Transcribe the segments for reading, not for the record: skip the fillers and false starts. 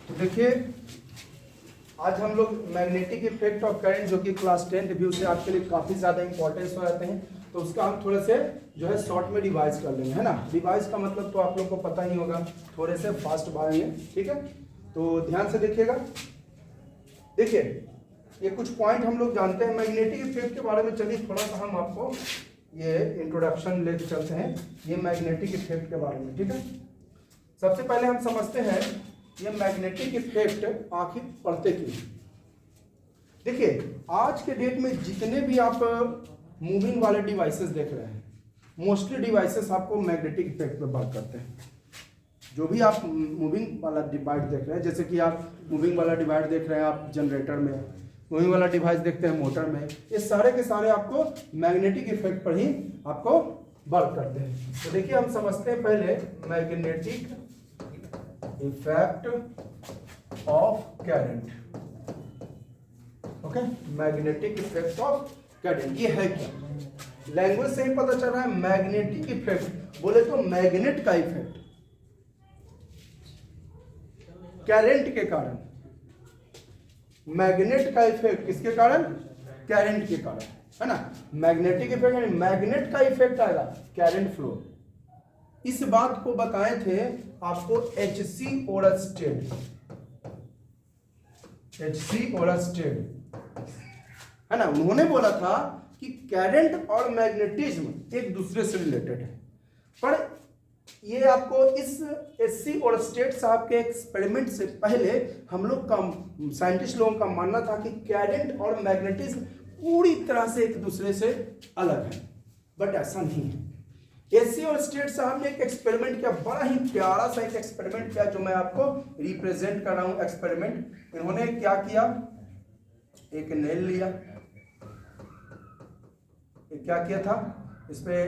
तो देखिए आज हम लोग मैग्नेटिक इफेक्ट ऑफ करंट जो कि क्लास 10 रिव्यू से आपके लिए काफ़ी ज़्यादा इंपॉर्टेंस हो जाते हैं, तो उसका हम थोड़े से जो है शॉर्ट में रिवाइज कर लेंगे, है ना। रिवाइज का मतलब तो आप लोग को पता ही होगा, थोड़े से फास्ट भागेंगे, ठीक है। तो ध्यान से देखिएगा। देखिए ये कुछ पॉइंट हम लोग जानते हैं मैग्नेटिक इफेक्ट के बारे में। चलिए थोड़ा सा हम आपको ये इंट्रोडक्शन लेके चलते हैं ये मैग्नेटिक इफेक्ट के बारे में, ठीक है। सबसे पहले हम समझते हैं ये मैग्नेटिक इफेक्ट आखिर पढ़ते क्यों। देखिए आज के डेट में जितने भी आप मूविंग वाले डिवाइसेस देख रहे हैं, मोस्टली डिवाइसेस आपको मैग्नेटिक इफेक्ट पे वर्क करते हैं। जो भी आप मूविंग वाला डिवाइस देख रहे हैं, जैसे कि आप मूविंग वाला डिवाइस देख रहे हैं आप जनरेटर में, मूविंग वाला डिवाइस देखते हैं मोटर में, ये सारे के सारे आपको मैग्नेटिक इफेक्ट पर ही आपको वर्क करते हैं। तो देखिए हम समझते हैं पहले magnetic effect of current. Okay, magnetic effect of current ये है क्या? लैंग्वेज से ही पता चल रहा है। मैग्नेटिक इफेक्ट बोले तो मैग्नेट का इफेक्ट करंट के कारण, मैग्नेट का इफेक्ट किसके कारण? करंट के कारण, है ना। मैग्नेटिक इफेक्ट यानी मैग्नेट का इफेक्ट आएगा करंट फ्लो। इस बात को बताए थे आपको एचसी ओरस्टेड, एचसी ओरस्टेड, है ना। उन्होंने बोला था कि करंट और मैग्नेटिज्म एक दूसरे से रिलेटेड है। पर ये आपको इस एचसी ओरस्टेड साहब के एक्सपेरिमेंट से पहले हम लोग का साइंटिस्ट लोगों का मानना था कि करंट और मैग्नेटिज्म पूरी तरह से एक दूसरे से अलग है, बट ऐसा नहीं है। एचसी ओरस्टेड साहब ने एक एक्सपेरिमेंट किया, बड़ा ही प्यारा सा एक एक्सपेरिमेंट किया जो मैं आपको रिप्रेजेंट कर रहा हूं एक्सपेरिमेंट। इन्होंने क्या किया, एक नेल लिया, क्या किया था, इस पे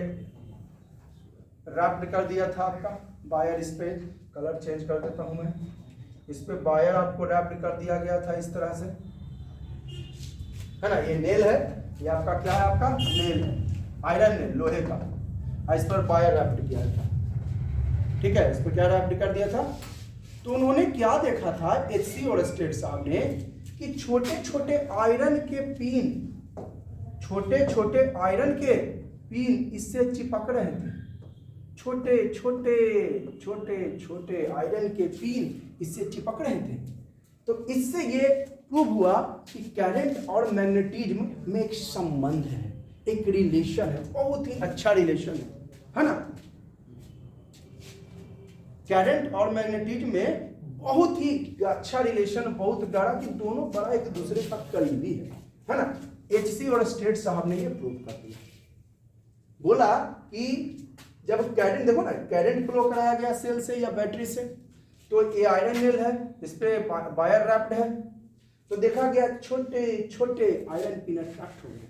रैप कर दिया था आपका वायर, इस पे कलर चेंज कर देता हूं मैं, इस पे वायर आपको रैप कर दिया गया था इस तरह से, है ना। ये नेल है, ये आपका क्या है, आपका नेल है, आयरन नेल, लोहे का। इस पर वायर रैप किया था, ठीक है, इस पर क्या रैप कर दिया था। तो उन्होंने क्या देखा था एचसी ओरस्टेड साहब ने कि छोटे छोटे आयरन के पिन, छोटे छोटे आयरन के पिन इससे चिपक रहे थे। छोटे छोटे छोटे छोटे आयरन के पिन इससे चिपक रहे थे। तो इससे ये प्रूव हुआ कि करंट और मैग्नेटिज्म में एक संबंध है, एक रिलेशन है, बहुत ही अच्छा रिलेशन है ना। करंट और मैग्नेटिज्म में बहुत ही अच्छा रिलेशन, बहुत गाढ़ा, कि दोनों बड़ा एक दूसरे का करीबी है ना। एचसी ओरस्टेड साहब ने ये प्रूव कर दिया। बोला कि जब करंट, देखो ना, करंट फ्लो कराया गया सेल से या बैटरी से, तो ये आयरन नेल है, इस पे वायर रैप्ड है, तो देखा गया छोटे छोटे आयरन पिन अट्रैक्ट हो गए।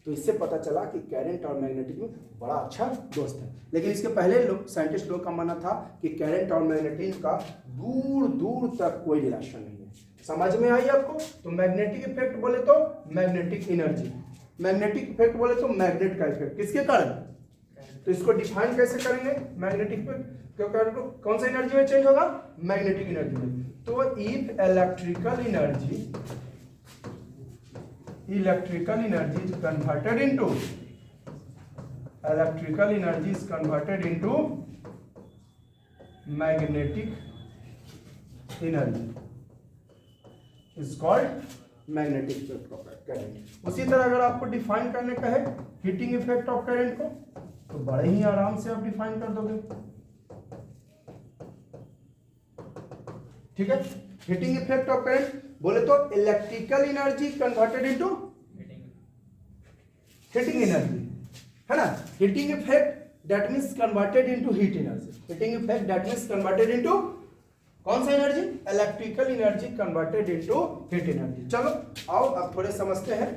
तो इससे पता चला कि करंट और मैग्नेटिज्म बड़ा अच्छा दोस्त है। लेकिन इसके पहले लोग, साइंटिस्ट लोग का मानना था कि करंट और मैग्नेटिज्म का दूर दूर तक कोई रिलेशन नहीं है। समझ में आई आपको? तो मैग्नेटिक इफेक्ट बोले तो मैग्नेटिक एनर्जी, मैग्नेटिक इफेक्ट बोले तो मैग्नेट का इफेक्ट, किसके कारण? तो इसको डिफाइन कैसे करेंगे मैग्नेटिक इफेक्ट? क्योंकि कौन सा एनर्जी में चेंज होगा? मैग्नेटिक एनर्जी में। तो if electrical energy is converted into magnetic energy is called magnetic effect of current। उसी तरह अगर आपको डिफाइन करने का है हीटिंग इफेक्ट ऑफ करंट को, तो बड़े ही आराम से आप डिफाइन कर दोगे, ठीक है। हीटिंग इफेक्ट ऑफ करंट बोले तो electrical energy converted into heating energy, है ना। Heating effect that means converted into heat energy, heating effect that means converted into कौन सा energy? Electrical energy converted into heat energy. चलो आओ अब थोड़े समझते हैं।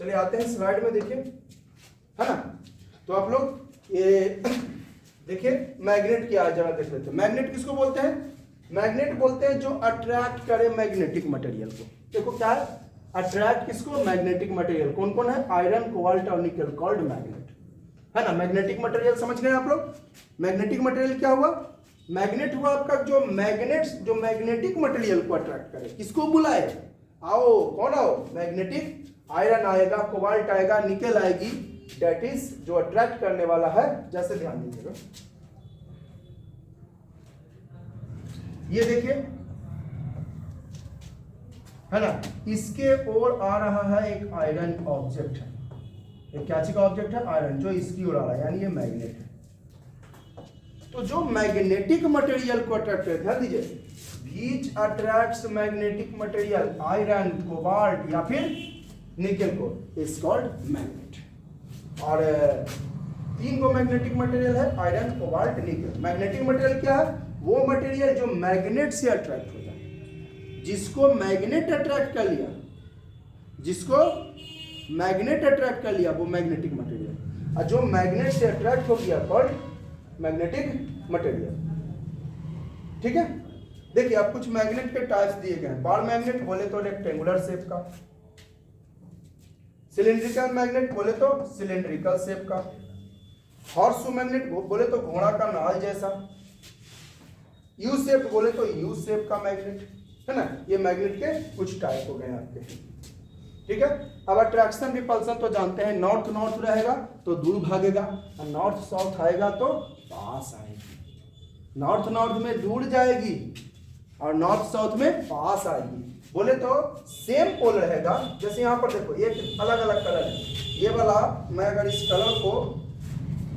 चलिए आते हैं स्लाइड में, देखिए, है ना। तो आप लोग ये देखिए मैग्नेट क्या है, जरा देख लेते हैं। मैग्नेट किसको बोलते हैं? मैग्नेट बोलते हैं जो अट्रैक्ट करे मैग्नेटिक मटेरियल को। देखो क्या है, अट्रैक्ट किसको? Magnetic material. कौन कौन है? आयरन, कोबाल्ट और निकल, कॉल्ड मैग्नेट। है ना। मैग्नेटिक मटेरियल समझ गए आप लोग। मैग्नेटिक मटेरियल क्या हुआ, मैग्नेट हुआ आपका जो मैग्नेटिक मटेरियल को अट्रैक्ट करे, किसको बुलाए, आओ कौन आओ, मैग्नेटिक आयरन आएगा, कोबाल्ट आएगा, निकेल आएगी, दैट इज जो अट्रैक्ट करने वाला है। जैसे ध्यान दीजिएगा, ये देखिए है ना, इसके ओर आ रहा है एक आयरन ऑब्जेक्ट है, एक क्या चीज का ऑब्जेक्ट है, आयरन, जो इसकी ओर आ रहा है, यानी ये मैग्नेट है। तो जो मैग्नेटिक मटेरियल को अट्रैक्ट करते हैं, ध्यान दीजिए, which attracts magnetic material, iron, cobalt या फिर निकेल को, इज कॉल्ड मैग्नेट। और 3 गो मैग्नेटिक मटेरियल है, iron, cobalt, nickel. Magnetic material क्या है, वो मटेरियल जो मैग्नेट से अट्रैक्ट होता है, जिसको मैग्नेट अट्रैक्ट कर लिया, जिसको मैग्नेट अट्रैक्ट कर लिया, वो मैग्नेटिक मटेरियल। और जो मैग्नेट से अट्रैक्ट हो गया, कॉल्ड मैग्नेटिक मटेरियल। ठीक है, देखिए अब कुछ मैग्नेट के टाइप्स दिए गए हैं। बार मैग्नेट बोले तो रेक्टेंगुलर शेप का, सिलिंड्रिकल मैग्नेट बोले तो सिलिंड्रिकल शेप का, हॉर्स मैग्नेट बोले तो घोड़ा का नाल जैसा, यू शेप बोले तो यू शेप का मैग्नेट, है ना। ये मैग्नेट के कुछ टाइप हो गए आपके। ठीक है, अब अट्रैक्शन रिपल्सन तो जानते हैं, नॉर्थ नॉर्थ रहेगा तो दूर भागेगा, और नॉर्थ साउथ आएगा तो पास आएगी। नॉर्थ नॉर्थ में दूर जाएगी और नॉर्थ साउथ में पास आएगी। बोले तो सेम पोल रहेगा। जैसे यहाँ पर देखो, एक अलग अलग कलर है, ये वाला मैं अगर इस कलर को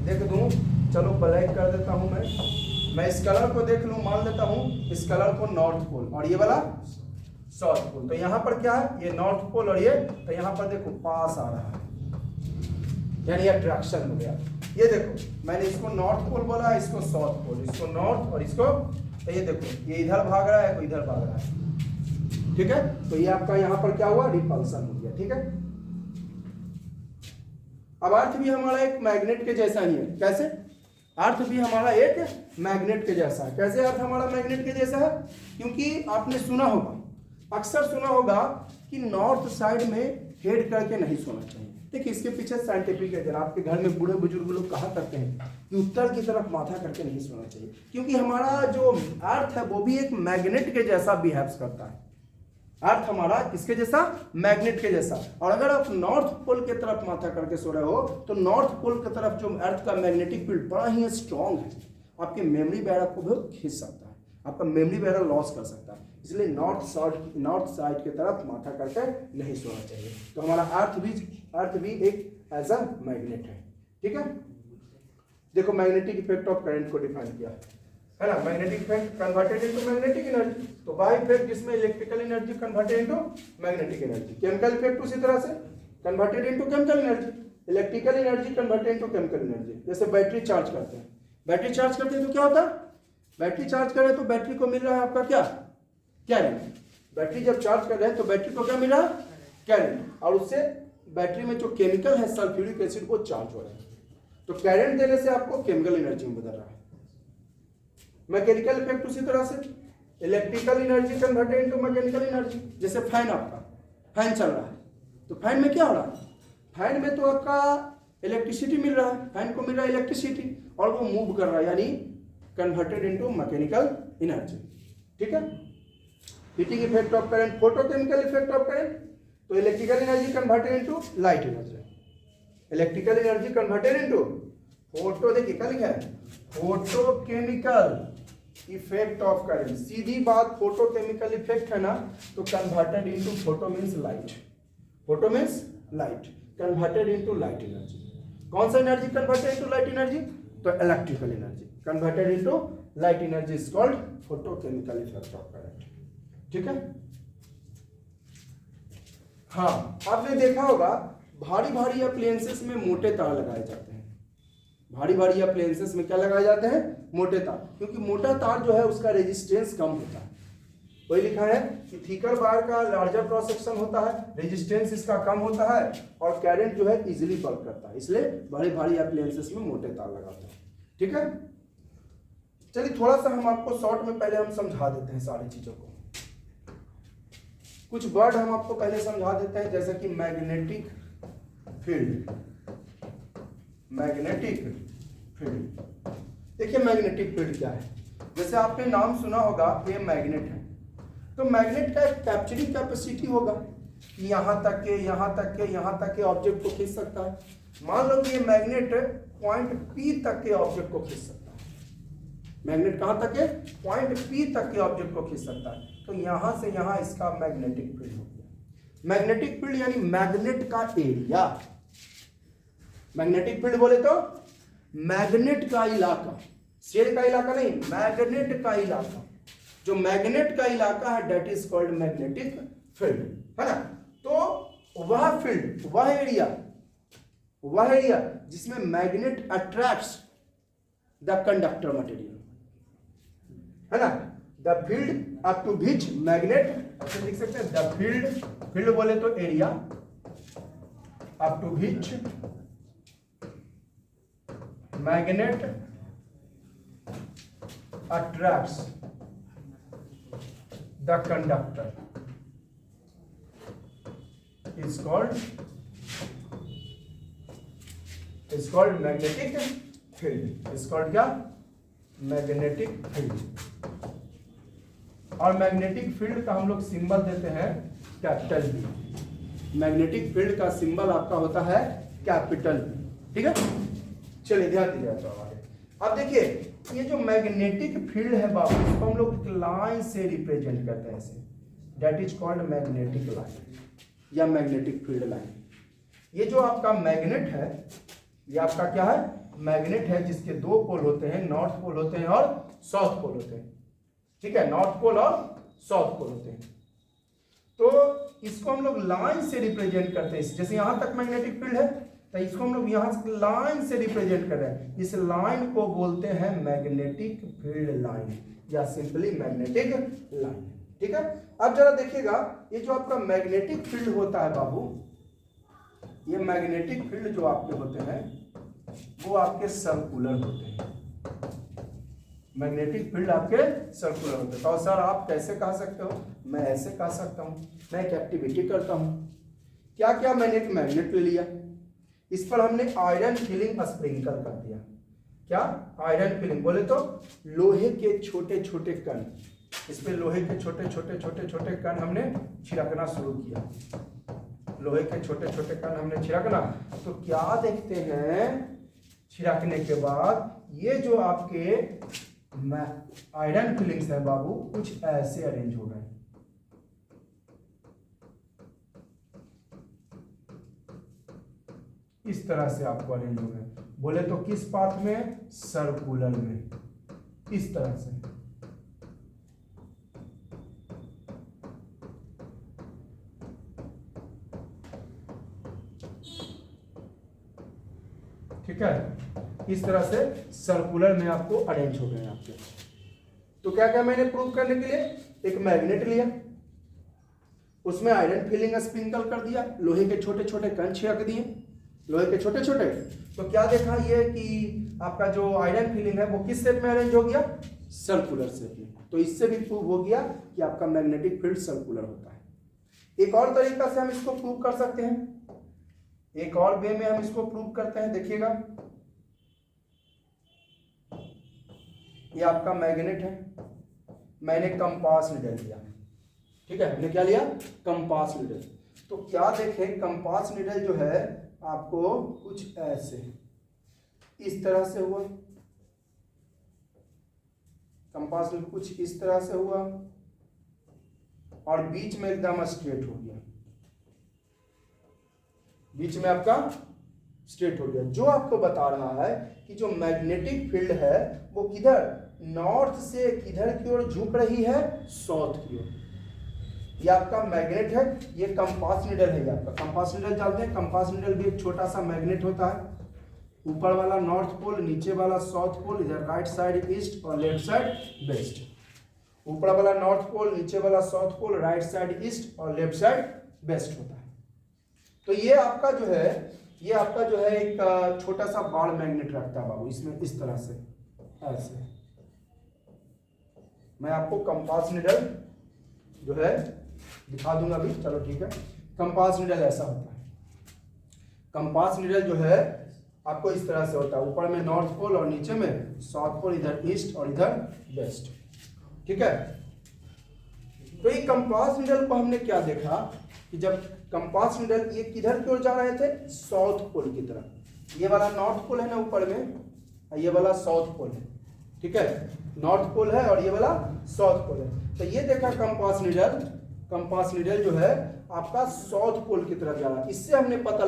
देख दूं, चलो ब्लैक कर देता हूं, मैं इस कलर को देख लूं, मान लेता हूं इस कलर को नॉर्थ पोल और ये वाला साउथ पोल। तो यहाँ पर क्या है, ये नॉर्थ पोल और ये, तो यहाँ पर देखो पास आ रहा है, यानी अट्रैक्शन हो गया। ये देखो मैंने इसको नॉर्थ पोल बोला, इसको साउथ पोल, इसको नॉर्थ और इसको, तो ये देखो ये इधर भाग रहा है, कोई इधर भाग रहा है। ठीक है, तो ये आपका यहाँ पर क्या हुआ, रिपल्सन हो गया। ठीक है, अब अर्थ भी हमारा एक मैग्नेट के जैसा ही है। कैसे, अर्थ भी हमारा एक मैग्नेट के जैसा है। कैसे अर्थ हमारा मैग्नेट के जैसा है, क्योंकि आपने सुना होगा, अक्सर सुना होगा कि नॉर्थ साइड में हेड करके नहीं सोना चाहिए। देखिए इसके पीछे साइंटिफिक रीजन, आपके घर में बूढ़े बुजुर्ग लोग कहा करते हैं कि उत्तर की तरफ माथा करके नहीं सोना चाहिए, क्योंकि हमारा जो अर्थ है वो भी एक मैग्नेट के जैसा बिहेव करता है। अर्थ हमारा किसके जैसा, मैग्नेट के जैसा। और अगर आप नॉर्थ पोल की तरफ माथा करके सो रहे हो, तो नॉर्थ पोल की तरफ जो अर्थ का मैग्नेटिक फील्ड बड़ा ही स्ट्रांग है, आपके मेमोरी बैरक को भी खींच सकता है, आपका मेमोरी बैरक लॉस कर सकता है। इसलिए नॉर्थ साइड की तरफ माथा करके नहीं सोना चाहिए। तो हमारा अर्थ भी एक एज अ मैग्नेट है। ठीक है, देखो मैग्नेटिक इफेक्ट ऑफ करंट को डिफाइन किया है ना, magnetic effect converted into magnetic energy. तो बाय इफेक्ट जिसमें electrical energy converted into magnetic energy, chemical effect उसी तरह से converted into chemical energy, electrical energy converted into chemical energy. जैसे बैटरी चार्ज करते हैं, बैटरी चार्ज करते हैं तो क्या होता है, बैटरी चार्ज करें तो बैटरी को मिल रहा है आपका क्या, करंट। बैटरी जब चार्ज कर रहे हैं तो बैटरी को क्या मिल रहा है, करंट, और उससे बैटरी में जो केमिकल है सल्फ्यूरिक एसिड वो चार्ज हो रहा है। तो करंट देने से आपको केमिकल एनर्जी में बदल रहा है। मैकेनिकल इफेक्ट उसी तरह से, electrical energy converted into mechanical energy. जैसे फैन, आपका फैन चल रहा है तो फैन में क्या हो रहा है, फैन में तो आपका इलेक्ट्रिसिटी मिल रहा है, फैन को मिल रहा है इलेक्ट्रिसिटी और वो मूव कर रहा है, यानी कन्वर्टेड इनटू मैकेनिकल एनर्जी। ठीक है, heating effect of current, photochemical effect of current, तो electrical energy converted into light energy, electrical energy converted into photo, देखिए क्या लिखा है, फोटोकेमिकल इफेक्ट ऑफ करंट। सीधी बात, फोटोकेमिकल इफेक्ट है ना, तो converted into, photo means light, photo means light, converted into light energy. कौन सा energy converted into light energy, तो electrical energy converted into light energy is called photochemical effect of current. ठीक है, हाँ आपने देखा होगा भारी भारी अप्लायंसेस में मोटे तार लगाए जाते हैं, भारी भारी अप्लायंसेस में क्या लगाए जाते हैं, मोटे तार, क्योंकि मोटा तार जो है उसका रेजिस्टेंस कम होता है। वही लिखा है कि थिकर वायर का लार्जर क्रॉस सेक्शन होता है, रेजिस्टेंस इसका कम होता है और करंट जो है इजीली पल्प करता है, इसलिए बड़े भारी अप्लायंसेस में मोटे तार लगाते हैं। ठीक है, चलिए थोड़ा सा हम आपको शॉर्ट में पहले हम समझा देते हैं सारी चीजों को। कुछ वर्ड हम आपको पहले समझा देते हैं, जैसे कि मैग्नेटिक फील्ड, मैग्नेटिक फील्ड। देखिए मैग्नेटिक फील्ड क्या है, जैसे आपने नाम सुना होगा ये मैग्नेट है, तो मैग्नेट का एक कैप्चरिंग कैपेसिटी होगा, यहाँ तक के यहाँ तक के यहाँ तक के ऑब्जेक्ट को खींच सकता है। मान लो कि ये मैग्नेट पॉइंट P तक के ऑब्जेक्ट को खींच सकता है। मैग्नेट कहाँ तक है? पॉइंट P तक के ऑब्जेक्ट को खींच सकता है। तो यहाँ से यहाँ इसका मैग्नेटिक फील्ड हो गया। मैग्नेटिक फील्ड यानी मैग्नेट का एरिया। मैग्नेटिक फील्ड बोले तो मैग्नेट का इलाका, शेल का इलाका नहीं, मैग्नेट का इलाका। जो मैग्नेट का इलाका है that is called magnetic field, है ना। तो वह फील्ड, वह एरिया जिसमें magnet attracts the conductor material, है ना। The field up to which magnet, ऐसे लिख सकते हैं द फील्ड बोले तो area up to which magnet attracts the conductor is called magnetic field। is called क्या? Magnetic field. और मैग्नेटिक फील्ड का हम लोग सिंबल देते हैं कैपिटल बी। मैग्नेटिक फील्ड का सिंबल आपका होता है कैपिटल बी, ठीक है। चलिए ध्यान दीजिए तो आगे। अब देखिए ये जो मैग्नेटिक फील्ड है बाबू, इसको हम लोग लाइन से रिप्रेजेंट करते हैं ऐसे, that is called magnetic line या मैग्नेटिक फील्ड लाइन। ये जो आपका मैग्नेट है, ये आपका क्या है? मैग्नेट है, जिसके दो पोल होते हैं, नॉर्थ पोल होते हैं और साउथ पोल होते हैं, ठीक है। नॉर्थ पोल और साउथ पोल होते हैं। तो इसको हम लोग लाइन से रिप्रेजेंट करते हैं। जैसे यहां तक मैग्नेटिक फील्ड है तो इसको हम लोग यहां से लाइन से रिप्रेजेंट कर रहे हैं। इस लाइन को बोलते हैं मैग्नेटिक फील्ड लाइन या सिंपली मैग्नेटिक लाइन, ठीक है। अब जरा देखिएगा, ये जो आपका मैग्नेटिक फील्ड होता है बाबू, ये मैग्नेटिक फील्ड जो आपके होते हैं वो आपके सर्कुलर होते हैं। मैग्नेटिक फील्ड आपके सर्कुलर होते हैं। तो सर आप कैसे कह सकते हो? मैं ऐसे कह सकता हूं, मैं एक एक्टिविटी करता हूं। क्या क्या, मैंने एक मैग्नेट ले लिया, इस पर हमने आयरन फिलिंग स्प्रिंकल कर दिया। क्या? आयरन फिलिंग बोले तो लोहे के छोटे छोटे कण, इस पे लोहे के छोटे छोटे कण हमने छिड़कना शुरू किया। लोहे के छोटे छोटे कण हमने छिड़कना, तो क्या देखते हैं छिड़कने के बाद ये जो आपके आयरन फिलिंग्स है बाबू, कुछ ऐसे अरेंज हो गए। इस तरह से आपको अरेंज हो गए। बोले तो किस पाथ में? सर्कुलर में, इस तरह से। ठीक है, इस तरह से सर्कुलर में आपको अरेंज हो गए आपके। तो क्या क्या मैंने प्रूव करने के लिए? एक मैग्नेट लिया, उसमें आयरन फिलिंग स्प्रिंकल कर दिया, लोहे के छोटे छोटे कण छिड़क दिए, लोहे के छोटे छोटे। तो क्या देखा ये कि आपका जो आयरन फिलिंग है वो किस शेप में अरेंज हो गया? सर्कुलर शेप में। तो इससे भी प्रूव हो गया कि आपका मैग्नेटिक फील्ड सर्कुलर होता है। एक और तरीका से हम इसको प्रूव कर सकते हैं, एक और वे में हम इसको प्रूव करते हैं। देखिएगा, ये आपका मैग्नेट है, मैंने कंपास नीडल लिया, ठीक है। हमने क्या लिया? Compass needle. तो क्या देखें, कंपास नीडल जो है आपको कुछ ऐसे इस तरह से हुआ, कंपास नीडल कुछ इस तरह से हुआ और बीच में एकदम स्ट्रेट हो गया, बीच में आपका स्ट्रेट हो गया। जो आपको बता रहा है कि जो मैग्नेटिक फील्ड है वो किधर, नॉर्थ से किधर की ओर झुक रही है? साउथ की ओर। ये आपका मैग्नेट है, ये कंपास नीडल है। ये आपका कंपास नीडल जानते हैं, कंपास नीडल भी एक छोटा सा मैग्नेट होता है। ऊपर वाला नॉर्थ पोल, नीचे वाला साउथ पोल, इधर राइट साइड ईस्ट और लेफ्ट साइड वेस्ट। ऊपर वाला नॉर्थ पोल, नीचे वाला south pole, right side east और लेफ्ट साइड वेस्ट होता है। तो ये आपका जो है, ये आपका जो है एक छोटा सा बॉल मैग्नेट रखता है बाबू, इसमें इस तरह से ऐसे। मैं आपको कंपास नीडल जो है दिखा दूंगा अभी, चलो ठीक है। कंपास नीडल ऐसा होता है। कंपास नीडल जो है आपको इस तरह से होता है, ऊपर में नॉर्थ पोल और नीचे में साउथ पोल, इधर ईस्ट और इधर वेस्ट। ठीक है, तो ये कंपास नीडल को हमने क्या देखा कि जब कंपास नीडल ये किधर की ओर जा रहे थे, साउथ पोल की तरफ। ये वाला नॉर्थ पोल है ना ऊपर में, ये वाला साउथ पोल है। ठीक है, नॉर्थ पोल है और ये वाला साउथ पोल है। तो ये देखा कंपास नीडल जो है आपका साउथ पोल की तरफ जा रहा है। इससे हमने पता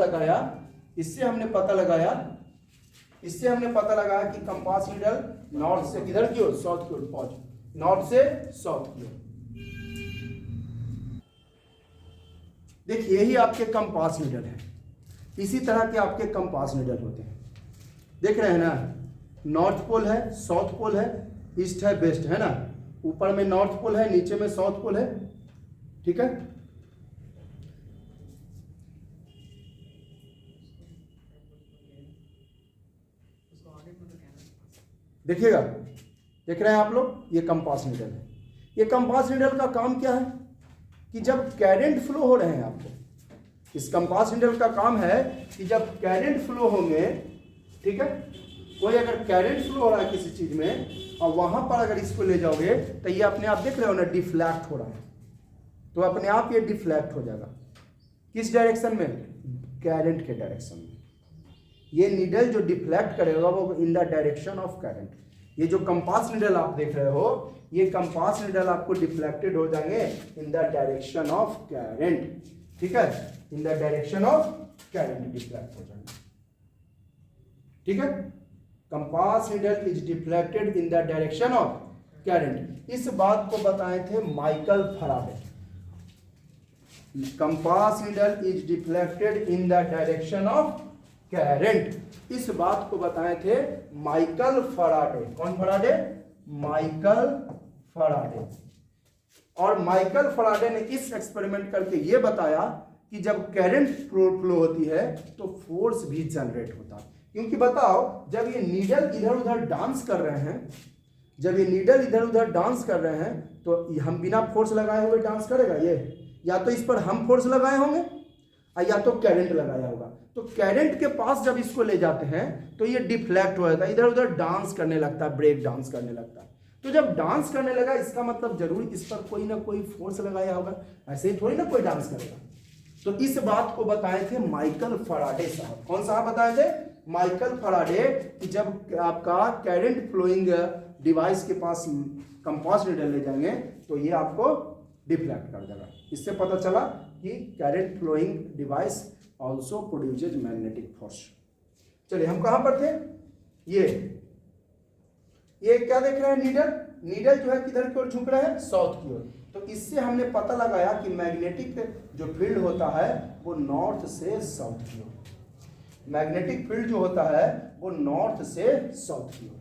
लगाया कि कंपास नीडल नॉर्थ से किधर की ओर, साउथ की ओर पहुंच, नॉर्थ से साउथ की ओर। देखिए यही आपके कंपास नीडल है। इसी तरह के आपके कंपास नीडल होते हैं, देख रहे हैं ना, नॉर्थ पोल है, साउथ पोल है, ईस्ट है, वेस्ट है ना, ऊपर में नॉर्थ पोल है, नीचे में साउथ पोल है। ठीक है, देखिएगा, देख रहे हैं आप लोग, ये कंपास नीडल है। ये कंपास नीडल का काम क्या है कि जब करंट फ्लो हो रहे हैं आपको, इस कंपास नीडल का काम है कि जब करंट फ्लो होंगे, ठीक है, कोई अगर करंट फ्लो हो रहा है किसी चीज में और वहां पर अगर इसको ले जाओगे तो ये अपने आप देख रहे हो ना डिफ्लेक्ट हो रहा है, तो अपने आप ये डिफ्लेक्ट हो जाएगा। किस डायरेक्शन में, करंट के डायरेक्शन में। ये नीडल जो डिफ्लेक्ट करेगा वो in the direction of current. ये जो कंपास नीडल आप देख रहे हो, ये कंपास नीडल आपको डिफ्लेक्टेड हो जाएंगे in the direction of current. ठीक है, in the direction of current deflect हो जाएंगे। ठीक है, compass needle is deflected in the direction of current. इस बात को बताए थे Michael Faraday. Compass needle is deflected in the direction of current, इस बात को बताए थे माइकल फैराडे। कौन फैराडे, माइकल फैराडे। और माइकल फैराडे ने इस एक्सपेरिमेंट करके ये बताया कि जब करंट फ्लो होती है तो फोर्स भी जनरेट होता है। क्योंकि बताओ, जब ये नीडल इधर उधर डांस कर रहे हैं, तो हम बिना फोर्स लगाए हुए डांस करेगा ये, या तो इस पर हम फोर्स लगाए होंगे या तो करंट लगाया होगा। तो करंट के पास जब इसको ले जाते हैं तो ये डिफ्लेक्ट हो जाता है, इधर उधर डांस करने लगता है, ब्रेक डांस करने लगता है। तो जब डांस करने लगा इसका मतलब जरूर इस पर कोई ना कोई फोर्स लगाया होगा, ऐसे ही थोड़ी ना कोई डांस करेगा। तो इस बात को बताए थे माइकल फैराडे साहब। कौन साहब बताए थे, माइकल फैराडे, कि जब आपका करंट फ्लोइंग डिवाइस के पास कंपास नीडल ले जाएंगे तो ये आपको डिफ्लेक्ट कर देगा। इससे पता चला कि current flowing device also produces magnetic force. चलिए हम कहां पर थे, ये क्या देख रहे हैं, नीडल जो है किधर की ओर झुक रहा है, साउथ की ओर। तो इससे हमने पता लगाया कि मैग्नेटिक जो फील्ड होता है वो नॉर्थ से साउथ की ओर, मैग्नेटिक फील्ड जो होता है वो नॉर्थ से साउथ की ओर।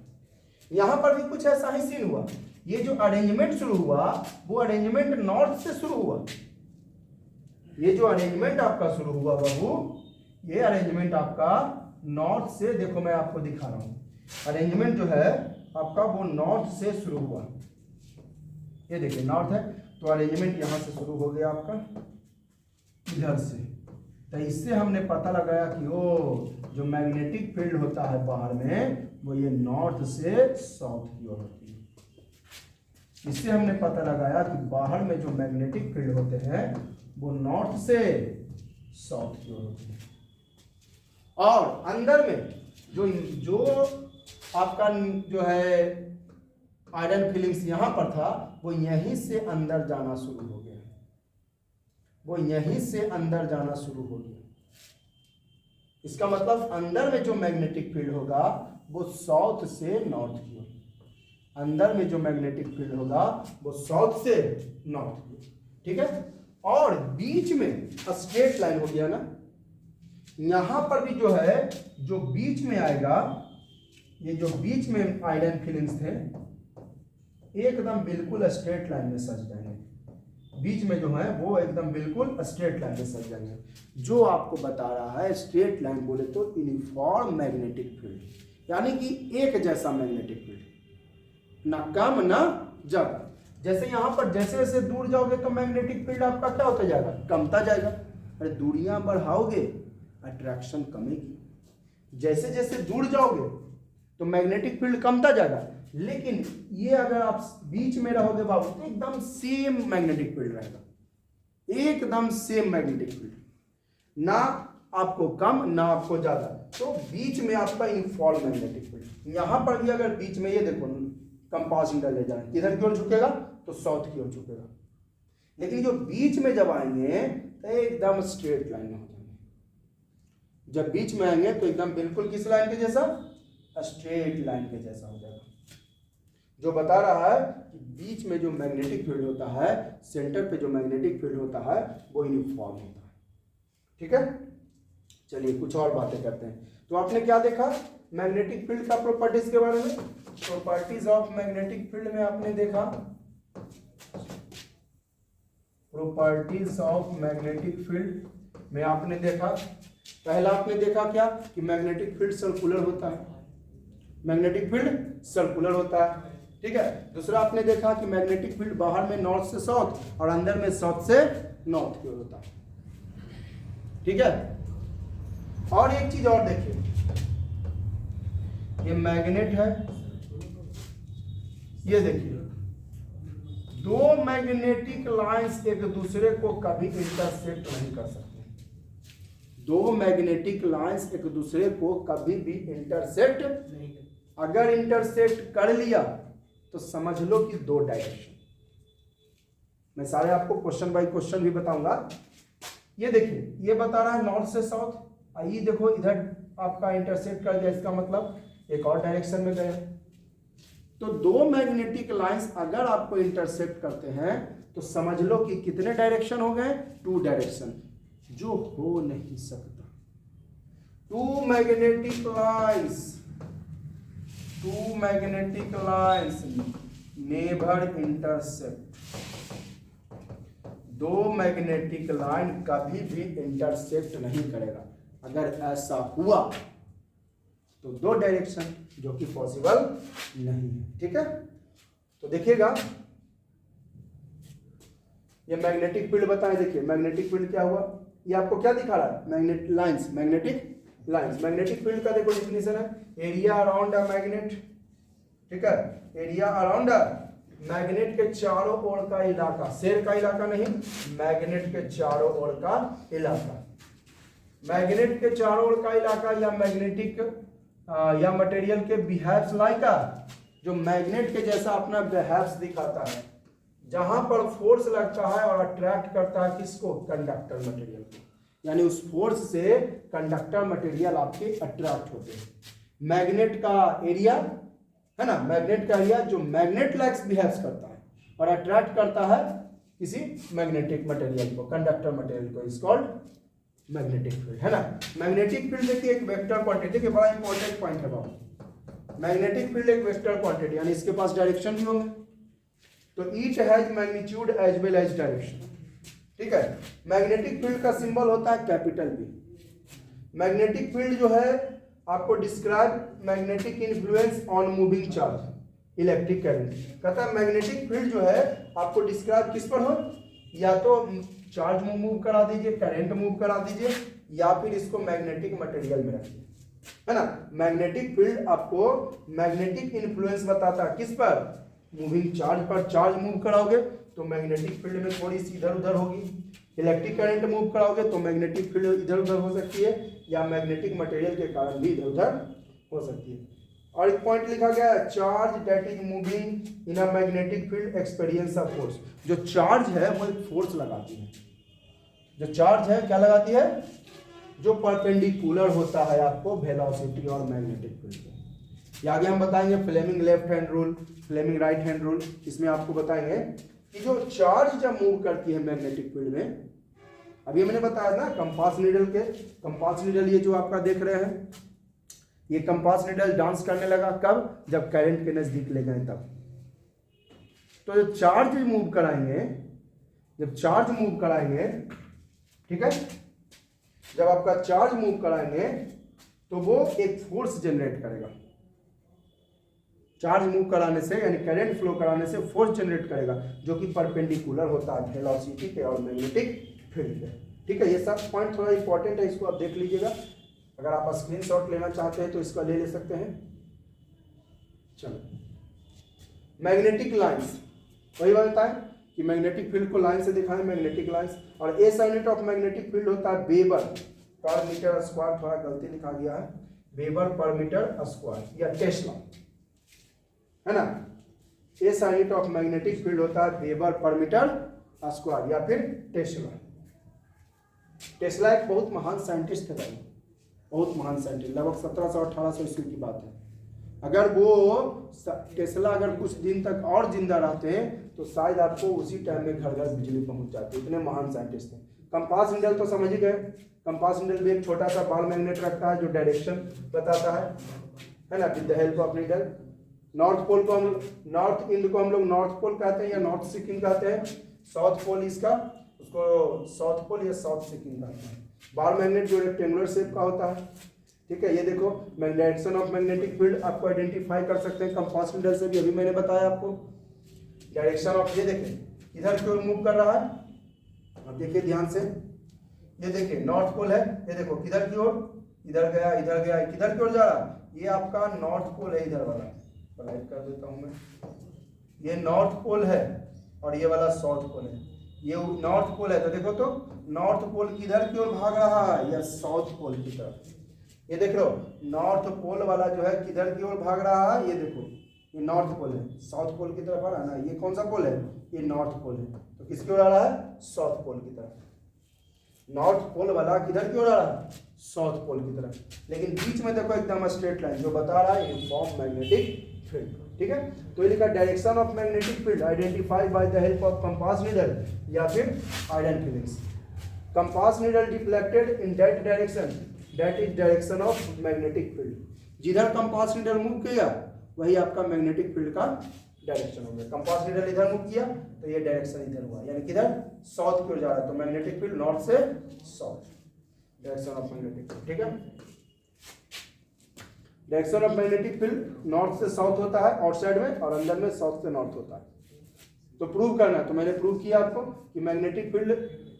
यहां पर भी कुछ ऐसा ही सीन हुआ। ये जो अरेंजमेंट शुरू हुआ वो अरेंजमेंट नॉर्थ से शुरू हुआ। ये जो अरेंजमेंट आपका शुरू हुआ बाबू, ये अरेंजमेंट आपका नॉर्थ से, देखो मैं आपको दिखा रहा हूं, अरेंजमेंट जो है आपका वो नॉर्थ से शुरू हुआ। ये देखिए नॉर्थ है, तो अरेंजमेंट यहां से शुरू हो गया आपका इधर से। तो इससे हमने पता लगाया कि ओ जो मैग्नेटिक फील्ड होता है बाहर में वो ये नॉर्थ से साउथ की ओर होती है। इससे हमने पता लगाया कि बाहर में जो मैग्नेटिक फील्ड होते हैं वो नॉर्थ से साउथ की ओर होती है, और अंदर में जो आपका जो है आयरन फिलिंग्स यहां पर था वो यहीं से अंदर जाना शुरू हो गया, वो यहीं से अंदर जाना शुरू हो गया। इसका मतलब अंदर में जो मैग्नेटिक फील्ड होगा वो साउथ से नॉर्थ की ओर, अंदर में जो मैग्नेटिक फील्ड होगा वो साउथ से नॉर्थ की ओर। ठीक है, और बीच में स्ट्रेट लाइन हो गया ना, यहां पर भी जो है जो बीच में आएगा, ये जो बीच में आयरन फिलिंग्स थे एकदम बिल्कुल स्ट्रेट लाइन में सज जाएंगे। बीच में जो है वो एकदम बिल्कुल स्ट्रेट लाइन में सज जाएंगे, जो आपको बता रहा है स्ट्रेट लाइन बोले तो यूनिफॉर्म मैग्नेटिक फील्ड, यानी कि एक जैसा मैग्नेटिक फील्ड, ना कम ना ज्यादा। जैसे यहाँ पर जैसे जैसे दूर जाओगे तो मैग्नेटिक फील्ड आपका क्या होता जाएगा, कमता जाएगा। अरे दूरियां बढ़ाओगे अट्रैक्शन कमेगी, जैसे जैसे दूर जाओगे तो मैग्नेटिक फील्ड कमता जाएगा, लेकिन ये अगर आप बीच में रहोगे बाबू तो एकदम सेम मैग्नेटिक फील्ड रहेगा, एकदम सेम मैग्नेटिक फील्ड, ना आपको कम ना आपको ज्यादा। तो बीच में आपका यूनिफॉर्म मैग्नेटिक फील्ड। यहां पर भी अगर बीच में ये देखो कंपास नीडल ले जाए, किधर की ओर झुकेगा तो साउथ की ओर झुकेगा, लेकिन जो बीच में जब आएंगे तो एकदम स्ट्रेट लाइन में हो जाएंगे। जब बीच में आएंगे तो एकदम बिल्कुल किस लाइन के जैसा, स्ट्रेट लाइन के जैसा हो जाएगा, जो बता रहा है कि बीच में जो मैग्नेटिक फील्ड होता है, सेंटर पे जो मैग्नेटिक फील्ड होता है वो यूनिफॉर्म होता है। ठीक है, चलिए कुछ और बातें करते हैं। तो आपने क्या देखा मैग्नेटिक फील्ड का प्रॉपर्टीज के बारे में, प्रॉपर्टीज ऑफ मैग्नेटिक फील्ड में आपने देखा, प्रॉपर्टीज ऑफ मैग्नेटिक फील्ड में आपने देखा, पहला आपने देखा क्या कि मैग्नेटिक फील्ड सर्कुलर होता है, मैग्नेटिक फील्ड सर्कुलर होता है। ठीक है, दूसरा आपने देखा कि मैग्नेटिक फील्ड बाहर में नॉर्थ से साउथ और अंदर में साउथ से नॉर्थ की ओर होता है। ठीक है, और एक चीज और देखिए, ये मैग्नेट है, ये देखिए दो मैग्नेटिक लाइंस एक दूसरे को कभी इंटरसेक्ट नहीं कर सकते, दो मैग्नेटिक लाइंस एक दूसरे को कभी भी इंटरसेक्ट नहीं, अगर इंटरसेक्ट कर लिया तो समझ लो कि दो डायरेक्शन। मैं सारे आपको क्वेश्चन बाय क्वेश्चन भी बताऊंगा। ये देखिए, ये बता रहा है नॉर्थ से साउथ, आइए देखो इधर आपका इंटरसेक्ट कर दिया, इसका मतलब एक और डायरेक्शन में गए। तो दो मैग्नेटिक लाइंस अगर आपको इंटरसेक्ट करते हैं तो समझ लो कि कितने डायरेक्शन हो गए, टू डायरेक्शन, जो हो नहीं सकता। Two magnetic lines never intersect, दो मैग्नेटिक लाइन कभी भी इंटरसेक्ट नहीं करेगा। अगर ऐसा हुआ तो दो डायरेक्शन, जो कि पॉसिबल नहीं है। ठीक है, तो देखिएगा ये मैग्नेटिक फील्ड बताएं। देखिए मैग्नेटिक फील्ड क्या हुआ, ये आपको क्या दिखा रहा है, मैग्नेटिक मैग्नेटिक फील्ड का देखो डेफिनेशन है, एरिया अराउंड अ मैग्नेट। ठीक है, एरिया अराउंड अ मैग्नेट के चारों ओर का इलाका, शेर का इलाका नहीं, मैग्नेट के चारों ओर का इलाका, मैग्नेट के चारों ओर का इलाका या मैग्नेटिक या मटेरियल के बिहेव्स लाइक, जो मैग्नेट के जैसा अपना बिहेव्स दिखाता है, जहां पर फोर्स लगता है और अट्रैक्ट करता है किसको, कंडक्टर मटेरियल को, यानी उस फोर्स से कंडक्टर मटेरियल आपके अट्रैक्ट होते हैं। मैग्नेट का एरिया है ना, मैग्नेट का एरिया जो मैग्नेट लाइक्स बिहेव्स करता है और अट्रैक्ट करता है किसी मैग्नेटिक मटेरियल को, कंडक्टर मटेरियल को, इज कॉल्ड मैग्नेटिक फील्ड, है ना। मैग्नेटिक फील्ड देखिए एक वेक्टर क्वांटिटी, के बड़ा इंपॉर्टेंट पॉइंट है बाबू, मैग्नेटिक फील्ड एक वेक्टर क्वांटिटी, यानी इसके पास डायरेक्शन भी होंगे, तो each has magnitude as well as direction. ठीक है, मैग्नेटिक फील्ड का सिंबल होता है कैपिटल बी। मैग्नेटिक फील्ड जो है आपको describe magnetic influence on moving charge electric current, कहता है मैग्नेटिक फील्ड जो है आपको डिस्क्राइब किस पर हो, या तो चार्ज मूव करा दीजिए, करंट मूव करा दीजिए, या फिर इसको मैग्नेटिक मटेरियल में रखिए, है ना। मैग्नेटिक फील्ड आपको मैग्नेटिक इन्फ्लुएंस बताता है किस पर, मूविंग चार्ज पर। चार्ज मूव कराओगे तो मैग्नेटिक फील्ड में थोड़ी सी इधर उधर होगी, इलेक्ट्रिक करंट मूव कराओगे तो मैग्नेटिक फील्ड इधर उधर हो सकती है, या मैग्नेटिक मटेरियल के कारण भी इधर उधर हो सकती है। और एक पॉइंट लिखा गया है, charge that is moving in a magnetic field experience a force, जो चार्ज है वो एक फोर्स लगाती है, जो चार्ज है क्या लगाती है, जो परपेंडिकुलर होता है आपको वेलोसिटी और मैग्नेटिक फील्ड को। ये आगे हम बताएंगे Fleming left hand rule, Fleming right hand rule, इसमें आपको बताएंगे कि जो चार्ज जब मूव करती है मैग्नेटिक फील्ड में, अभी मैंने बताया ना कंपास नीडल ये जो आपका देख रहे हैं, ये कंपास नीडल डांस करने लगा कब, जब करंट के नजदीक ले गए तब। तो जब चार्ज मूव कराएंगे, ठीक है, जब आपका चार्ज मूव कराएंगे तो वो एक फोर्स जनरेट करेगा, चार्ज मूव कराने से यानी करंट फ्लो कराने से फोर्स जनरेट करेगा, जो कि परपेंडिकुलर होता है वेलोसिटी के और मैग्नेटिक फील्ड के। ठीक है, ये सब पॉइंट थोड़ा इंपॉर्टेंट है, इसको आप देख लीजिएगा। अगर आप स्क्रीनशॉट लेना चाहते हैं तो इसका ले सकते हैं। चलो, मैग्नेटिक लाइंस, वही बात है कि मैग्नेटिक फील्ड को लाइन से दिखाएं, मैग्नेटिक लाइंस। और S unit of magnetic field होता है वेबर पर मीटर स्क्वायर, थोड़ा गलती लिखा गया है, वेबर पर मीटर स्क्वायर या टेस्ला, है ना। S unit of magnetic field होता है वेबर पर मीटर स्क्वायर या फिर टेस्ला। टेस्ला एक बहुत महान साइंटिस्ट थे भाई, बहुत महान साइंटिस्ट, लगभग 1700-1800 ईस्वी की बात है। अगर वो टेस्ला अगर कुछ दिन तक और जिंदा रहते हैं तो शायद आपको उसी टाइम में घर घर बिजली पहुंच जाती, इतने महान साइंटिस्ट थे। कंपास निडल तो समझ ही गए, कंपास निडल भी एक छोटा सा बॉल मैग्नेट रखता है जो डायरेक्शन बताता है ना, with the help of needle. North pole को हम, नॉर्थ इंड को हम लोग नॉर्थ पोल कहते हैं या नॉर्थ सिक्किम कहते हैं, साउथ पोल इसका, उसको साउथ पोल या साउथ सिक्किम कहते हैं। बॉल मैग्नेट जो रेक्टेंगुलर शेप का होता है, ठीक है। ये देखो डायरेक्शन ऑफ मैग्नेटिक फील्ड आपको आइडेंटिफाई कर सकते हैं कंपास निडल से भी, अभी मैंने बताया आपको डायरेक्शन ऑफ, ये देखें इधर की ओर मूव कर रहा है, अब देखिए ध्यान से, ये देखिए नॉर्थ पोल है, ये देखो किधर की ओर, इधर गया इधर गया, किधर की ओर जा रहा है, ये आपका नॉर्थ पोल है, इधर वाला लाइट कर देता हूं मैं, ये नॉर्थ पोल है और ये वाला साउथ पोल है, ये नॉर्थ पोल है। तो देखो तो नॉर्थ पोल किधर की ओर भाग रहा है, या साउथ पोल की तरफ। ये देख लो नॉर्थ पोल वाला जो है किधर की ओर भाग रहा है, ये देखो ये नॉर्थ पोल है, साउथ पोल की तरफ आ रहा है ना, ये कौन सा पोल है, ये नॉर्थ पोल है, तो किसकी ओर आ रहा है, साउथ पोल की तरफ। नॉर्थ पोल वाला किधर की ओर आ रहा है, साउथ पोल की तरफ। लेकिन बीच में देखो एकदम स्ट्रेट लाइन जो बता रहा है यूनिफॉर्म मैग्नेटिक फील्ड, ठीक है। तो ये लिखा direction of magnetic field identified by the help of compass needle या फिर iron filings. Compass needle deflected in that direction, that is direction of magnetic field. जिधर कंपास नीडल मूव किया वही आपका मैग्नेटिक फील्ड का डायरेक्शन हो गया। Compass needle इधर मूव किया तो ये डायरेक्शन इधर हुआ, यानी किधर, साउथ की ओर जा रहा है, तो मैग्नेटिक फील्ड नॉर्थ से south, direction of magnetic field, ठीक है। Direction of magnetic field north से साउथ होता है आउटसाइड में, और अंदर में साउथ से नॉर्थ होता है। तो प्रूव करना है, तो मैंने प्रूव किया आपको कि मैग्नेटिक फील्ड,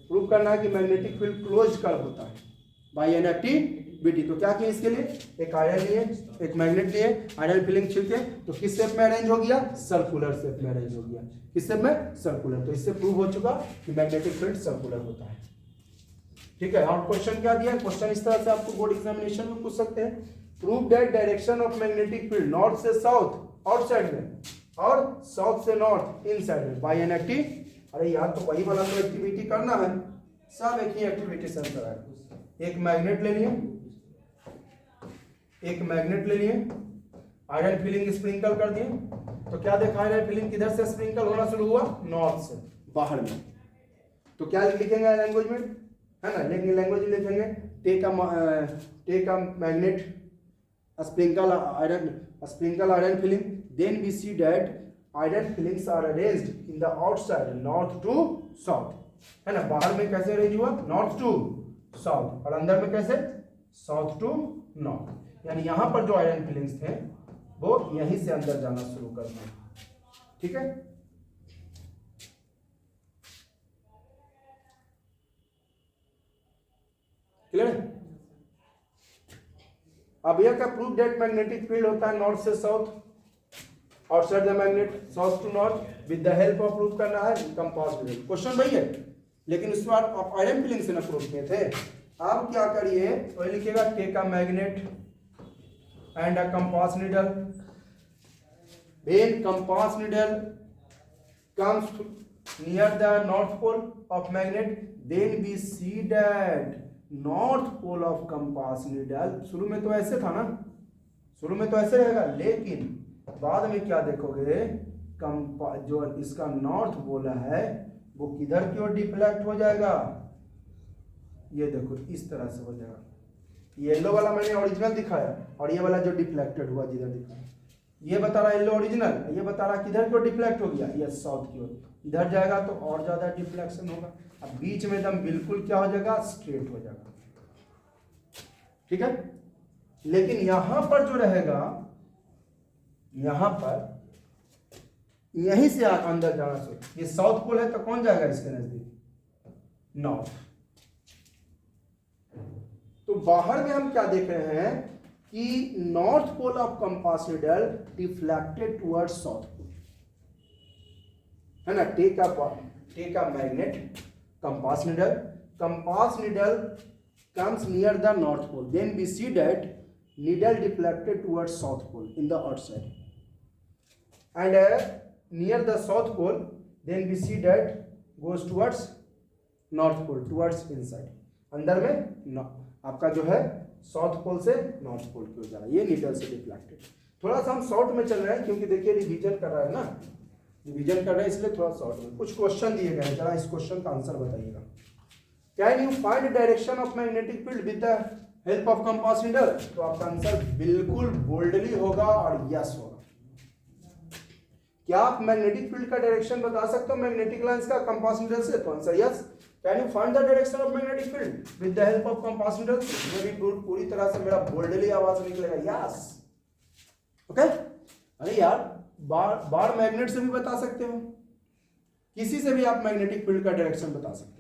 प्रूव करना है कि मैग्नेटिक फील्ड क्लोज कर्व होता है बाय इनएक्टिविटी। तो क्या किया इसके लिए, एक आयरन लिए, एक मैग्नेट लिए, आयरन फिलिंग छिलके, तो किस शेप में अरेंज हो गया, सर्कुलर शेप में अरेंज हो गया। किस शेप में, सर्कुलर। तो इससे प्रूव हो चुका कि मैग्नेटिक फील्ड सर्कुलर होता है, ठीक है। और क्वेश्चन क्या दिया, क्वेश्चन इस तरह से आपको बोर्ड एग्जामिनेशन में पूछ सकते हैं, prove that direction of magnetic field north से साउथ आउटसाइड में और साउथ से नॉर्थ इनसाइड में बाय एन एक्टिव। अरे यार तो वही वाला तो एक्टिविटी करना है, सब एक ही एक्टिविटी से आंसर आएगा। एक मैग्नेट ले लिए, एक मैग्नेट ले लिए, आयरन फिलिंग स्प्रिंकल कर दिए, तो क्या देखा आयरन फिलिंग किधर से स्प्रिंकल होना शुरू हुआ, नॉर्थ से, बाहर में। तो क्या लिखेंगे लैंग्वेज में, है ना, लेकिन लैंग्वेज लिखेंगे take a magnet sprinkle iron filling, then we see that iron fillings are arranged in the outside north to south, है ना। बाहर में कैसे अरेंज हुआ, नॉर्थ टू साउथ, और अंदर में कैसे, साउथ टू नॉर्थ। यानी यहां पर जो आयरन फिलिंग्स थे वो यहीं से अंदर जाना शुरू कर दिए, ठीक है। क्लियर है। अब यह का प्रूफ दैट मैग्नेटिक फील्ड होता है नॉर्थ से south, outside the magnet south to north, with the help of proof करना है कंपास नीडल। क्वेश्चन वही है, लेकिन इस बार आप आयरन फिलिंग से ना प्रूफ किए थे। आप क्या करिए, तो लिखिएगा take a magnet and a compass needle, when compass needle comes near the north pole of magnet, then we see that north pole of compass needle, शुरू में तो ऐसे था ना, शुरू में तो ऐसे रहेगा, लेकिन बाद में क्या देखोगे, जो इसका नॉर्थ पोल है वो किधर की ओर डिफ्लेक्ट हो जाएगा, ये देखो इस तरह से हो जाएगा। येलो वाला मैंने ओरिजिनल दिखाया और ये वाला जो डिफ्लेक्टेड हुआ जिधर दिखाया, ये बता रहा येलो ओरिजिनल, ये बता रहा किधर की ओर डिफ्लेक्ट हो गया, ये साउथ की ओर। इधर जाएगा तो और ज्यादा डिफ्लेक्शन होगा, अब बीच में एकदम बिल्कुल क्या हो जाएगा, स्ट्रेट हो जाएगा, ठीक है। लेकिन यहां पर जो रहेगा, यहां पर यहीं से अंदर जाना चाहिए, ये साउथ पोल है तो कौन जाएगा इसके नजदीक, नॉर्थ, तो बाहर में हम क्या देख रहे हैं कि north pole of compass needle deflected towards south pole, है ना। Take a magnet compass needle comes near the north pole, then we see that needle deflected towards south pole in the outside, and near the south pole then we see that goes towards north pole, towards inside, अंदर में आपका जो है south pole से north pole की ओर जा रहा है, ये नीडल से डिफ्लेक्टेड। थोड़ा सा हम शॉर्ट में चल रहे हैं क्योंकि देखिए रिवीजन कर रहा है ना, रिवीजन कर रहे हैं इसलिए थोड़ा शॉर्ट में। कुछ क्वेश्चन दिए गए हैं, जरा इस क्वेश्चन का आंसर बताइएगा। Can you find direction of magnetic field with the help of compass needle? तो आपका आंसर बिल्कुल बोल्डली होगा और यस होगा। क्या आप मैग्नेटिक फील्ड का डायरेक्शन बता सकते हो मैग्नेटिक लाइंस का कंपास नीडल से? तो answer yes. Can you find the direction of magnetic field with the help of compass needle? ये भी पूरी तरह से मेरा बोल्डली आवाज निकलेगा, यस। ओके। अरे यार बार मैग्नेट से भी बता सकते हो, किसी से भी आप मैग्नेटिक फील्ड का डायरेक्शन बता सकते हो।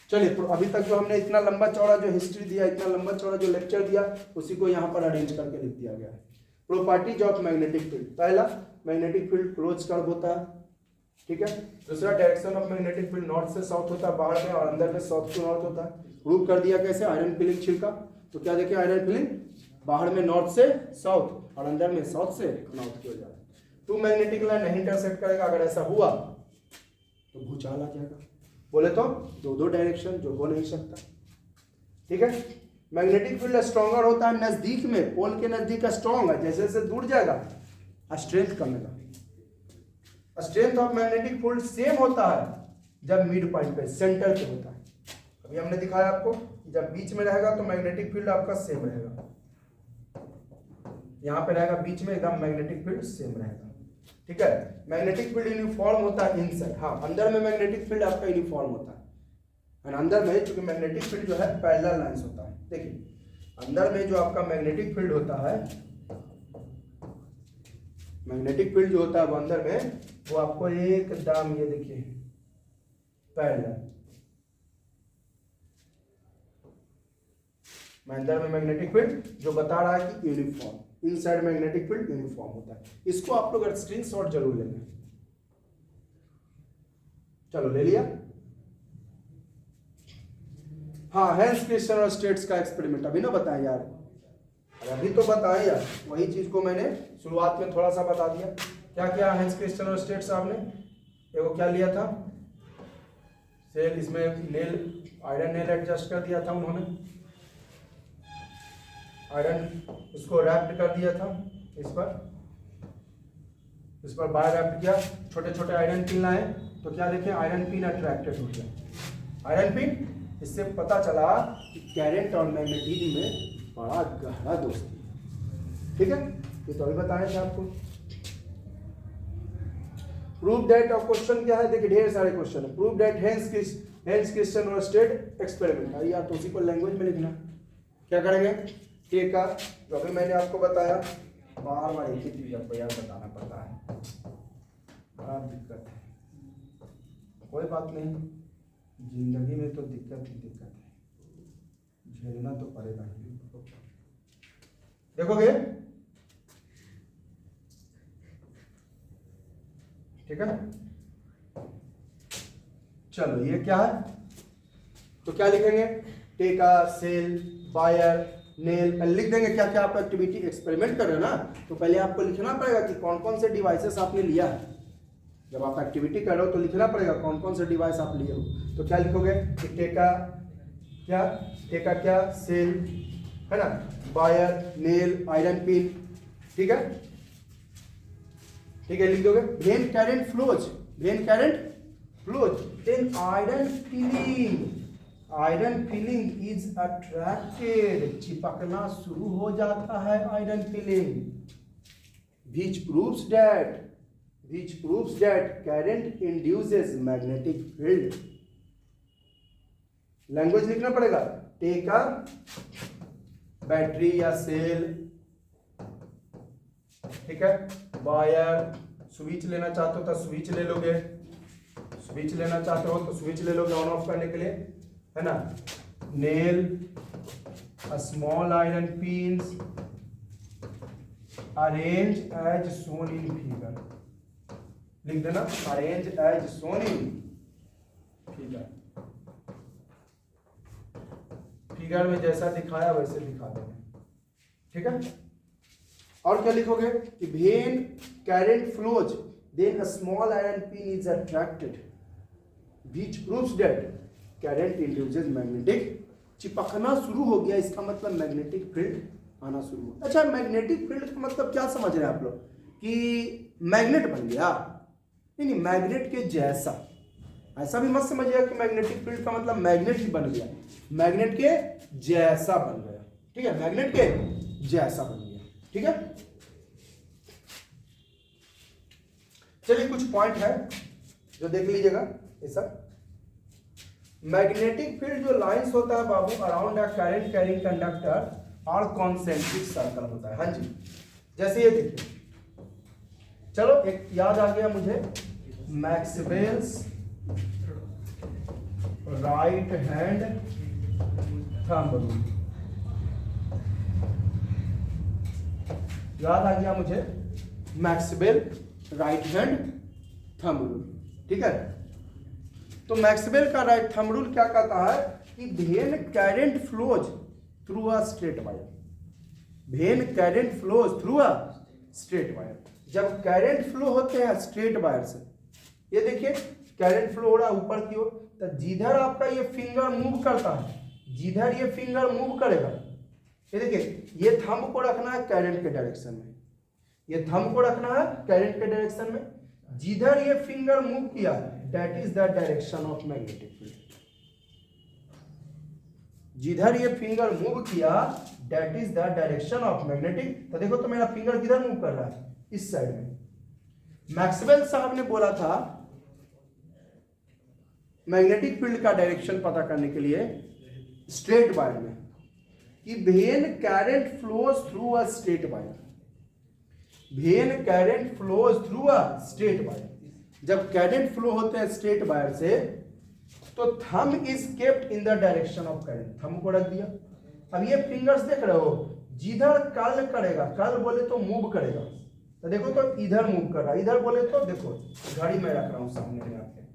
चलिए, तो अभी तक जो हमने इतना लंबा चौड़ा जो हिस्ट्री दिया, इतना लंबा चौड़ा जो लेक्चर दिया, उसी को यहाँ पर अरेंज करके लिख दिया गया है। Properties of magnetic field. पहला, मैग्नेटिक फील्ड क्लोज कर्व होता है, ठीक है। दूसरा, direction of magnetic field north से साउथ होता है बाहर में, और अंदर में साउथ टू नॉर्थ होता है। प्रूव कर दिया कैसे? आयरन फिलिंग छिड़का। तो क्या देखे? आयरन फिलिंग बाहर में नॉर्थ से साउथ और अंदर में साउथ से नॉर्थ की ओर जा रहा है। टू मैग्नेटिक लाइन नहीं इंटरसेक्ट करेगा, अगर ऐसा हुआ तो भूचाल आ जाएगा। बोले तो दो डायरेक्शन जो हो नहीं सकता, ठीक है। मैग्नेटिक फील्ड स्ट्रॉन्गर होता है नजदीक में, पोल के नजदीक स्ट्रॉन्ग है, जैसे जैसे दूर जाएगा स्ट्रेंथ कमेगा। Strength of magnetic field same होता है जब मिड पॉइंट पे, सेंटर पे होता है। अभी हमने दिखाया आपको, जब बीच में रहेगा तो मैग्नेटिक फील्ड आपका सेम रहेगा, यहाँ पे रहेगा बीच में एकदम मैग्नेटिक फील्ड सेम रहेगा, ठीक है। मैग्नेटिक फील्ड यूनिफॉर्म होता है इनसाइड, हाँ अंदर में मैग्नेटिक फील्ड आपका यूनिफॉर्म होता है, और अंदर में चूंकि मैग्नेटिक फील्ड जो है पैरेलल लाइंस होता है। देखिए अंदर में जो आपका मैग्नेटिक फील्ड होता है, मैग्नेटिक फील्ड जो होता है वो अंदर में वो आपको एकदम ये देखिए पैरेलल, अंदर में मैग्नेटिक फील्ड जो बता रहा है कि uniform, inside magnetic field uniform होता है। इसको आप लोग स्क्रीनशॉट जरूर लेना। चलो ले लिया। हाँ, हेंस क्रिस्टियन और स्टेट्स का एक्सपेरिमेंट अभी ना बताएं यार, अभी तो बताएं यार, वही चीज को मैंने शुरुआत में थोड़ा सा बता दिया। क्या क्या हेंस क्रिस्टियन और स्टेट्स आपने देखो क्या लिया था, सेल, इसमें नेल आयरन नेल एडजस्ट कर दिया था उन्होंने, आयरन इसको रैप्ड कर दिया था, इस पर बार रैप्ड किया, छोटे छोटे आयरन पिन लाए, तो क्या देखें आयरन पिन अट्रैक्टेड हो गया। आयरन पिन, इससे पता चला कि करंट और मैग्नेटिज्म में बड़ा गहरा दोस्ती है, ठीक है। ये तो अभी बताया था आपको। प्रूव दैट, और क्वेश्चन क्या है, देखिए ढेर सारे क्वेश्चन है। प्रूव दैट हेंस क्रिस्टियन और स्टेट एक्सपेरिमेंट, अरे यार तो उसी को लैंग्वेज में लिखना। क्या करेंगे? के का जो अभी मैंने आपको बताया, बार बार एक ही चीज आपको यार बताना पड़ता है, बड़ा दिक्कत है। कोई बात नहीं, जिंदगी में तो दिक्कत ही दिक्कत है, झेलना तो पड़ेगा ही। देखोगे, ठीक है। चलो ये क्या है, तो क्या लिखेंगे? टेका, सेल, वायर, नेल, लिख देंगे क्या क्या आप एक्टिविटी एक्सपेरिमेंट कर रहे हो ना, तो पहले आपको लिखना पड़ेगा कि कौन कौन से डिवाइसेस आपने लिया है। जब आप एक्टिविटी कर रहे हो तो लिखना पड़ेगा कौन कौन से डिवाइस आप लिए हो। तो क्या लिखोगे कि टेका क्या, सेल है ना, वायर, नेल, आयरन पिन, ठीक है, ठीक है, लिख दोगे। When current flows, then iron filing is attracted, चिपकना शुरू हो जाता है iron filing, which proves that current induces magnetic field। Language लिखना पड़ेगा, टेक अ बैटरी या सेल, ठीक है, वायर, स्विच लेना चाहते हो तो स्विच ले लोगे, स्विच लेना चाहते हो तो स्विच ले लोगे ऑन ऑफ करने के लिए, है ना, nail small iron pins arrange as shown in figure, लिख देना arrange as shown in figure, figure में जैसा दिखाया वैसे दिखा देना, ठीक है। और क्या लिखोगे कि when current flows then a small iron pin is attracted which proves that current induces magnetic, चिपकना शुरू हो गया, इसका मतलब मैग्नेटिक फील्ड आना शुरू हो। अच्छा, मैग्नेटिक फील्ड का मतलब क्या समझ रहे हैं आप लोग कि मैग्नेट बन गया, नहीं मैग्नेट के जैसा, ऐसा भी मत समझिएगा कि मैग्नेटिक फील्ड का मतलब मैग्नेट ही बन गया, मैग्नेट के जैसा बन गया, ठीक है, मैग्नेट के जैसा बन गया, ठीक है। चलिए कुछ पॉइंट है जो देख लीजिएगा, ये सब मैग्नेटिक फील्ड जो लाइंस होता है बाबू around a current carrying conductor और कॉन्सेंट्रिक सर्कल होता है, हाँ जी, जैसे ये देखिए, चलो एक याद आ गया मुझे, Maxwell's right hand thumb rule, याद आ गया मुझे Maxwell right hand thumb rule, ठीक है। तो मैक्सवेल का राइट थंब रूल क्या कहता है कि when current flows through a straight wire, when current flows through a straight wire, जब करंट फ्लो होते हैं स्ट्रेट वायर से, ये देखिए करंट फ्लो हो रहा है ऊपर की ओर, तो जिधर आपका ये फिंगर मूव करता है, जिधर ये फिंगर मूव करेगा, ये देखिए ये थंब को रखना है करंट के डायरेक्शन में, ये थंब को रखना है करंट के डायरेक्शन में, जिधर ये फिंगर मूव किया that is the direction of magnetic field, जिधर ये फिंगर मूव किया that is the direction of magnetic, तो देखो तो मेरा फिंगर किधर मूव कर रहा है, इस साइड में। मैक्सवेल साहब ने बोला था मैग्नेटिक फील्ड का डायरेक्शन पता करने के लिए स्ट्रेट वायर में कि when current flows through a straight wire, when current flows through a straight wire, जब करंट फ्लो होते हैं स्ट्रेट वायर से तो thumb is kept in the direction of current, thumb को रख दिया। अब ये फिंगर्स देख रहे हो, जिधर कर्ल करेगा, कर्ल बोले तो मूव करेगा, तो देखो तो इधर मूव कर रहा है, इधर बोले तो देखो घड़ी में रख रहा हूं सामने में आपके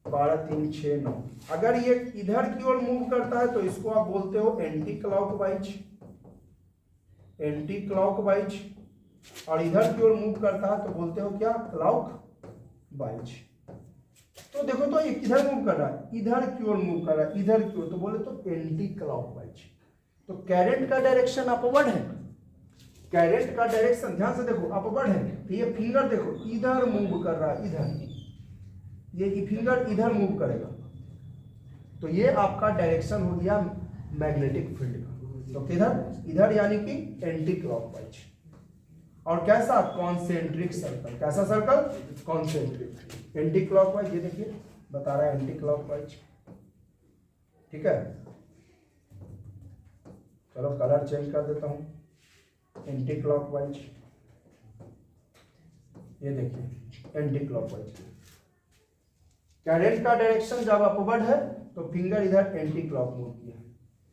12 3 6 9, अगर ये इधर की ओर मूव करता है तो इसको आप बोलते हो एंटी क्लॉकवाइज, एंटी क्लॉकवाइज, और इधर की ओर मूव करता है तो बोलते हो क्या, क्लॉकवाइज। तो देखो तो ये किधर मूव कर रहा है, इधर की ओर मूव कर रहा है, इधर की ओर, तो बोले तो एंटी क्लॉकवाइज। तो करंट का डायरेक्शन अपवर्ड है, करंट का डायरेक्शन ध्यान से देखो अपवर्ड है, तो ये फिंगर देखो इधर मूव कर रहा है, इधर ये फिंगर इधर मूव करेगा, तो ये आपका डायरेक्शन हो गया मैग्नेटिक फील्ड का, तो किधर, इधर यानी कि एंटी क्लॉकवाइज। और कैसा, कॉन्सेंट्रिक सर्कल, कैसा सर्कल, कॉन्सेंट्रिक, एंटी क्लॉकवाइज, ये देखिए बता रहा है एंटी क्लॉकवाइज, ठीक है। चलो कलर चेंज कर देता हूं, एंटी क्लॉकवाइज, ये देखिए एंटी क्लॉकवाइज। करंट का डायरेक्शन जब अपवर्ड है तो फिंगर इधर एंटी क्लॉक मूव किया,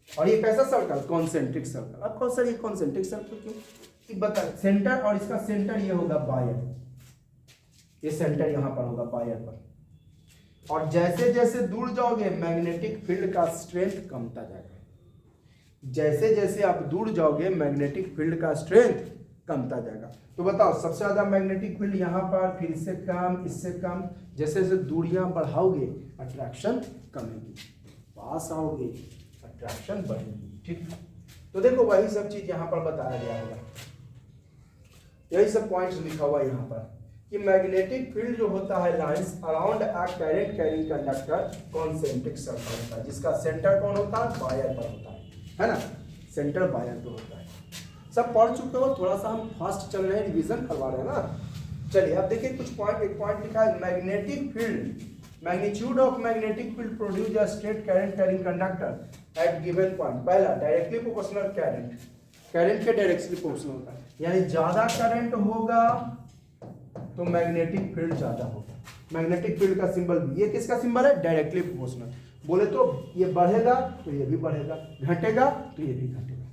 और ये कैसा सर्कल, कॉन्सेंट्रिक सर्कल। अब कौन सर ये कॉन्सेंट्रिक सर्कल क्यों, कि बता, सेंटर और इसका सेंटर ये होगा बायर, ये सेंटर यहां पर होगा बायर पर, और जैसे जैसे दूर जाओगे मैग्नेटिक फील्ड का स्ट्रेंथ कमता जाएगा, जैसे जैसे आप दूर जाओगे मैग्नेटिक फील्ड का स्ट्रेंथ कमता जाएगा। तो बताओ सबसे ज्यादा मैग्नेटिक फील्ड यहाँ पर, फिर इससे कम, इससे कम, जैसे जैसे दूरियां बढ़ाओगे अट्रैक्शन कमेगी, पास आओगे अट्रैक्शन बढ़ेगी, ठीक। तो देखो वही सब चीज यहाँ पर बताया गया होगा, यही सब पॉइंट्स लिखा हुआ है यहाँ पर कि मैग्नेटिक फील्ड जो होता है lines around a current carrying conductor concentric circle होता है, जिसका सेंटर कौन होता है, बायर पर होता है ना, सेंटर बायर पर होता है। सब पढ़ चुके हो, थोड़ा सा हम फास्ट चल रहे हैं, रिवीजन करवा रहे हैं ना। चलिए अब देखिए कुछ पॉइंट, एक पॉइंट लिखा है magnetic field, magnitude of magnetic field produce a straight current carrying conductor at given point. पहला डायरेक्टली प्रोपोर्शनल करंट, करंट के डायरेक्टली प्रोपोर्शनल होता है, यानी ज्यादा करंट होगा तो मैग्नेटिक फील्ड ज्यादा होगा। मैग्नेटिक फील्ड का सिंबल भी, ये किसका सिंबल है, डायरेक्टली प्रोपोर्शनल। बोले तो ये बढ़ेगा तो ये भी बढ़ेगा, घटेगा तो ये भी घटेगा।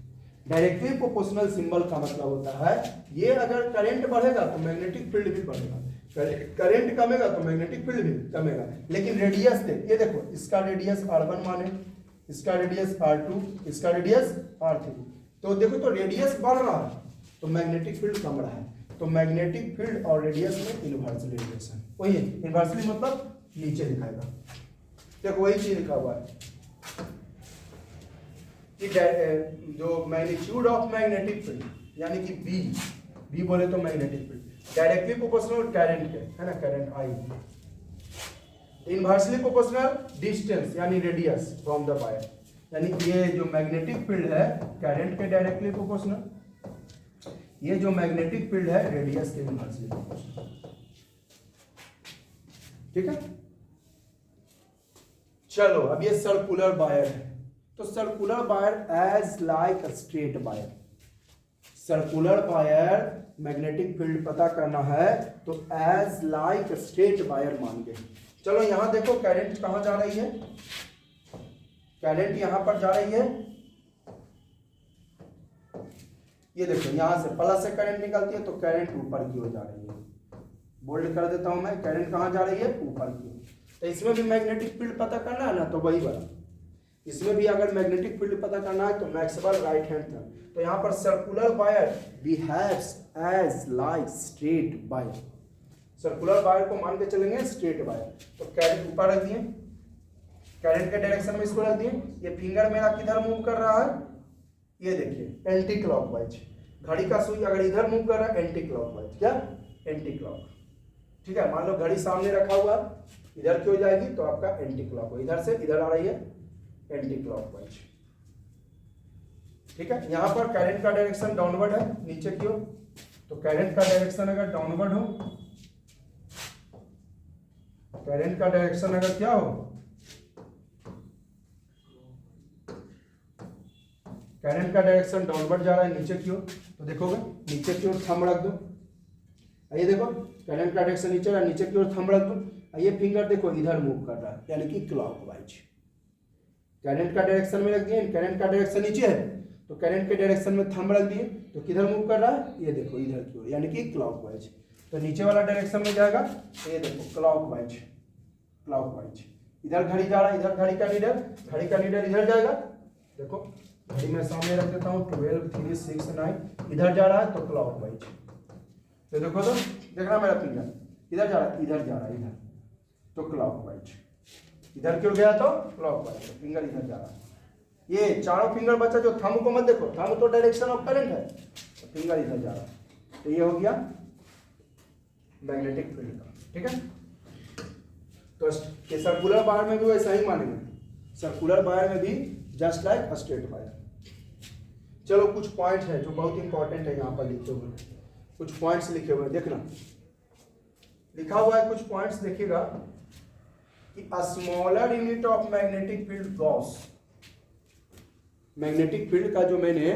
डायरेक्टली प्रोपोर्शनल सिंबल का मतलब होता है ये अगर करंट बढ़ेगा तो मैग्नेटिक फील्ड भी बढ़ेगा, करंट कमेगा तो मैग्नेटिक फील्ड भी कमेगा। लेकिन रेडियस देख, ये देखो इसका रेडियस r1 माने, इसका रेडियस r2, इसका रेडियस r3, तो देखो तो रेडियस बढ़ रहा है तो मैग्नेटिक फील्ड कम रहा है, तो मैग्नेटिक फील्ड और रेडियस में इनवर्सली रिलेशन, वही इनवर्सली मतलब नीचे दिखाएगा। देखो वही चीज लिखा हुआ है कि जो मैग्नीट्यूड ऑफ मैग्नेटिक फील्ड यानी कि बी बोले तो magnetic field directly proportional current के, है ना, current I, inversely proportional distance यानी रेडियस फ्रॉम द वायर, यानी ये जो मैग्नेटिक फील्ड है करंट के डायरेक्टली प्रोपोर्शनल, ये जो मैग्नेटिक फील्ड है रेडियस के इनवर्सली प्रोपोर्शनल। ठीक है, चलो अब ये सर्कुलर वायर है, तो circular wire as like straight wire, circular wire magnetic field पता करना है तो एज लाइक स्ट्रेट वायर मान के। चलो यहां देखो करंट कहां जा रही है, करंट यहां पर जा रही है, ये देखो यहां से प्लस से करंट निकलती है तो करंट ऊपर की ओर जा रही है, बोल्ड कर देता हूं मैं, करंट कहां जा रही है ऊपर की ओर। तो इसमें भी मैग्नेटिक फील्ड पता करना है ना, तो वही वाला इसमें भी अगर मैग्नेटिक फील्ड पता करना है तो मैक्सवेल राइट हैंड था, तो यहाँ पर circular wire behaves as like straight wire, circular wire को मान के चलेंगे स्ट्रेट वायर, तो करंट ऊपर रख दिए, करंट के डायरेक्शन में इसको रख दिए, ये फिंगर मेरा किधर मूव कर रहा है, ये देखिए एंटी क्लॉकवाइज, घड़ी का सुई अगर इधर मूव कर रहा है एंटी क्लॉकवाइज, क्या एंटी क्लॉक, ठीक है। मान लो घड़ी सामने रखा हुआ इधर क्यों जाएगी तो आपका एंटी क्लॉक, इधर से इधर आ रही है एंटी क्लॉकवाइज, ठीक है। यहां पर करंट का डायरेक्शन डाउनवर्ड है नीचे की ओर, तो करंट का डायरेक्शन अगर डाउनवर्ड हो, करंट का डायरेक्शन अगर क्या हो, करंट का डायरेक्शन डाउनवर्ड जा रहा है नीचे की ओर, तो देखोगे नीचे की ओर थंब रख दो, ये देखो करंट का डायरेक्शन नीचे रहा, नीचे की ओर थंब रख दो, ये फिंगर देखो इधर मूव कर रहा है यानी कि क्लॉकवाइज, करंट का डायरेक्शन में रख दिए, करंट का डायरेक्शन नीचे है तो करंट के डायरेक्शन में थंब रख दिए तो किधर मूव कर रहा है, ये देखो इधर की ओर यानी कि क्लॉकवाइज, तो नीचे वाला डायरेक्शन में जाएगा, ये देखो क्लॉकवाइज, क्लॉकवाइज, इधर घड़ी जा रहा है, इधर घड़ी का नीडल, घड़ी का नीडल इधर जाएगा, देखो घड़ी में सामने रख देता हूँ 12 3 6 9, इधर जा रहा है तो क्लॉकवाइज, तो देखो तो देखना मेरा फिंगर इधर जा रहा है, इधर जा रहा है, इधर तो क्लॉकवाइज, इधर क्यों गया तो क्लॉकवाइज, तो फिंगर इधर जा रहा है, ये चारों फिंगर बचा, जो थंब को मत देखो, थंब तो डायरेक्शन ऑफ करंट है, तो फिंगर इधर जा रहा है, तो ये हो गया मैग्नेटिक फील्ड का, ठीक है। तो ये सर्कुलर वायर में भी वैसा ही मानेंगे, सर्कुलर वायर में भी जस्ट लाइक स्ट्रेट वायर। चलो कुछ पॉइंट है जो बहुत इंपॉर्टेंट है यहाँ पर लिखे हुए, कुछ पॉइंट्स लिखे हुए देखना, लिखा हुआ है कुछ पॉइंट्स देखिएगा कि a smaller unit of magnetic field Gauss, magnetic field का जो मैंने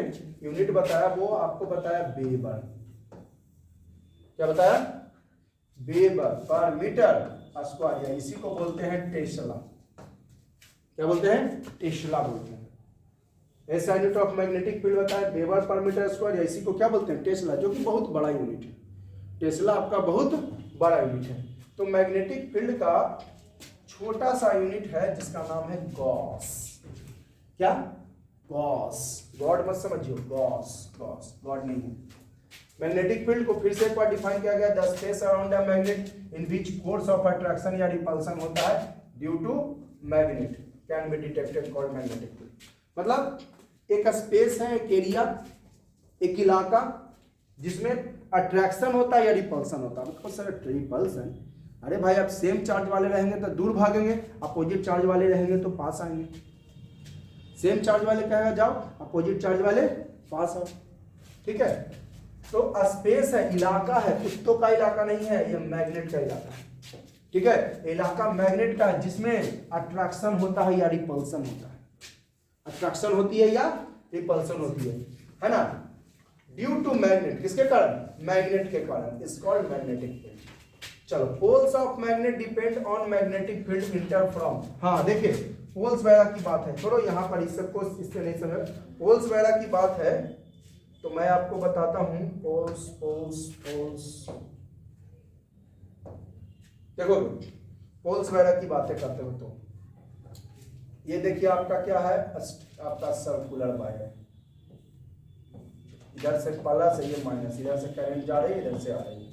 यूनिट बताया वो आपको बताया वेबर, क्या बताया, वेबर पर मीटर स्क्वायर, या इसी को बोलते हैं टेस्ला, क्या बोलते हैं, टेस्ला बोलते हैं। ऐसा यूनिट ऑफ मैग्नेटिक फील्ड बताया वेबर पर मीटर स्क्वायर, या इसी को क्या बोलते हैं, टेस्ला, जो कि बहुत बड़ा यूनिट है, टेस्ला आपका बहुत बड़ा यूनिट है। तो मैग्नेटिक फील्ड का छोटा सा यूनिट है जिसका नाम है गॉस, क्या, गॉस, गॉड मत समझियो, गॉस, गॉस गॉड नहीं है। मैग्नेटिक फील्ड को फिर से एक बार डिफाइन किया गया, the space around the magnet in which force of attraction या रिपल्सन होता है due to magnet can be detected called magnetic field. मतलब एक स्पेस है, एक एरिया, एक इलाका जिसमें अट्रैक्शन होता है या रिपल्सन होता है। मतलब सर रिपल्सन, अरे भाई आप सेम चार्ज वाले रहेंगे तो दूर भागेंगे, अपोजिट चार्ज वाले रहेंगे तो पास आएंगे, सेम चार्ज वाले कहेगा जाओ, अपोजिट चार्ज वाले पास आओ, ठीक है। तो स्पेस है, इलाका है, कुत्तों का इलाका नहीं है, ये मैग्नेट का इलाका है, ठीक है। इलाका मैग्नेट का है जिसमें अट्रैक्शन होता है या रिपल्सन होता है, अट्रैक्शन होती है या रिपल्सन होती है ना, ड्यू टू मैग्नेट, किसके कारण, मैग्नेट के कारण, इज कॉल्ड मैग्नेटिक फील्ड। चलो poles of magnet depend on magnetic field inter from, हाँ देखिए पोल्स वगैरह की बात है, छोड़ो यहाँ पर इस सबको इससे नहीं समझ, पोल्स वगैरह की बात है तो मैं आपको बताता हूँ। पोल्स पोल्स पोल्स देखो, पोल्स वगैरह की बातें करते हो तो ये देखिए आपका क्या है, आपका सर्कुलर वायर, इधर से प्लस है, ये माइनस, इधर से करंट जा रही है, इधर से आ रही है।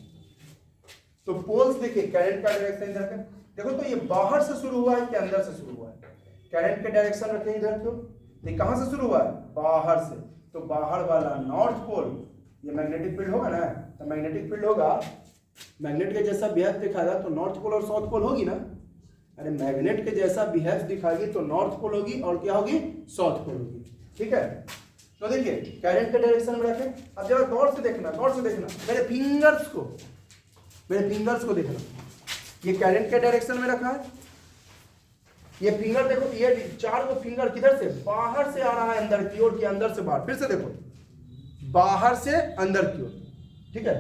तो पोल्स देखिए करंट का डायरेक्शन इधर का, देखो तो ये बाहर से शुरू हुआ है कि अंदर से शुरू हुआ है? करंट के डायरेक्शन रखें इधर, क्यों? ये कहां से शुरू हुआ है? बाहर से। तो बाहर वाला नॉर्थ पोल, ये मैग्नेटिक फील्ड होगा ना, तो मैग्नेटिक फील्ड होगा, मैग्नेट के जैसा बिहेव दिखाएगा तो नॉर्थ पोल और साउथ पोल होगी ना। अरे मैग्नेट के जैसा बिहेव दिखाएगी तो नॉर्थ पोल होगी और क्या होगी? साउथ पोल होगी। ठीक है, तो देखिए करंट के डायरेक्शन में रखें। अब जरा गौर से देखना, गौर से देखना, मेरे फिंगर्स को देखना, ये करंट के डायरेक्शन में रखा है, ये फिंगर देखो, ये चार को फिंगर किधर से? बाहर से आ रहा है अंदर की ओर, कि अंदर से बाहर? फिर से देखो, बाहर से अंदर की ओर। ठीक है,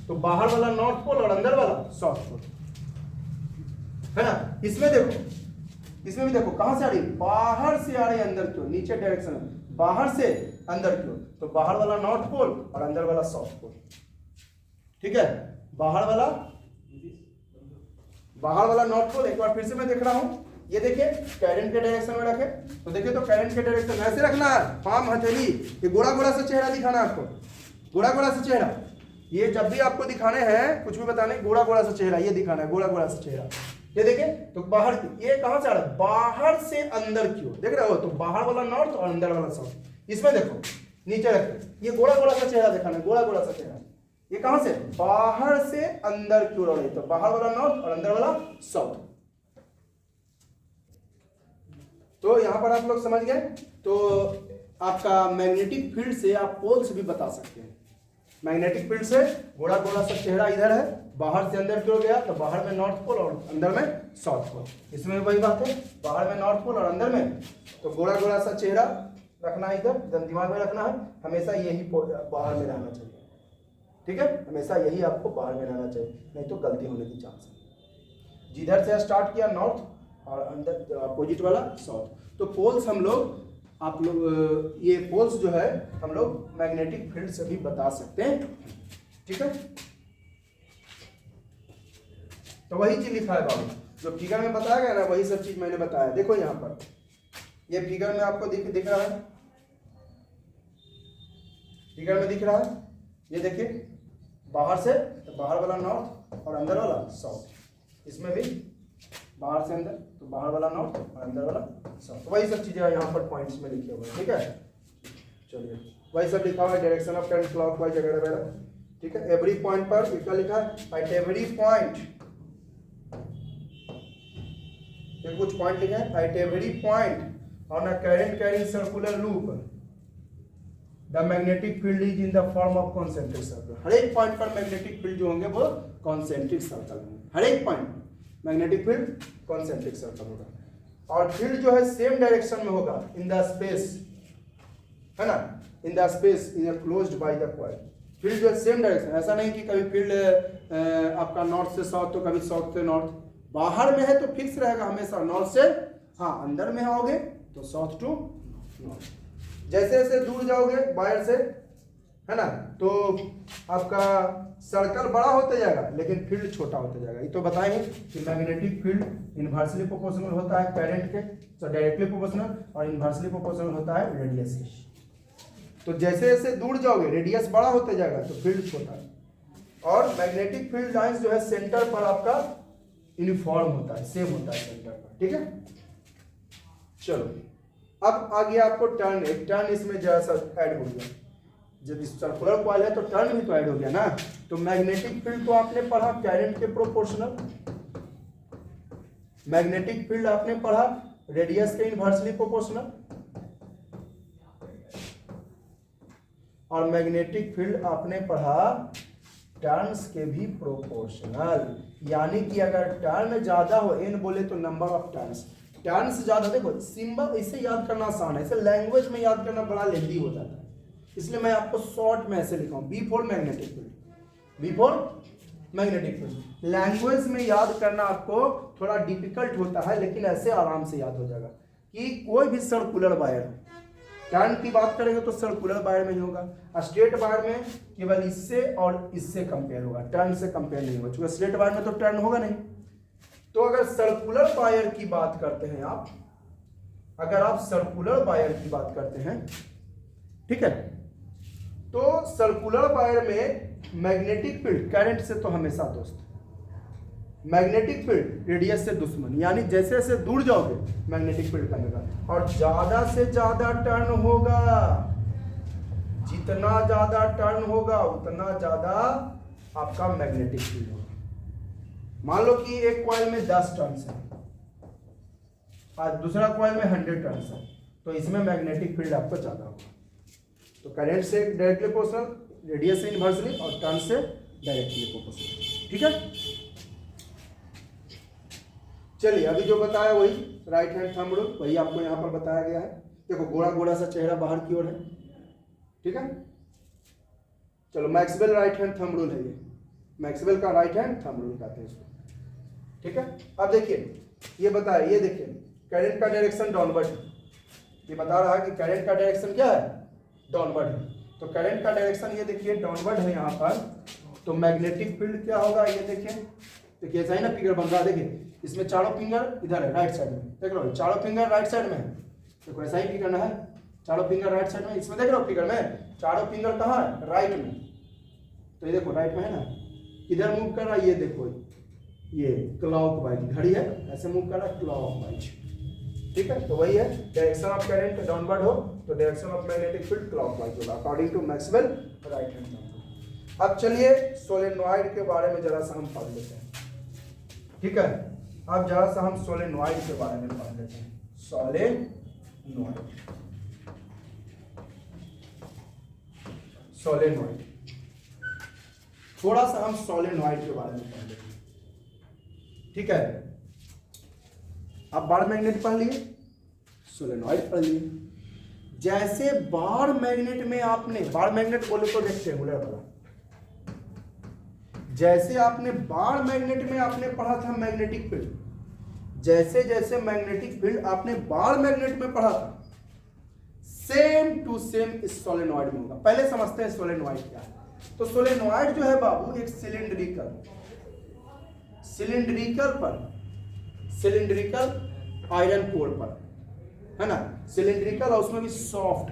तो बाहर वाला नॉर्थ पोल और अंदर वाला साउथ पोल है ना। इसमें देखो, इसमें भी देखो कहां से आ रही है? बाहर से आ रही है अंदर की ओर, नीचे डायरेक्शन में, बाहर से अंदर की ओर। तो बाहर वाला नॉर्थ पोल और अंदर वाला साउथ पोल। ठीक है, बाहर वाला नॉर्थ पोल। एक बार फिर से मैं देख रहा हूं, ये देखिए करंट के डायरेक्शन में रखे, तो देखिए तो करंट के डायरेक्शन ऐसे रखना है, पाम हथेली, ये गोड़ा गोड़ा से चेहरा दिखाना है आपको, गोड़ा गोड़ा से चेहरा। ये जब भी आपको दिखाने हैं कुछ भी बताने, गोड़ा गोड़ा से चेहरा ये दिखाना है, गोड़ा गोड़ा से चेहरा। ये देखिए तो बाहर की, ये कहां से आ रहा है? बाहर से अंदर की ओर, देख रहे हो? तो बाहर वाला नॉर्थ और अंदर वाला साउथ। इसमें देखो नीचे रखे, ये गोड़ा गोड़ा सा चेहरा दिखाना है, गोड़ा गोड़ा सा चेहरा। ये कहां से? बाहर से अंदर की ओर, तो बाहर वाला नॉर्थ और अंदर वाला साउथ। तो यहां पर आप लोग समझ गए। तो आपका मैग्नेटिक फील्ड से आप पोल्स भी बता सकते हैं। मैग्नेटिक फील्ड से गोड़ा गोड़ा सा चेहरा इधर है, बाहर से अंदर की ओर गया, तो बाहर में नॉर्थ पोल और अंदर में साउथ पोल। इसमें वही बात है, बाहर में नॉर्थ पोल और अंदर में, तो गोड़ा गोड़ा सा चेहरा रखना है इधर, दिमाग में रखना है, हमेशा यही बाहर में रहना चाहिए। ठीक है, हमेशा यही आपको बाहर में रहना चाहिए, नहीं तो गलती होने की चांस है। जिधर से स्टार्ट किया नॉर्थ और अंदर अपोजिट वाला साउथ। तो पोल्स हम लोग, आप लोग ये पोल्स जो है हम लोग मैग्नेटिक फील्ड से भी बता सकते हैं। ठीक है, तो वही चीज लिखा है बाबू, जो फिगर में बताया गया ना, वही सब चीज मैंने बताया। देखो यहाँ पर ये फिगर में आपको दिख रहा है, फिगर में दिख रहा है, ये देखिए बाहर से, तो बाहर वाला नॉर्थ और अंदर वाला साउथ। इसमें भी बाहर से अंदर, तो बाहर वाला नॉर्थ और अंदर वाला साउथ। तो वही सब चीजें यहाँ पर पॉइंट्स में लिखे हुए हैं। ठीक है, चलिए वही सब लिखा हुआ है, डायरेक्शन ऑफ करंट क्लॉकवाइज वगैरह वगैरह। ठीक है, एवरी पॉइंट पर क्या लिखा है? एट एवरी पॉइंट, ये कुछ पॉइंट लिखे हैं, at every point on a current carrying circular loop the magnetic field is in the form of concentric circle. हर एक पॉइंट पर मैग्नेटिक फील्ड जो होंगे वो कॉन्सेंट्रिक सर्कल होंगे, हर एक point magnetic field concentric circle होगा। और फील्ड जो है सेम डायरेक्शन में होगा इन द स्पेस, है ना, in the space in closed by the coil. Field जो है सेम डायरेक्शन, ऐसा नहीं कि कभी फील्ड आपका नॉर्थ से साउथ तो कभी साउथ से नॉर्थ। बाहर में है तो फिक्स रहेगा हमेशा नॉर्थ से, हाँ अंदर में आओगे तो साउथ टू नॉर्थ। जैसे जैसे दूर जाओगे वायर से, है ना, तो आपका सर्कल बड़ा होते जाएगा लेकिन फील्ड छोटा होते जाएगा। ये तो बताएंगे कि मैग्नेटिक फील्ड इनवर्सली प्रोपोर्शनल होता है करंट के, तो डायरेक्टली प्रोपोर्शनल, और इनवर्सली प्रोपोर्शनल होता है रेडियस के। तो जैसे जैसे दूर जाओगे रेडियस बड़ा होते जाएगा तो फील्ड छोटा है। और मैग्नेटिक फील्ड लाइंस जो है सेंटर पर आपका यूनिफॉर्म होता है, सेम होता है सेंटर पर। ठीक है, चलो अब आ गया आपको टर्न। एक टर्न इसमें जैसा ऐड हो गया, जब इस सर्कुलर कॉइल है तो टर्न भी तो ऐड हो गया ना। तो मैग्नेटिक फील्ड को आपने पढ़ा करंट के प्रोपोर्शनल, मैग्नेटिक फील्ड आपने पढ़ा रेडियस के इनवर्सली प्रोपोर्शनल, और मैग्नेटिक फील्ड आपने पढ़ा टर्न्स के भी प्रोपोर्शनल। यानी कि अगर टर्न ज्यादा हो, एन बोले तो नंबर ऑफ टर्न्स, टर्न्स ज्यादा, देखो सिंबल इसे याद करना आसान है, इसे लैंग्वेज में याद करना बड़ा लेंदी हो जाता है, इसलिए मैं आपको शॉर्ट में ऐसे लिखा हूं, B for magnetic field, B for magnetic field. Language में याद करना आपको थोड़ा डिफिकल्ट होता है, लेकिन ऐसे आराम से याद हो जाएगा। कि कोई भी सर्कुलर वायर, टर्न की बात करेंगे तो सर्कुलर वायर में ही होगा, स्ट्रेट वायर में केवल इससे और इससे कंपेयर होगा, टर्न से कंपेयर नहीं होगा, क्योंकि स्ट्रेट वायर में तो टर्न होगा नहीं। तो अगर सर्कुलर वायर की बात करते हैं आप, अगर आप सर्कुलर वायर की बात करते हैं, ठीक है, तो सर्कुलर वायर में मैग्नेटिक फील्ड करंट से तो हमेशा दोस्त, मैग्नेटिक फील्ड रेडियस से दुश्मन, यानी जैसे जैसे दूर जाओगे मैग्नेटिक फील्ड कमेगा, और ज्यादा से ज्यादा टर्न होगा, जितना ज्यादा टर्न होगा उतना ज्यादा आपका मैग्नेटिक फील्ड होगा। मान लो कि एक कॉइल में 10 टर्न्स है और दूसरा कॉइल में 100 टर्न्स है, तो इसमें मैग्नेटिक फील्ड आपको ज्यादा होगा। तो करंट से डायरेक्टली प्रोपोर्शनल, रेडियस से इनवर्सली और टर्न से डायरेक्टली प्रोपोर्शनल, ठीक है। चलिए अभी जो बताया वही राइट हैंड थंब रूल, वही आपको यहाँ पर बताया गया है। देखो गोरा गोरा सा चेहरा बाहर की ओर है, ठीक है। चलो Maxwell right hand thumb rule है, ये मैक्सवेल का राइट हैंड थंब रूल कहते हैं इसको, ठीक है। अब देखिए ये बताया, ये देखिए करंट का डायरेक्शन डाउनवर्ड है, ये बता रहा है कि करंट का डायरेक्शन क्या है, डाउनवर्ड है। तो करंट का डायरेक्शन ये देखिए डाउनवर्ड है यहाँ पर, तो मैग्नेटिक फील्ड क्या होगा ये देखिए ऐसा ही ना फिगर बन रहा है, देखिए इसमें चारों फिंगर इधर है राइट साइड में, देख रहे हो चारों फिंगर राइट साइड में है, देखो ऐसा ही फिगर है, चारों फिंगर राइट साइड में, इसमें देख रहे हो फिगर में चारों फिंगर कहाँ है, राइट में, तो ये देखो राइट में है ना, इधर मूव कर रहा है, ये देखो ये क्लॉकवाइज घड़ी है, ऐसे मूव कर रहा है क्लॉकवाइज, ठीक है। तो वही है डायरेक्शन ऑफ करंट डाउनवर्ड हो तो direction of magnetic field clockwise होगा according to Maxwell right hand thumb. अब चलिए सोलेनॉइड के बारे में जरा सा हम पढ़ लेते हैं, ठीक है। अब जरा सा हम सोलेनॉइड के बारे में पढ़ लेते हैं, सोलेनॉइड, सोलेनॉइड, थोड़ा सा हम सोलेनॉइड के बारे में पढ़ लेते हैं, ठीक है। अब बार मैग्नेट पढ़ लिए, सोलेनॉइड पढ़ लिए। जैसे बार मैग्नेट में आपने, बार मैग्नेट बोले तो रेक्टेंगुलर वाला, जैसे आपने बार मैग्नेट में आपने पढ़ा था मैग्नेटिक फील्ड, जैसे जैसे मैग्नेटिक फील्ड आपने बार मैग्नेट में पढ़ा था, सेम टू सेम इस सोलेनॉइड में होगा। पहले समझते हैं सोलेनॉइड क्या है। तो सोलेनॉइड जो है बाबू एक सिलिंड्रिकल, सिलिंड्रिकल आयरन कोर पर है ना, सिलिंड्रिकल और उसमें भी सॉफ्ट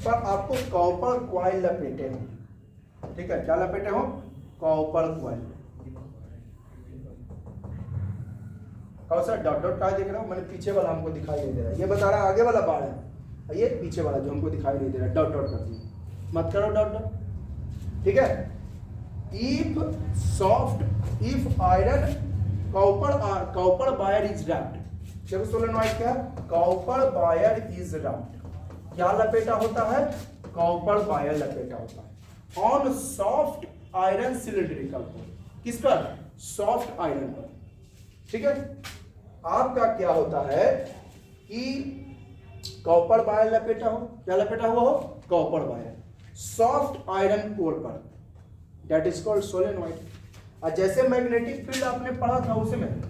पर आपको कॉपर कॉइल लपेटे हो, ठीक है, क्या लपेटे हो, कॉपर कॉइल। कौन सा डॉट डॉट का देख रहा हूं मैंने, पीछे वाला हमको दिखाई नहीं दे रहा है, ये बता रहा है आगे वाला बार है, ये पीछे वाला जो हमको दिखाई नहीं दे रहा है, डॉट डॉट कर दिया, मत करो डॉट डॉट, ठीक है। If soft, if iron copper wire is wrapped, देखो सोलेनॉइड क्या, कॉपर वायर इज रैप्ड, क्या लपेटा होता है, कॉपर वायर लपेटा होता है ऑन सॉफ्ट आयरन सिलिंड्रिकल, किस पर, सॉफ्ट आयरन पर, ठीक है। आपका क्या होता है कि कॉपर वायर लपेटा हो, क्या लपेटा हुआ हो, copper wire soft iron core पर, दैट इज कॉल्ड सोलेनॉइड। और जैसे मैग्नेटिक फील्ड आपने पढ़ा था उसमें,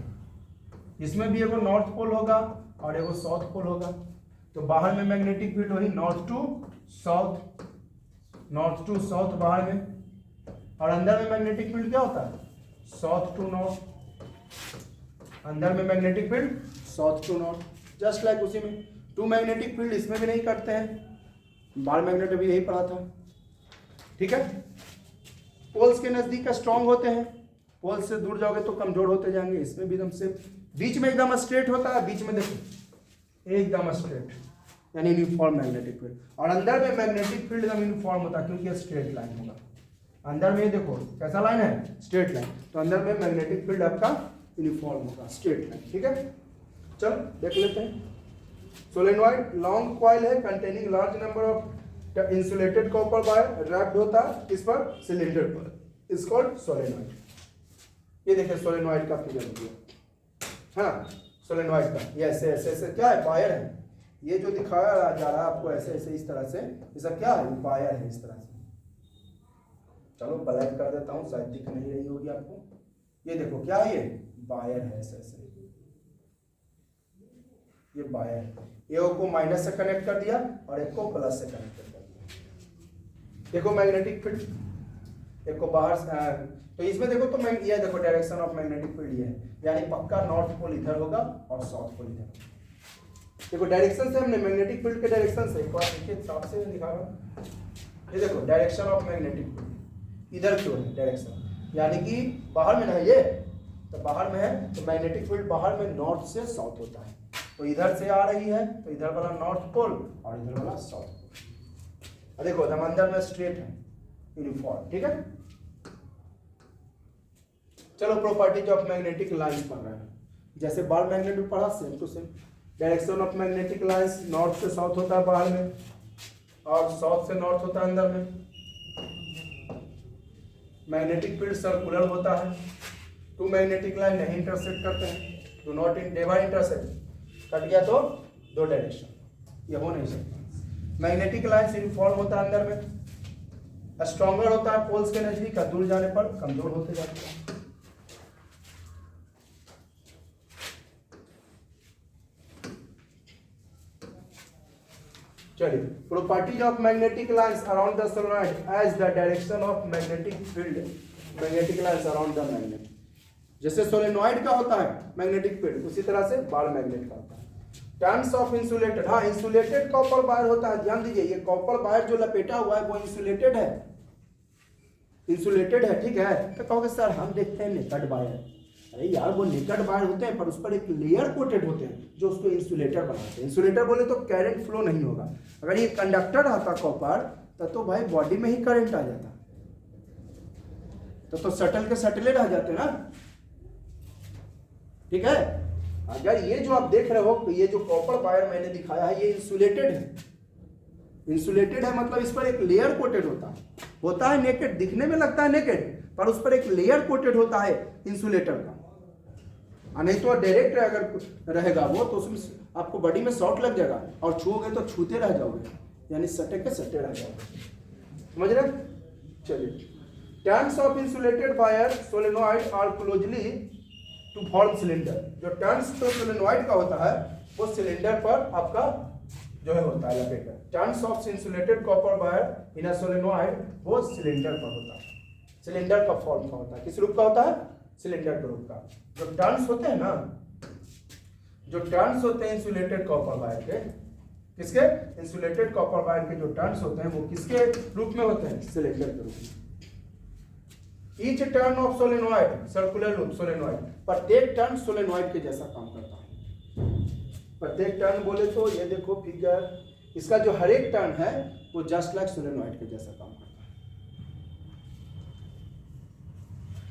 इसमें भी एगो नॉर्थ पोल होगा और एगो साउथ पोल होगा, तो बाहर में मैग्नेटिक फील्ड वही north to south, north to south बाहर में, और अंदर में मैग्नेटिक फील्ड क्या होता है, साउथ टू नॉर्थ, अंदर में magnetic field south to north, just like उसी में टू मैग्नेटिक फील्ड इसमें भी नहीं करते हैं, बार मैग्नेट भी यही पढ़ा था, ठीक है। पोल्स के नजदीक स्ट्रांग होते हैं, पोल्स से दूर जाओगे तो कमजोर होते जाएंगे, इसमें भी एकदम से बीच में एकदम स्ट्रेट होता है, बीच में देखो एकदम स्ट्रेट यानी यूनिफॉर्म मैग्नेटिक फील्ड, और अंदर में मैग्नेटिक फील्ड एकदम यूनिफॉर्म होता है क्योंकि ये स्ट्रेट लाइन होगा, अंदर में देखो कैसा लाइन है, स्ट्रेट लाइन, तो अंदर में मैग्नेटिक फील्ड आपका यूनिफॉर्म होगा, स्ट्रेट लाइन, ठीक है। चलो देख लेते हैं। सोलेनॉइड लॉन्ग कॉइल है containing large number of insulated copper wire, wrapped होता है किस पर, सिलेंडर पर, इज कॉल्ड सोलेनॉइड। ये देखिए सोलेनॉइड का फिगर हो गया, है ना, सोलेनॉइड का ये ऐसे ऐसे ऐसे क्या है, वायर है, ये जो दिखाया जा रहा है आपको ऐसे ऐसे इस तरह से, ये सब क्या है, वायर है इस तरह से। चलो ब्लैक कर देता हूँ शायद दिख नहीं रही होगी आपको, ये देखो क्या है, ये वायर है ऐसे ऐसे, ये वायर, ये को माइनस से कनेक्ट कर दिया और एक को प्लस से कनेक्ट कर दिया। देखो मैग्नेटिक फील्ड, एक को बाहर तो इसमें देखो तो ये देखो डायरेक्शन ऑफ मैग्नेटिक फील्ड ये है, यानी पक्का नॉर्थ पोल इधर होगा और साउथ पोल इधर। देखो डायरेक्शन से हमने मैग्नेटिक फील्ड के डायरेक्शन से एक बार देखिए साफ से दिखा रहा, ये देखो डायरेक्शन ऑफ मैग्नेटिक फील्ड इधर क्यों है डायरेक्शन, यानी कि बाहर में ना है ये, तो बाहर में है तो मैग्नेटिक फील्ड बाहर में नॉर्थ से साउथ होता है, तो इधर से आ रही है तो इधर वाला नॉर्थ पोल और इधर वाला साउथ पोल। देखो हम अंदर में स्ट्रेट है यूनिफॉर्म, ठीक है। चलो प्रॉपर्टीज ऑफ मैग्नेटिक लाइन पढ़ रहे हैं, जैसे बार मैग्नेट में पढ़ा same to same. Direction of magnetic lines north से साउथ होता है बाहर में और साउथ से नॉर्थ होता है अंदर में। मैग्नेटिक फील्ड सर्कुलर होता है, टू मैग्नेटिक लाइन नहीं इंटरसेक्ट करते हैं, do not never intersect, cut गया तो दो डायरेक्शन, ये हो नहीं सकता। मैग्नेटिक लाइंस यूनिफॉर्म होता है अंदर में, स्ट्रॉन्गर होता है पोल्स के नजदीक, दूर जाने पर कमजोर होते जाते हैं। चलिए properties of magnetic lines around the solenoid as the direction of magnetic field, magnetic lines around the magnet. जैसे सोलेनॉइड का होता है मैग्नेटिक फील्ड, उसी तरह से बाल मैग्नेट का होता है। टर्न्स ऑफ इंसुलेटेड, हाँ इंसुलेटेड कॉपर वायर होता है, ध्यान दीजिए ये कॉपर वायर जो लपेटा हुआ है वो इंसुलेटेड है, इंसुलेटेड है, ठीक है। तो कहोगे सर हम देखते हैं नेकेड वायर, अरे यार वो नेकेड वायर होते हैं पर उस पर एक लेयर कोटेड होते हैं जो उसको इंसुलेटर बनाते हैं। इंसुलेटर बोले तो करंट फ्लो नहीं होगा, अगर ये कंडक्टर रहता कॉपर तो भाई बॉडी में ही करंट आ जाता, तो सटल के सटले रह जाते ना, ठीक है। अगर ये जो आप देख रहे हो ये जो कॉपर वायर मैंने दिखाया है ये इंसुलेटेड है, इंसुलेटेड है मतलब इस पर एक लेयर कोटेड होता है नेकेड, दिखने में लगता है नेकेड पर उस पर एक लेयर कोटेड होता है इंसुलेटर का, नहीं तो डायरेक्ट अगर रहेगा वो तो उसमें आपको बॉडी में शॉक लग जाएगा और छूओगे तो छूते रह जाओगे, यानी सटे के सटे रह जाओगे, समझ रहे। चलिए turns of insulated wire solenoid are closely to form cylinder. जो टर्न्स तो सोलेनॉइड का होता है वो सिलेंडर पर आपका जो है होता है लपेटा। Turns of insulated copper wire in a solenoid वो सिलेंडर पर होता है, सिलेंडर का फॉर्म का होता है, किस रूप का होता है, सिलेंडर के रूप का। जो टर्न्स होते हैं ना, जो टर्न्स होते हैं इंसुलेटेड कॉपर वायर के, किसके, इंसुलेटेड कॉपर वायर के जो टर्न्स होते हैं वो किसके रूप में होते हैं, सिलेंडर के रूप में। Each turn off solenoid circular loop solenoid, प्रत्येक टर्न सोलेनॉइड के जैसा काम करता है। प्रत्येक टर्न बोले तो ये देखो फिगर, इसका जो हर एक टर्न है वो जस्ट लाइक सोलेनॉइड के जैसा काम करता है।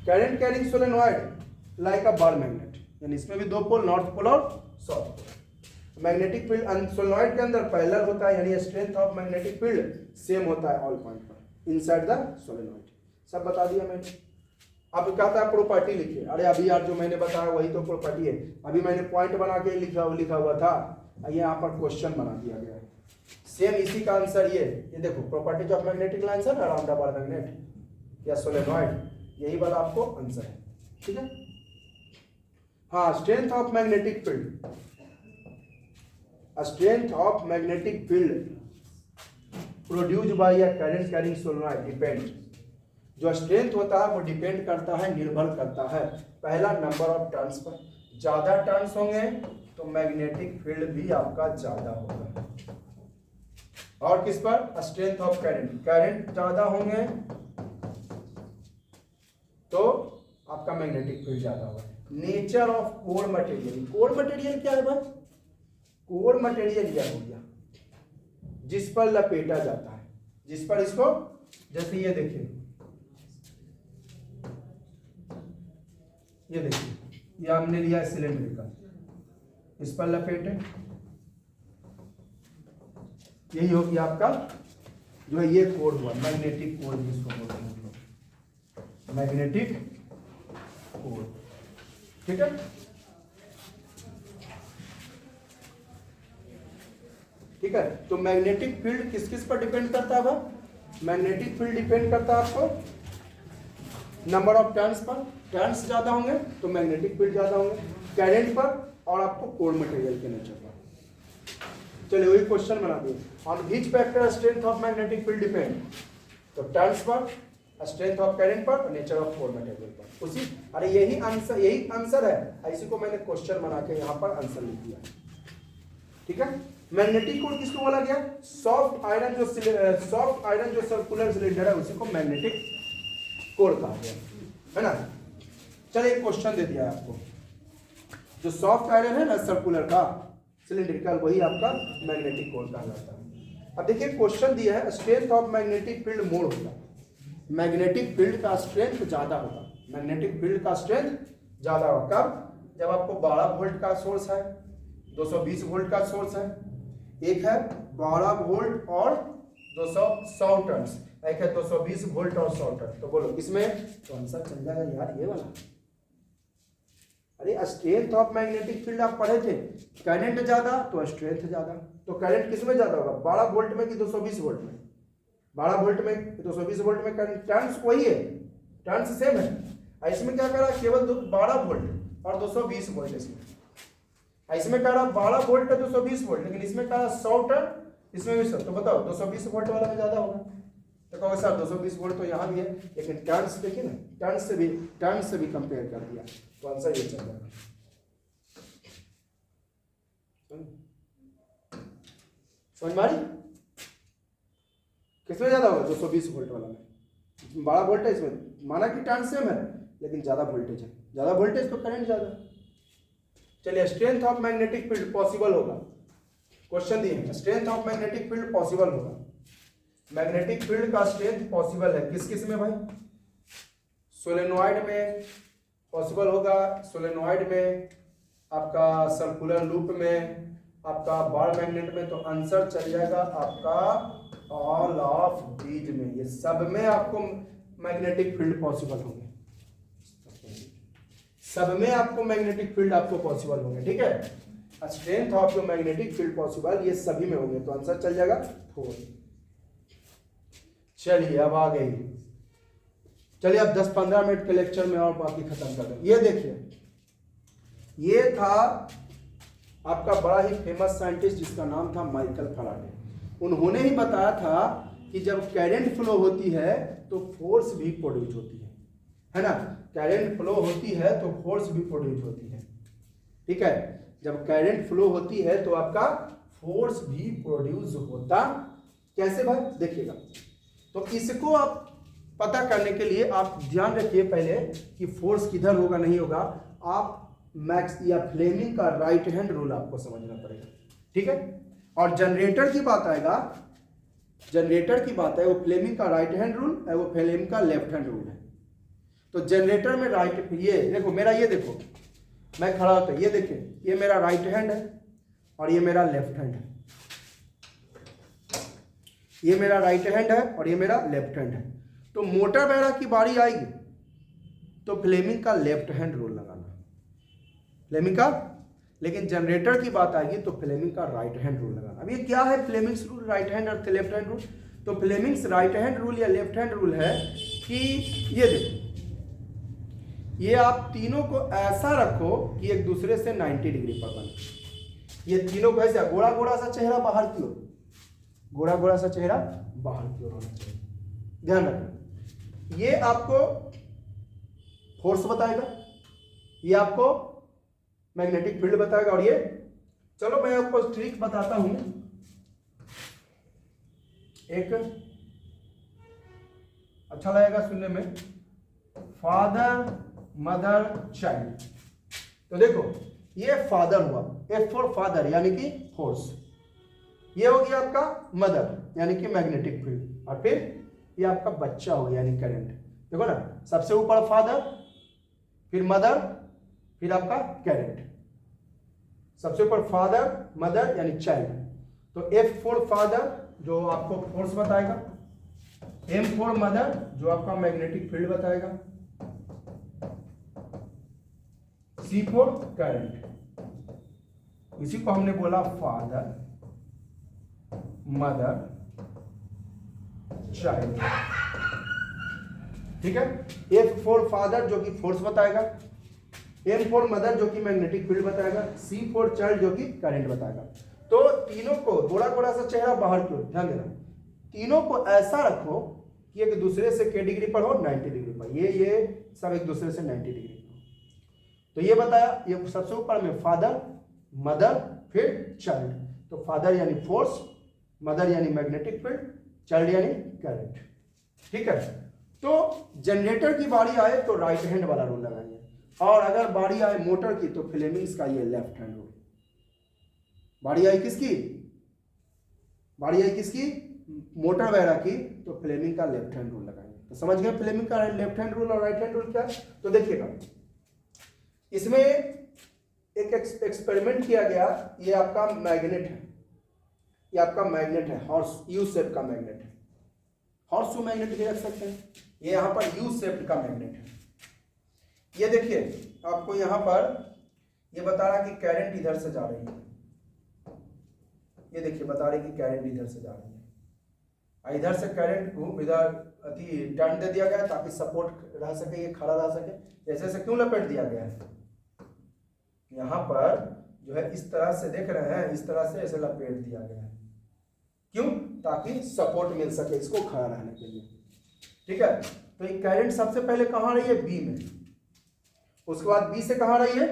Current carrying solenoid like a bar magnet, यानी इसमें भी दो पोल नॉर्थ पोल और south pole. Magnetic field solenoid के अंदर पैरेलल होता है, यानी strength of magnetic field same होता है ऑल पॉइंट पर इनसाइड द सोलेनॉइड। सब बता दिया मैंने। अब कहता है प्रॉपर्टी लिखिए, अरे अभी यार जो मैंने बताया वही तो प्रॉपर्टी है, अभी मैंने पॉइंट बना के लिखा हुआ था, यहाँ पर क्वेश्चन बना दिया गया है सेम इसी का आंसर ये देखो प्रॉपर्टीज ऑफ मैग्नेटिक लाइंस है अराउंड द बार मैग्नेट या सोलेनॉइड, यही वाला आपको आंसर है, ठीक है। हाँ strength of magnetic field, strength of magnetic field produced by a current carrying solenoid depend, जो स्ट्रेंथ होता है वो डिपेंड करता है, निर्भर करता है पहला नंबर ऑफ टर्न्स पर। ज्यादा टर्न्स होंगे तो मैग्नेटिक फील्ड भी आपका ज्यादा होगा, और किस पर, स्ट्रेंथ ऑफ करंट, करंट ज्यादा होंगे तो आपका मैग्नेटिक फील्ड ज्यादा होगा। Nature of core material, core material क्या है भाई, कोर मटेरियल यह हो गया जिस पर लपेटा जाता है, जिस पर इसको, जैसे ये देखिए, ये देखिए ये हमने लिया सिलेंड्रिकल, इस पर लपेटे, यही हो गया आपका जो है ये कोर हुआ, मैग्नेटिक कोर जिसको बोलते हैं हम लोग, मैग्नेटिक कोर, ठीक है। ठीक है, तो मैग्नेटिक फील्ड किस किस पर डिपेंड करता है भाई, मैग्नेटिक फील्ड डिपेंड करता है आपको number of turns per, turns ज्यादा होंगे तो मैग्नेटिक फील्ड ज्यादा होंगे, करंट पर और आपको कोर मटेरियल के नेचर पर। चलिए वही क्वेश्चन बना दिए, on which factor strength of magnetic field depend, तो टर्न्स पर, स्ट्रेंथ ऑफ करंट पर और नेचर ऑफ फोर मटेरियल पर। उसी, अरे यही आंसर है, इसी को मैंने क्वेश्चन बना के यहाँ पर आंसर लिख दिया। ठीक है, मैग्नेटिक कोर किसको बोला गया? सॉफ्ट आयरन जो सर्कुलर सिलेंडर है उसी को मैग्नेटिक कोर कहा गया, है ना। चलिए एक क्वेश्चन दे दिया है आपको, जो सॉफ्ट आयरन है ना सर्कुलर का सिलिंड्रिकल, वही आपका मैग्नेटिक कोर कहा जाता है। अब देखिए क्वेश्चन दिया है स्ट्रेंथ ऑफ मैग्नेटिक फील्ड मोर होगा, मैग्नेटिक फील्ड का स्ट्रेंथ ज्यादा होगा, मैग्नेटिक फील्ड का स्ट्रेंथ ज्यादा होगा कब? जब आपको 12 वोल्ट का सोर्स है, 220 वोल्ट का सोर्स है, एक है 12 वोल्ट और 100 टर्न्स, एक है 220 वोल्ट और 100 टर्न। तो बोलो इसमें कौन सा चल जाएगा यार? ये वाला। अरे स्ट्रेंथ ऑफ मैग्नेटिक फील्ड आप पढ़े थे, करंट ज्यादा तो स्ट्रेंथ ज्यादा, तो करंट किस में ज्यादा होगा? 12 वोल्ट में कि 220 वोल्ट में? 12 वोल्ट में, 220 वोल्ट में करंट, टर्न्स वही है, टर्न्स सेम है। इसमें क्या करा? केवल 12 वोल्ट और 220 वोल्ट इसमें, इसमें कह रहा 12 वोल्ट है 220 वोल्ट, लेकिन इसमें कह रहा 100 टर्न, इसमें भी 100। तो बताओ 220 वोल्ट वाला में ज्यादा होगा, तो कहोगे सर 220 वोल्ट तो यहाँ भी है, लेकिन टर्न्स देखिए ना, टर्न्स से भी कंपेयर कर दिया, तो आंसर ये चल जाएगा। समझ मारी? किसमें ज्यादा होगा? 220 वोल्ट वाला में, 12 वोल्ट है इसमें, माना कि टर्न सेम है लेकिन ज्यादा वोल्टेज है, ज्यादा वोल्टेज तो करंट ज्यादा। चलिए strength of magnetic field possible होगा, क्वेश्चन दिए हैं strength of magnetic field possible होगा, मैग्नेटिक फील्ड का स्ट्रेंथ पॉसिबल है किस किस में भाई? सोलेनॉइड में पॉसिबल होगा, सोलेनॉइड में, आपका सर्कुलर लूप में, आपका बार मैग्नेट में, तो आंसर चल जाएगा आपका ऑल ऑफ दीज में, ये सब में आपको मैग्नेटिक फील्ड पॉसिबल होंगे, सब में आपको मैग्नेटिक फील्ड आपको पॉसिबल होंगे। ठीक है, strength of your magnetic field possible, ये सभी में होंगे, तो आंसर चल जाएगा 4। चलिए अब आ गई, चलिए अब 10-15 मिनट के लेक्चर में और बाकी खत्म कर दें। ये देखिए, ये था आपका बड़ा ही फेमस साइंटिस्ट जिसका नाम था माइकल फैराडे। उन्होंने ही बताया था कि जब करंट फ्लो होती है तो फोर्स भी प्रोड्यूस होती है ना, करंट फ्लो होती है तो फोर्स भी प्रोड्यूस होती है। ठीक है, जब करंट फ्लो होती है तो आपका फोर्स भी प्रोड्यूस होता, कैसे भाई? देखिएगा, तो इसको आप पता करने के लिए आप ध्यान रखिए पहले कि फोर्स किधर होगा नहीं होगा, आप मैक्स या फ्लेमिंग का राइट हैंड रूल आपको समझना पड़ेगा। ठीक है, और जनरेटर की बात आएगा, जनरेटर की बात है, वो फ्लेमिंग का राइट हैंड रूल है, वो फ्लेमिंग का लेफ्ट हैंड रूल है। तो जनरेटर में राइट, ये देखो मेरा, ये देखो मैं खड़ा होता, ये देखिए ये मेरा राइट हैंड है और ये मेरा लेफ्ट हैंड है, ये मेरा राइट हैंड है और ये मेरा लेफ्ट हैंड है। तो मोटर वगैरह की बारी आएगी तो फ्लेमिंग का लेफ्ट हैंड रूल लगाना, फ्लेमिंग का, लेकिन जनरेटर की बात आएगी तो फ्लेमिंग का राइट हैंड रूल लगाना। अब ये क्या है फ्लेमिंग्स रूल, राइट हैंड और लेफ्ट हैंड रूल? तो फ्लेमिंग्स राइट हैंड रूल या लेफ्ट हैंड रूल है कि ये देखो, ये आप तीनों को ऐसा रखो कि एक दूसरे से 90 डिग्री पर बने। ये तीनों को ऐसा, गोरा गोरा सा चेहरा बाहर की ओर, गोरा गोरा सा चेहरा बाहर की ओर होना चाहिए, ध्यान रखना। ये आपको फोर्स बताएगा, ये आपको मैग्नेटिक फील्ड बताएगा, और ये, चलो मैं आपको ट्रिक बताता हूं, एक अच्छा लगेगा सुनने में, फादर मदर चाइल्ड। तो देखो ये फादर हुआ, F फॉर फादर यानी कि फोर्स, ये हो गया आपका मदर यानी कि मैग्नेटिक फील्ड, और फिर ये आपका बच्चा हो गया यानी करंट। देखो ना, सबसे ऊपर फादर, फिर मदर, फिर आपका करंट, सबसे ऊपर फादर मदर यानी चाइल्ड। तो F फॉर फादर जो आपको फोर्स बताएगा, M फॉर मदर जो आपका मैग्नेटिक फील्ड बताएगा, C फॉर करंट, इसी को हमने बोला फादर मदर चाइल्ड। ठीक है, F फॉर फादर जो कि फोर्स बताएगा, M फॉर मदर जो कि मैग्नेटिक फील्ड बताएगा, C फॉर चाइल्ड जो कि करंट बताएगा। तो तीनों को थोड़ा थोड़ा सा चेहरा बाहर की ओर, ध्यान देना, तीनों को ऐसा रखो कि एक दूसरे से के डिग्री पर हो, 90 डिग्री पर, ये सब एक दूसरे से 90 डिग्री पर। तो ये बताया, ये सबसे ऊपर में फादर, मदर, फिर चाइल्ड। तो फादर यानी फोर्स, मदर यानी मैग्नेटिक फील्ड, चाइल्ड यानी करंट। ठीक है, तो जनरेटर की बारी आए तो राइट हैंड वाला रूल लगाएंगे, और अगर बारी आए मोटर की तो फ्लेमिंग्स का ये लेफ्ट हैंड रूल। बारी आई किसकी? बारी आई किसकी? मोटर वगैरह की, तो फ्लेमिंग का लेफ्ट हैंड रूल लगाएंगे। तो समझ गए फ्लेमिंग का लेफ्ट हैंड रूल और राइट हैंड रूल क्या है? तो देखिएगा, इसमें एक एक्सपेरिमेंट किया गया। ये आपका मैग्नेट है, ये आपका मैग्नेट है, हॉर्स यू शेप का मैग्नेट है। हॉर्स यू मैग्नेट भी रख सकते हैं। ये यहाँ पर यू शेप का मैग्नेट है। ये देखिए, आपको यहाँ पर ये बता रहा कि करंट इधर से जा रही है। ये देखिए बता रही कि करंट इधर से जा रही है। इधर से करंट को इधर टर्न दे दिया गया ताकि सपोर्ट रह सके, ये खड़ा रह सके। ऐसे क्यों लपेट दिया गया है? यहाँ पर जो है इस तरह से देख रहे हैं, इस तरह से ऐसे लपेट दिया गया है। क्यों? ताकि सपोर्ट मिल सके इसको खड़ा रहने के लिए। ठीक है, तो ये करंट सबसे पहले कहाँ रही है? बी में, उसके बाद बी से कहाँ रही है?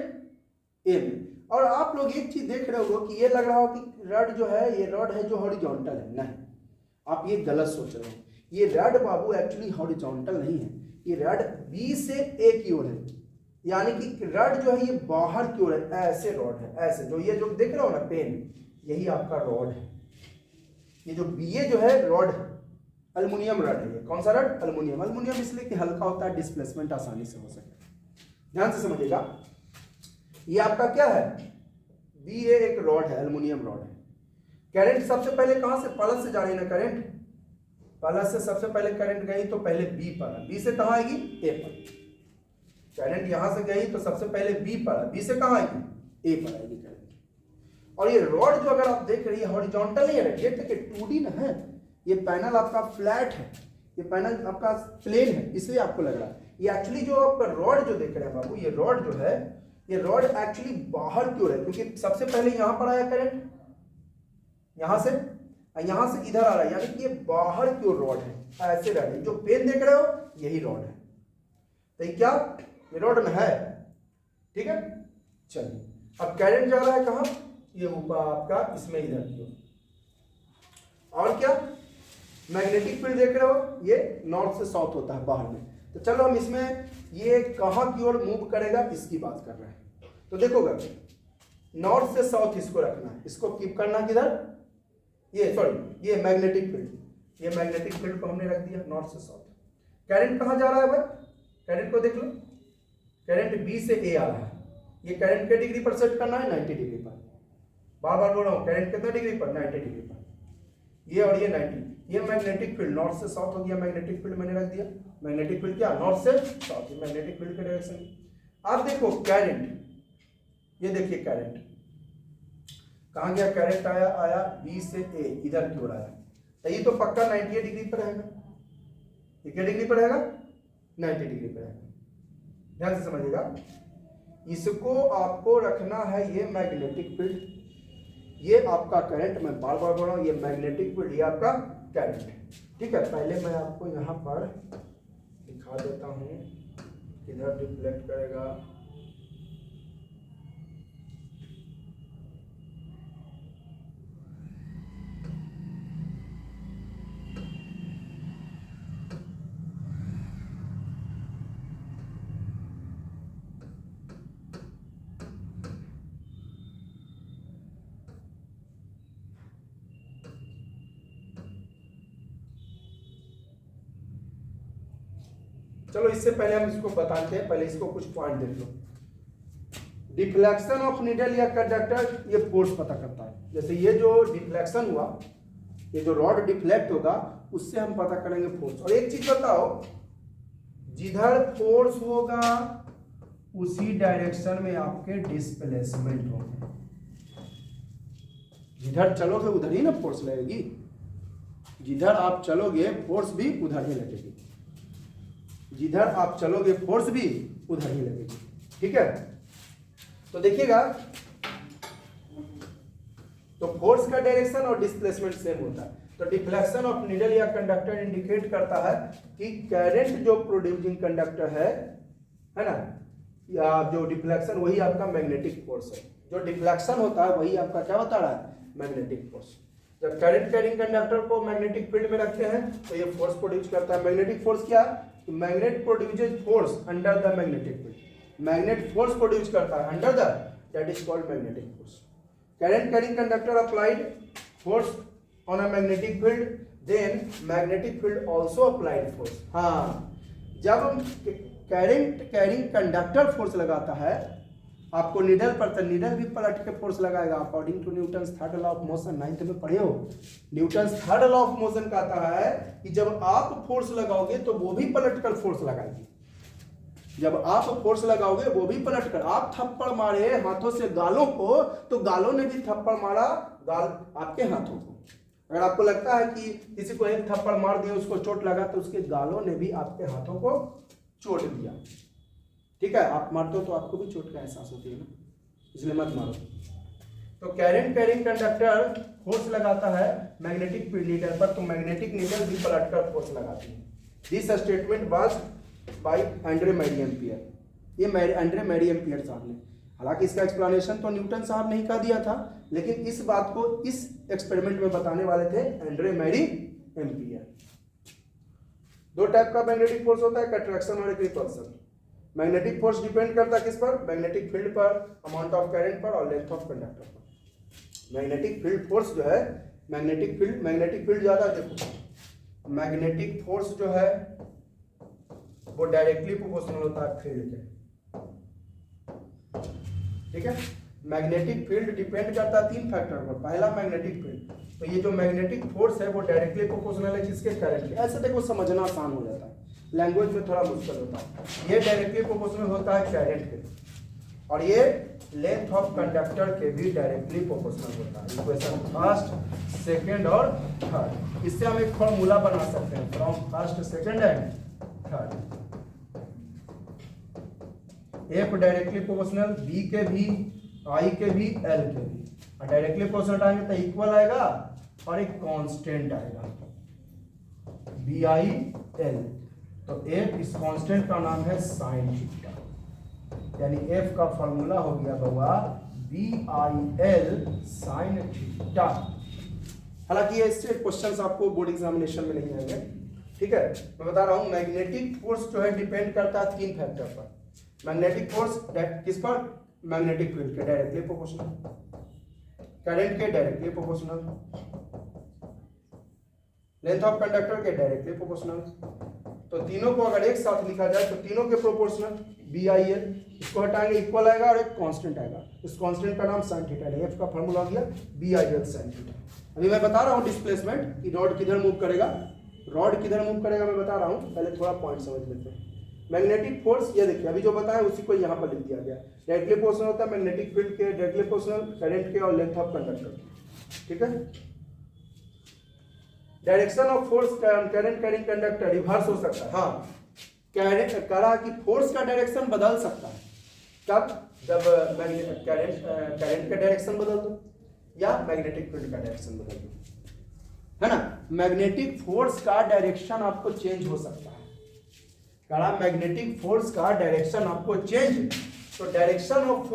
ए में। और आप लोग एक चीज देख रहे हो कि ये लग रहा हो कि रड जो है, ये रड है जो हॉरिजॉन्टल है। नहीं, आप ये गलत सोच रहे हो। ये रड बाबू एक्चुअली हॉरिजॉन्टल नहीं है, ये रड बी से ए की ओर है, यानी कि रड जो है ये बाहर की ओर है। ऐसे रॉड है, ऐसे जो ये जो देख रहे हो ना पेन, यही आपका रॉड है। ये जो बीए जो है रॉड है, अल्युमिनियम रड है। ये कौन सा रड? अल्युमिनियम। अल्युमिनियम इसलिए कि हल्का होता है, डिस्प्लेसमेंट आसानी से हो सके। ध्यान से समझिएगा, ये आपका क्या है? बीए एक रॉड है, अल्युमिनियम रॉड है। करंट सबसे पहले कहां से? प्लस से जा रही है ना करंट, प्लस से सबसे पहले करंट गई तो पहले बी पर, बी से कहां आएगी? ए पर। करंट यहां से गई तो सबसे पहले बी पर, बी से कहां आएगी? ए पर आएगी करंट। और ये रॉड जो अगर आप देख रही है हॉरिजॉन्टल नहीं है, ये देखिए 2D ना है, ये पैनल आपका फ्लैट है, ये पैनल आपका प्लेन है, इसलिए आपको लग रहा है। ये एक्चुअली जो आपका रॉड जो देख रहे हैं बाबू, ये रॉड जो है, ये रॉड एक्चुअली बाहर की ओर है, क्योंकि सबसे पहले यहां पर आया करंट, यहां से इधर आ रहा है, यानी कि ये बाहर की ओर रॉड है। ऐसे रह रही, जो पेन देख रहे हो यही रॉड है। तो ये क्या? ये रॉड में है। ठीक है, चलिए अब करंट जा रहा है कहां? ये ऊपर आपका इसमें इधर की ओर। और क्या? मैग्नेटिक फील्ड देख रहे हो, ये नॉर्थ से साउथ होता है बाहर में। तो चलो हम इसमें ये कहां की ओर मूव करेगा इसकी बात कर रहे हैं। तो देखोगा, नॉर्थ से साउथ इसको रखना है, इसको कीप करना किधर? ये सॉरी, ये मैग्नेटिक फील्ड, ये मैग्नेटिक फील्ड को हमने रख दिया नॉर्थ से साउथ। करंट कहां जा रहा है भाई? करंट को देख लो, करंट बी से ए आ रहा है। ये करंट के डिग्री पर सेट करना है, 90 डिग्री पर। बार बार बोल रहा हूं, करंट कितने डिग्री पर? 90 डिग्री पर। ये और ये 90। ये मैग्नेटिक फील्ड नॉर्थ से साउथ हो गया, मैग्नेटिक फील्ड मैंने रख दिया। मैग्नेटिक फील्ड क्या? नॉर्थ से साउथ, मैग्नेटिक फील्ड के डायरेक्शन। आप देखो करंट, ये देखिए करंट कहां गया? करंट आया बी से ए, इधर की ओर आया। तो ये तो पक्का 90 डिग्री पर रहेगा। ये क्या डिग्री पर रहेगा? 90 डिग्री पर रहेगा। ध्यान से समझिएगा, इसको आपको रखना है ये मैग्नेटिक फील्ड, ये आपका करंट। मैं बार बार बोल रहा हूं, ये मैग्नेटिक फील्ड, ये आपका करंट है। ठीक है, पहले मैं आपको यहां पर दिखा देता हूं किधर रिफ्लेक्ट करेगा। चलो इससे पहले हम इसको बताते हैं, पहले इसको कुछ पॉइंट देख लो। डिफ्लेक्शन ऑफ नीडल या कंडक्टर, ये फोर्स पता करता है। जैसे ये जो डिफ्लेक्शन हुआ, ये जो रॉड डिफ्लेक्ट होगा, उससे हम पता करेंगे फोर्स। और एक चीज बताओ, जिधर फोर्स होगा उसी डायरेक्शन में आपके डिस्प्लेसमेंट होंगे। जिधर चलोगे उधर ही ना फोर्स लगेगी, जिधर आप चलोगे फोर्स भी उधर ही लगेगी, जिधर आप चलोगे फोर्स भी उधर ही लगेगी। ठीक है, तो देखिएगा तो फोर्स का डायरेक्शन और डिस्प्लेसमेंट सेम होता है। तो डिफ्लेक्शन ऑफ नीडल या कंडक्टर इंडिकेट करता है कि करंट जो प्रोड्यूसिंग कंडक्टर है ना, या जो डिफ्लेक्शन वही आपका मैग्नेटिक फोर्स है। जो डिफ्लेक्शन होता है वही आपका क्या बता रहा है, मैग्नेटिक फोर्स। जब करंट कैरिंग कंडक्टर को मैग्नेटिक फील्ड में रखते हैं तो ये फोर्स प्रोड्यूस करता है। मैग्नेटिक फोर्स क्या है, magnet produces force under the magnetic field. Magnet force produce करता है under the, that is called magnetic force. Current carrying conductor applied force on a magnetic field, then magnetic field also applied force। हाँ, जब हम carrying conductor force लगाता है आपको needle पर, तो नीडल भी पलट के फोर्स लगाएगा according to Newton's third law of motion. 9th में पढ़े हो, Newton's third law of motion कहता है कि जब आप फोर्स लगाओगे तो वो भी पलट कर फोर्स लगाएगी। जब आप फोर्स लगाओगे वो भी पलट कर, आप थप्पड़ मारे हाथों से गालों को तो गालों ने भी थप्पड़ मारा गाल आपके हाथों को। अगर आपको लगता है कि किसी को एक थप्पड़ मार दिया उसको चोट लगा, तो उसके गालों ने भी आपके हाथों को चोट दिया। ठीक है, आप मारते हो तो आपको भी चोट का एहसास होती है ना, इसलिए मत मारो। तो करंट कैरिंग कंडक्टर फोर्स लगाता है मैग्नेटिक फील्ड नीडल पर, तो मैग्नेटिक नीडल भी पलटकर फोर्स लगाती है। This statement was by Andre Marie Ampere. ये एंड्रे मैरी एम्पियर साहब ने, हालांकि इसका एक्सप्लेनेशन तो न्यूटन साहब ने ही कर दिया था, लेकिन इस बात को इस एक्सपेरिमेंट में बताने वाले थे एंड्रे मैरी एम्पियर। दो टाइप का मैग्नेटिक फोर्स होता है, अट्रैक्शन और एक रिपल्सन। मैग्नेटिक फोर्स डिपेंड करता है किस पर, मैग्नेटिक फील्ड पर, अमाउंट ऑफ करंट पर और लेंथ ऑफ कंडक्टर पर। मैग्नेटिक फील्ड फोर्स जो है, मैग्नेटिक फील्ड ज्यादा, देखो मैग्नेटिक फोर्स जो है वो डायरेक्टली प्रोपोर्शनल होता है फील्ड के। ठीक है, मैग्नेटिक फील्ड डिपेंड करता है 3 फैक्टर पर। पहला मैग्नेटिक फील्ड, तो ये जो मैग्नेटिक फोर्स है वो डायरेक्टली प्रोपोर्शनल है किसके, करंट के। ऐसे देखो समझना आसान हो जाता है, लैंग्वेज में थोड़ा मुश्किल होता है। ये डायरेक्टली प्रोपोर्शनल होता है करंट के, और ये लेंथ ऑफ कंडक्टर के भी डायरेक्टली प्रोपोर्शनल होता है। इक्वेशन फर्स्ट, सेकंड और थर्ड, इससे हम एक फॉर्मूला बना सकते हैं from first, second and third. F directly proportional B के भी, आई के भी, एल के भी। और डायरेक्टली प्रोपोर्शनल आएंगे तो इक्वल आएगा और एक कांस्टेंट आएगा बी आई एल। तो एफ, इस कांस्टेंट का नाम है साइन थीटा, यानी एफ का फॉर्मूला हो गया बाबा B I L sine theta. हालांकि ये इससे क्वेश्चंस आपको बोर्ड एग्जामिनेशन में नहीं आएंगे। ठीक है, मैं बता रहा हूं मैग्नेटिक फोर्स जो है डिपेंड करता है 3 फैक्टर पर। मैग्नेटिक फोर्स किस पर, मैग्नेटिक फील्ड के डायरेक्टली प्रोपोर्शनल, करंट के directly proportional, length of conductor के डायरेक्टली प्रोपोर्शनल। तो तीनों को अगर एक साथ लिखा जाए तो तीनों के प्रोपोर्शनल बी आई एल, इसको हटाएंगे इक्वल आएगा और एक कांस्टेंट आएगा। इस कांस्टेंट का नाम साइन थीटा है। एफ का फॉर्मूला हो गया B I L sine theta. अभी मैं बता रहा हूँ डिस्प्लेसमेंट कि रॉड किधर मूव करेगा, रॉड किधर मूव करेगा मैं बता रहा हूँ, पहले थोड़ा पॉइंट समझ लेते हैं। मैग्नेटिक फोर्स, ये देखिए अभी जो बताया उसी को यहाँ पर लिख दिया गया। डायरेक्टली प्रोपोर्शनल होता है मैग्नेटिक फील्ड के, डायरेक्टली प्रोपोर्शनल करंट के और लेंथ ऑफ कंडक्टर। ठीक है, direction of force current carrying conductor reverse हो सकता है। हाँ, कहा कि फोर्स का डायरेक्शन बदल सकता है। कब, जब करंट का डायरेक्शन बदल दो या मैग्नेटिक फील्ड का डायरेक्शन बदल दो, है ना। मैग्नेटिक फोर्स का डायरेक्शन आपको चेंज हो सकता है। कहा मैग्नेटिक फोर्स का डायरेक्शन आपको चेंज, तो direction of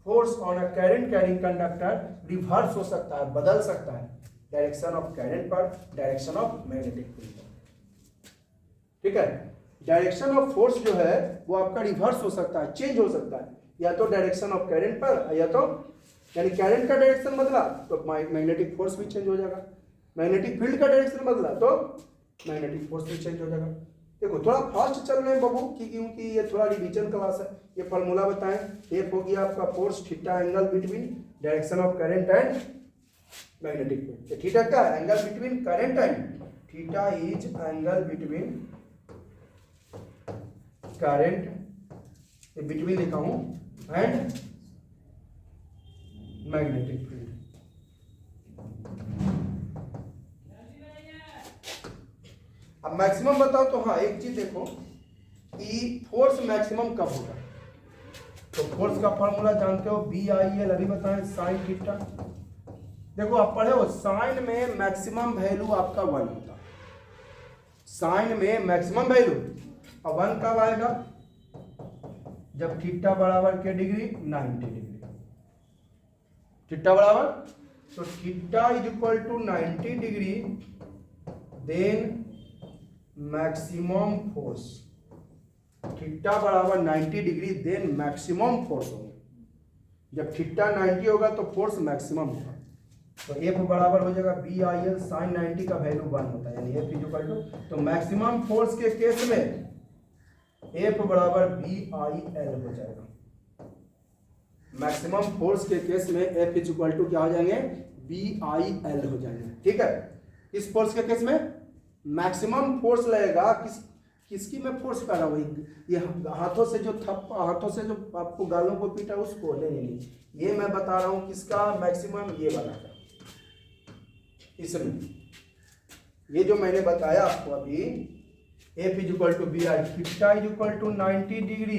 force on a current carrying conductor reverse हो सकता है, बदल सकता है, डायरेक्शन ऑफ करंट पर, डायरेक्शन ऑफ मैग्नेटिक फील्ड पर। ठीक है, डायरेक्शन ऑफ फोर्स जो है वो आपका रिवर्स हो सकता है, चेंज हो सकता है, या तो डायरेक्शन ऑफ करंट पर, या तो यानी करंट का डायरेक्शन बदला तो मैग्नेटिक फोर्स भी चेंज हो जाएगा, मैग्नेटिक फील्ड का डायरेक्शन बदला तो मैग्नेटिक फोर्स भी चेंज हो जाएगा। देखो थोड़ा फास्ट चल रहे हैं बाबू, क्योंकि ये थोड़ा रिवीजन क्लास है। ये फॉर्मूला बताएं, एफ हो गया आपका force theta angle between direction of current and magnetic field. Theta क्या है, angle between current and, theta is angle between current, between लिखा हूं, एंड मैग्नेटिक फील्ड। अब मैक्सिमम बताओ तो हाँ, एक चीज देखो कि फोर्स मैक्सिमम कब होगा। तो फोर्स का फॉर्मूला जानते हो, BIL, अभी बताएं, साइन थीटा। देखो आप पढ़े हो, साइन में मैक्सिमम वैल्यू आपका 1 होता है, साइन में मैक्सिमम वैल्यू, और 1 कब आएगा, जब थीटा बराबर के डिग्री 90 डिग्री, थीटा बराबर, तो theta is equal to 90 degree, then maximum force, theta बराबर 90 डिग्री देन मैक्सिमम फोर्स होगा। जब थीटा 90 होगा तो फोर्स मैक्सिमम होगा, तो F बराबर हो जाएगा BIL, साइन 90 का वैल्यू 1 होता है, यानी F इक्वल टू, तो मैक्सिमम फोर्स के केस में F बराबर BIL हो जाएगा। मैक्सिमम फोर्स के केस में F इक्वल टू क्या हो जाएंगे, BIL हो जाएंगे। ठीक है, इस फोर्स के केस में मैक्सिमम फोर्स लगेगा, किसकी मैं फोर्स कर रहा हूँ, ये हाथों से जो हाथों से जो आपको गालों को पीटा उसको, नहीं, ये मैं बता रहा हूँ किसका मैक्सिमम, ये वाला का, इसमें ये जो मैंने बताया आपको अभी, F is equal to BI, theta is equal to 90 degree,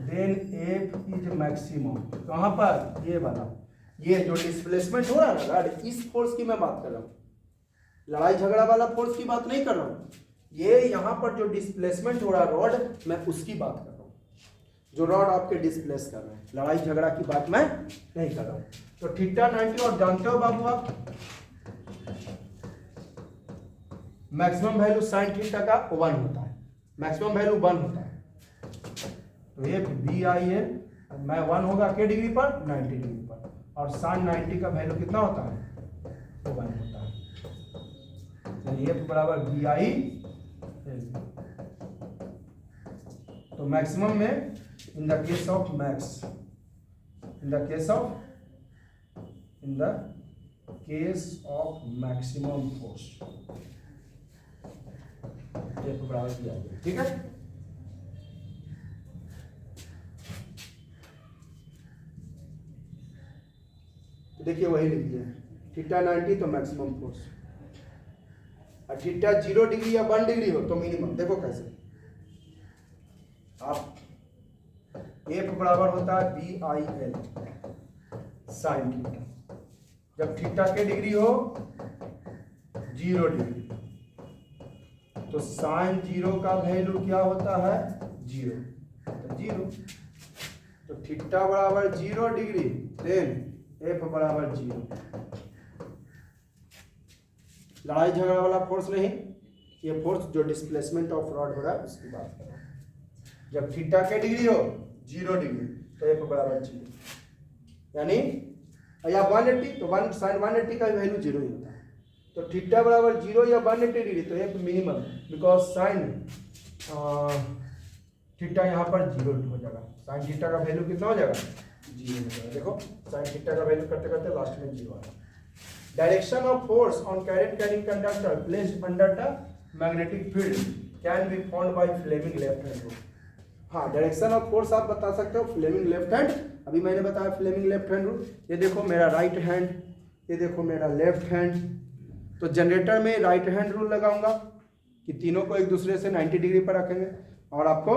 then F is maximum, कहाँ पर, ये वाला, ये जो डिस्प्लेसमेंट हो रहा है ना, इस फोर्स की मैं बात कर रहा हूँ, लड़ाई झगड़ा वाला फोर्स की बात नहीं कर रहा हूँ, ये यहाँ पर जो डिस्प्लेसमेंट हो रहा है रॉड, मैं उसकी बात कर रहा हूँ, जो रॉड आपके डिस्प्लेस कर रहे हैं, लड़ाई झगड़ा की बात मैं नहीं कर रहा हूँ। तो थीटा 90, और जानते हो बाबू आप मैक्सिमम वैल्यू साइन थीटा का 1 होता है, मैक्सिमम वैल्यू 1 होता है, तो ये BIL मैं 1 होगा के डिग्री पर, 90 डिग्री पर, और साइन 90 का वैल्यू कितना होता है, 1 होता है, यानी F बराबर BI। तो मैक्सिमम में in the case of maximum force F बराबर BI। ठीक है, तो देखिए वही लिख दिया, थीटा 90 तो मैक्सिमम फोर्स, और थीटा 0 डिग्री या 1 डिग्री हो तो मिनिमम। देखो कैसे, आप F बराबर होता है BIL साइन थीटा, जब थीटा के डिग्री हो 0 डिग्री, तो साइन 0 का वैल्यू क्या होता है, 0, तो 0, तो थीटा बराबर 0 डिग्री, देन F बराबर 0, लड़ाई झगड़ा वाला फोर्स नहीं, ये फोर्स जो डिस्प्लेसमेंट ऑफ रॉड हो रहा है उसकी बात कर रहा हूं। जब थीटा के डिग्री हो 0 डिग्री तो F बराबर 0, यानी या 180, तो 1 साइन 180 का वैल्यू 0 ही होता है, तो थीटा बराबर 0 या 180 डिग्री, तो F minimum, because sine theta यहाँ पर 0 हो जाएगा, साइन थीटा का वैल्यू कितना हो जाएगा, 0 हो जाएगा। देखो साइन थीटा का वैल्यू करते करते लास्ट में 0 आएगा। Direction of force on current carrying conductor placed under the magnetic field can be found by Fleming left hand rule। हाँ, डायरेक्शन ऑफ फोर्स आप बता सकते हो फ्लेमिंग लेफ्ट हैंड, अभी मैंने बताया फ्लेमिंग लेफ्ट हैंड रूल। ये देखो मेरा राइट हैंड, ये देखो मेरा लेफ्ट हैंड, तो जनरेटर में राइट हैंड रूल लगाऊंगा कि तीनों को एक दूसरे से 90 डिग्री पर रखेंगे, और आपको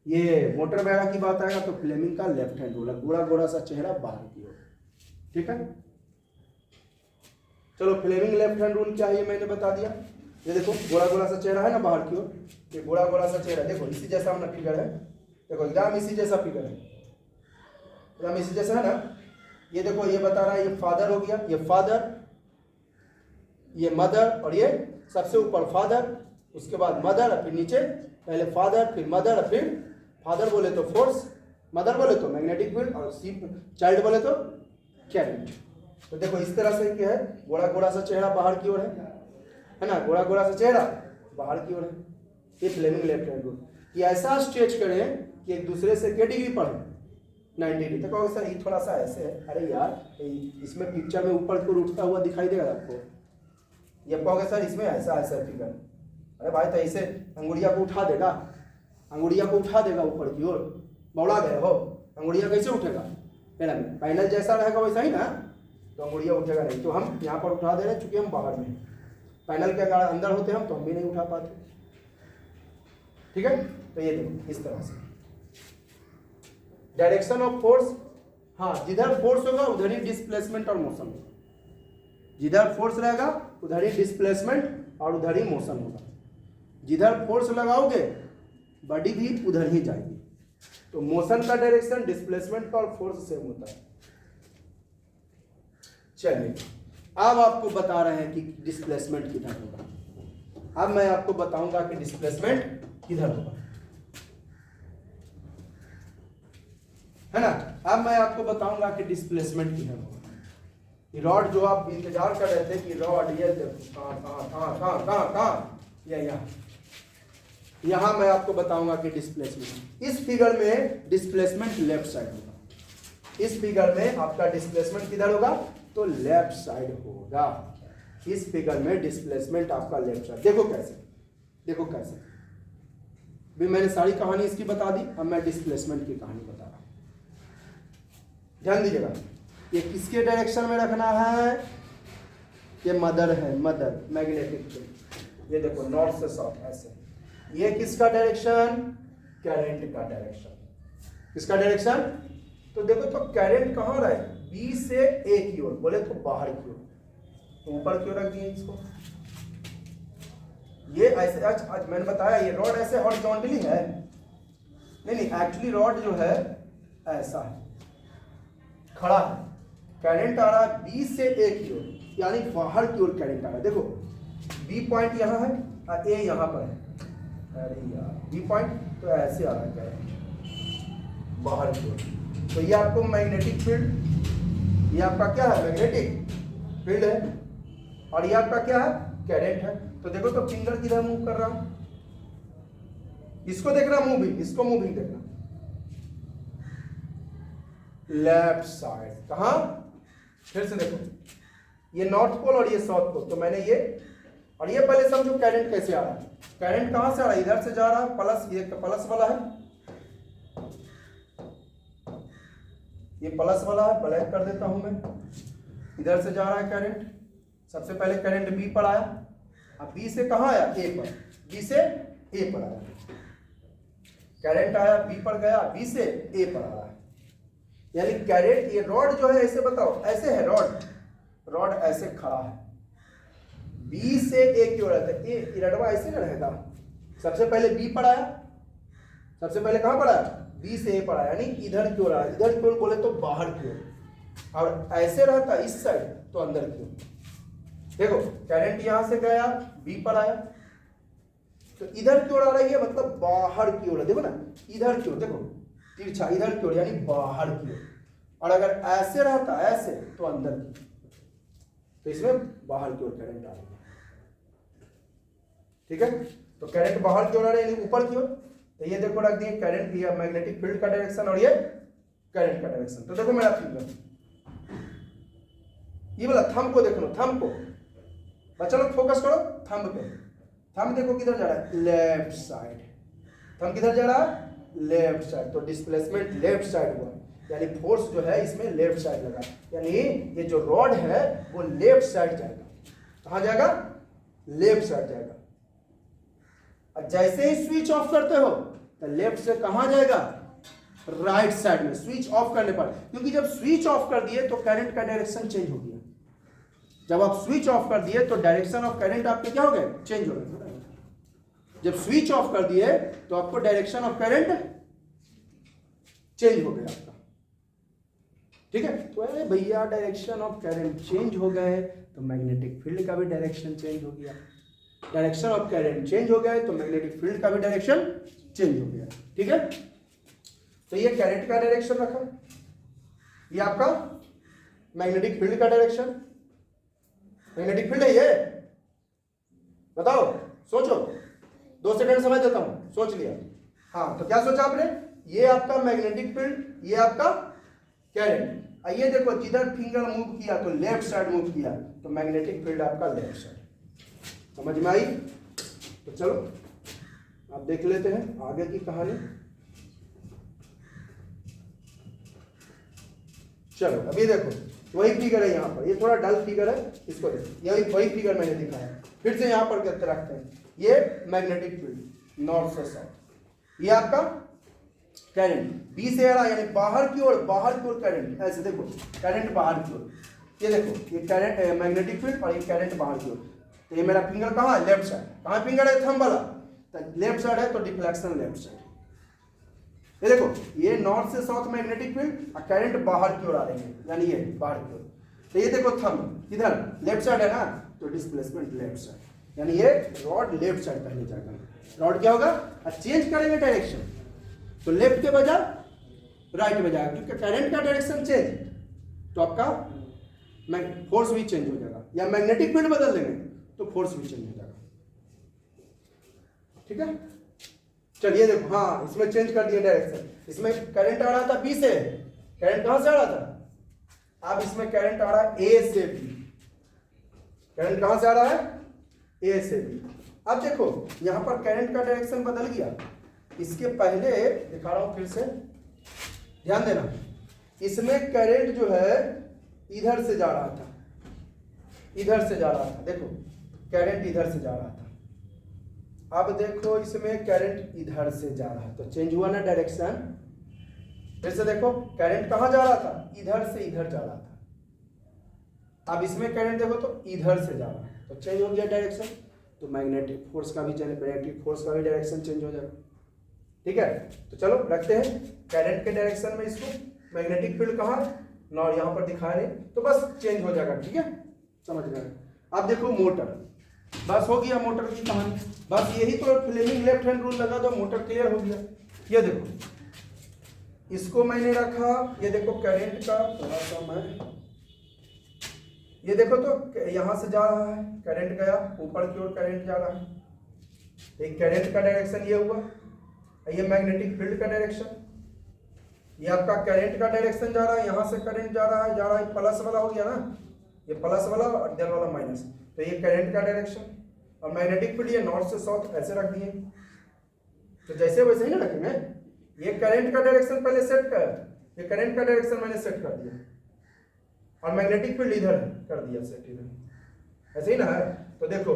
ये मोटर वगैरह की बात आएगा तो फ्लेमिंग का लेफ्ट हैंड रूल है, गोरा गोरा सा चेहरा बाहर की ओर। ठीक है, चलो फ्लेमिंग लेफ्ट हैंड रूल क्या है ये मैंने बता दिया। ये देखो गोरा गोरा सा चेहरा है ना बाहर की ओर, ये गोरा गोरा सा चेहरा देखो इसी जैसा अपना फिगर है, देखो एकदम इसी जैसा फिगर है, एकदम इसी जैसा है ना। ये देखो ये बता रहा है ये फादर हो गया, ये फादर, ये मदर, और ये सबसे ऊपर फादर, उसके बाद मदर, फिर नीचे पहले फादर फिर मदर, फिर फादर बोले तो फोर्स, मदर बोले तो मैग्नेटिक फील्ड, और चाइल्ड बोले तो कैरेंट। तो देखो इस तरह से क्या है, गोरा गोरा सा चेहरा बाहर की ओर है ना, गोरा गोरा सा चेहरा बाहर की ओर है। ये फ्लेमिंग लेफ्ट हैंड रूल, कि ऐसा स्ट्रेच करें कि एक दूसरे से क्या डिग्री पड़े, 90 डिग्री। तो कहोगे सर ये थोड़ा सा ऐसे है, अरे यार इसमें पिक्चर में ऊपर को उठता हुआ दिखाई देगा आपको, ये कहोगे सर इसमें ऐसा ऐसा फिगर, अरे भाई तो ऐसे अंगुड़िया को उठा देगा, अंगुड़िया को उठा देगा ऊपर की ओर, बौड़ा गए हो, अंगुड़िया कैसे उठेगा, पैनल जैसा रहेगा वैसा ही ना, तो अंगुड़िया उठेगा नहीं। तो हम यहाँ पर उठा दे रहे हैं चूंकि हम बाहर में, पैनल के अगर अंदर होते हम तो हम भी नहीं उठा पाते। ठीक है, तो ये देखो इस तरह से, डायरेक्शन ऑफ फोर्स, हाँ जिधर फोर्स होगा उधर ही डिस्प्लेसमेंट और मोशन होगा, जिधर फोर्स रहेगा उधर ही डिस्प्लेसमेंट और उधर ही मोशन होगा, जिधर फोर्स लगाओगे बॉडी भी उधर ही जाएगी। तो मोशन का डायरेक्शन डिस्प्लेसमेंट का और फोर्स सेम होता है। चलिए अब आपको बता रहे हैं कि डिस्प्लेसमेंट किधर होगा। अब मैं आपको बताऊंगा कि डिस्प्लेसमेंट किधर होगा, है ना। अब मैं आपको बताऊंगा कि डिस्प्लेसमेंट किधर होगा। रॉड जो आप इंतजार कर रहे थे कि रॉड ये कहाँ यहाँ मैं आपको बताऊंगा कि डिस्प्लेसमेंट, इस फिगर में डिस्प्लेसमेंट लेफ्ट साइड होगा। इस फिगर में आपका डिस्प्लेसमेंट किधर होगा, तो लेफ्ट साइड होगा। इस फिगर में डिस्प्लेसमेंट आपका लेफ्ट साइड, देखो कैसे, देखो कैसे। भी मैंने सारी कहानी इसकी बता दी, अब मैं डिस्प्लेसमेंट की कहानी बता रहा हूं। ध्यान दीजिएगा, ये किसके डायरेक्शन में रखना है, ये मदर है, मदर मैग्नेटिक फील्ड। ये देखो नॉर्थ से साउथ ऐसे। ये किसका डायरेक्शन, करंट का डायरेक्शन। किसका डायरेक्शन, तो देखो तो करंट कहाँ रहा है, बी से ए की ओर, बोले तो बाहर की ओर, तो ऊपर क्यों रख दिए इसको। ये ऐसे आज मैंने बताया ये रॉड ऐसे हॉरिजॉन्टली है, नहीं एक्चुअली रॉड जो है ऐसा है, खड़ा है। करंट आ रहा है बी से ए की ओर, यानी बाहर की ओर करंट आ रहा है। देखो बी पॉइंट यहाँ है और ए यहाँ पर है, अरे यार बी पॉइंट तो ऐसे आ रहा है करंट बाहर की ओर। तो ये आपको मैग्नेटिक फील्ड, ये आपका क्या है, मैग्नेटिक फील्ड है, और ये आपका क्या है, करंट है। तो देखो तो फिंगर किधर मूव कर रहा हूं, इसको देख रहा मूविंग, इसको मूविंग देखना, लेफ्ट साइड। कहां, फिर से देखो, ये नॉर्थ पोल और ये साउथ पोल, तो मैंने ये और ये पहले समझो करंट कैसे आ रहा है। करंट कहां से आ रहा है, इधर से जा रहा है, प्लस, ये प्लस वाला है, ये प्लस वाला है, ब्लैक कर देता हूं मैं। इधर से जा रहा है करंट, सबसे पहले करंट बी पर आया, अब बी से कहां आया, ए पर, बी से ए पर आया, करंट आया बी पर गया, बी से ए पर आया, यानी करंट। ये रॉड जो है ऐसे बताओ, ऐसे है रॉड, रॉड ऐसे खड़ा है, बी से ए की ओर रहता है, ए रडवा ऐसे ना रहेगा। सबसे पहले बी पर आया, सबसे पहले कहां पर आया, बी से ए पर आया, यानी इधर की ओर आया, इधर की ओर बोले तो बाहर की ओर, और ऐसे रहता इस साइड तो अंदर की ओर। देखो करंट यहां से गया बी पर आया, तो इधर की ओर आ रही है, मतलब बाहर की ओर है। देखो ना इधर की ओर, देखो तिरछा इधर की ओर, यानी बाहर की ओर। और अगर ऐसे रहता ऐसे तो अंदर की, तो इसमें बाहर की ओर करंट आ रही है, ठीक है। तो करंट बाहर की ओर आ रही है, ऊपर की ओर। तो ये देखो रख दिए करंट, ये मैग्नेटिक फील्ड का डायरेक्शन और ये करंट का डायरेक्शन। तो देखो मेरा फिंगर, ये वाला थंब को देख लो, थंब को बच्चा लोग फोकस करो थंब पे। थंब देखो किधर जा रहा है, लेफ्ट साइड। थंब किधर जा रहा है, लेफ्ट साइड। तो डिस्प्लेसमेंट लेफ्ट साइड हुआ, यानी फोर्स जो है इसमें लेफ्ट साइड लगा, यानी ये जो रॉड है वो लेफ्ट साइड जाएगा। कहां जाएगा, लेफ्ट साइड जाएगा। और जैसे ही स्विच ऑफ करते हो तो लेफ्ट से कहां जाएगा, राइट साइड में। स्विच ऑफ करने पर, क्योंकि जब स्विच ऑफ कर दिए तो करंट का डायरेक्शन चेंज हो गया। जब आप स्विच ऑफ कर दिए तो डायरेक्शन ऑफ करंट आपके क्या हो गए, चेंज हो गए। जब स्विच ऑफ कर दिए तो आपको डायरेक्शन ऑफ करंट चेंज हो गया आपका, ठीक है। तो अरे भैया डायरेक्शन ऑफ करंट चेंज हो गए तो मैग्नेटिक फील्ड का भी डायरेक्शन चेंज हो गया। डायरेक्शन ऑफ करंट चेंज हो गए तो मैग्नेटिक फील्ड का भी डायरेक्शन चेंज हो गया, ठीक है। तो ये करंट का डायरेक्शन रखा, ये आपका मैग्नेटिक फील्ड का डायरेक्शन। मैग्नेटिक फील्ड है ये, बताओ, सोचो, 2 सेकंड समय देता हूं, सोच लिया। हाँ तो क्या सोचा आपने, ये आपका मैग्नेटिक फील्ड, ये आपका करंट। ये देखो जिधर फिंगर मूव किया तो लेफ्ट साइड मूव किया, तो मैग्नेटिक फील्ड आपका लेफ्ट साइड। समझ में आई। तो चलो आप देख लेते हैं आगे की कहानी। चलो अभी देखो वही फिगर है यहाँ पर, ये थोड़ा डल फिगर है, इसको देखो, यही वही फिगर मैंने दिखाया। फिर से यहाँ पर करते रखते हैं, ये मैग्नेटिक फील्ड नॉर्थ से साउथ, ये आपका करंट बी से आ रहा है यानी बाहर की ओर करंट, ऐसे देखो करंट बाहर की ओर, ये देखो ये करंट मैग्नेटिक फील्ड और ये करंट बाहर की ओर। तो ये मेरा फिंगर कहाँ है, लेफ्ट साइड, कहाँ फिंगर है थंब वाला, तो लेफ्ट साइड है तो डिफ्लेक्शन लेफ्ट साइड। ये देखो ये नॉर्थ से साउथ मैग्नेटिक फील्ड और करंट बाहर की ओर आ रही है यानी ये बाहर की ओर। तो ये देखो थंब किधर लेफ्ट साइड है ना, तो डिस्प्लेसमेंट लेफ्ट साइड यानी ये रॉड लेफ्ट साइड पहले जाएगा। रॉड क्या होगा, चेंज करेंगे डायरेक्शन, तो लेफ्ट के बजाय राइट में जाएगा क्योंकि करंट का डायरेक्शन चेंज तो आपका फोर्स भी चेंज हो जाएगा, या मैग्नेटिक फील्ड बदल देंगे तो फोर्स भी चेंज हो जाएगा। ठीक है, चलिए देखो हाँ इसमें चेंज कर दिया डायरेक्शन, इसमें करंट आ रहा था बी से, करंट कहां से आ रहा था, अब इसमें करंट आ रहा है ए से बी, करंट कहां से आ रहा है ए से बी। अब देखो यहां पर करंट का डायरेक्शन बदल गया, इसके पहले दिखा रहा हूं फिर से, ध्यान देना, इसमें करंट जो है इधर से जा रहा था, इधर से जा रहा था, देखो करंट इधर से जा रहा था। अब देखो इसमें करंट इधर से जा रहा है तो चेंज हुआ ना डायरेक्शन। फिर से देखो करंट कहां जा रहा था, इधर से इधर जा रहा था, अब इसमें करंट देखो तो इधर से जा रहा है तो चेंज हो गया डायरेक्शन। तो मैग्नेटिक फोर्स का भी मैग्नेटिक फोर्स का भी डायरेक्शन चेंज हो जाएगा। ठीक है, तो चलो रखते हैं करंट के डायरेक्शन में इसको, मैग्नेटिक फील्ड कहाँ ना यहाँ पर दिखा रहे तो बस चेंज हो जाएगा। ठीक है, समझ गए। अब देखो मोटर, बस हो गया मोटर की कहानी, बस यही तो फ्लेमिंग लेफ्ट हैंड रूल लगा दो, मोटर क्लियर हो गया। ये देखो इसको मैंने रखा, ये देखो करंट का थोड़ा सा मैं, ये देखो तो यहां से जा रहा है करंट, गया ऊपर की ओर करंट जा रहा है, एक करंट का डायरेक्शन ये हुआ, ये मैग्नेटिक फील्ड का डायरेक्शन, ये आपका करंट का डायरेक्शन जा रहा है, यहां से करंट जा रहा है प्लस वाला हो गया ना, ये प्लस वाला और इधर वाला माइनस, तो ये करंट का डायरेक्शन, और मैग्नेटिक फील्ड ये नॉर्थ से साउथ ऐसे रख दिए, तो जैसे वैसे ही ना रखेंगे। ये करंट का डायरेक्शन पहले सेट कर, ये करंट का डायरेक्शन मैंने सेट कर दिया, और मैग्नेटिक फील्ड इधर कर दिया सेट इधर, ऐसे ही ना है। तो देखो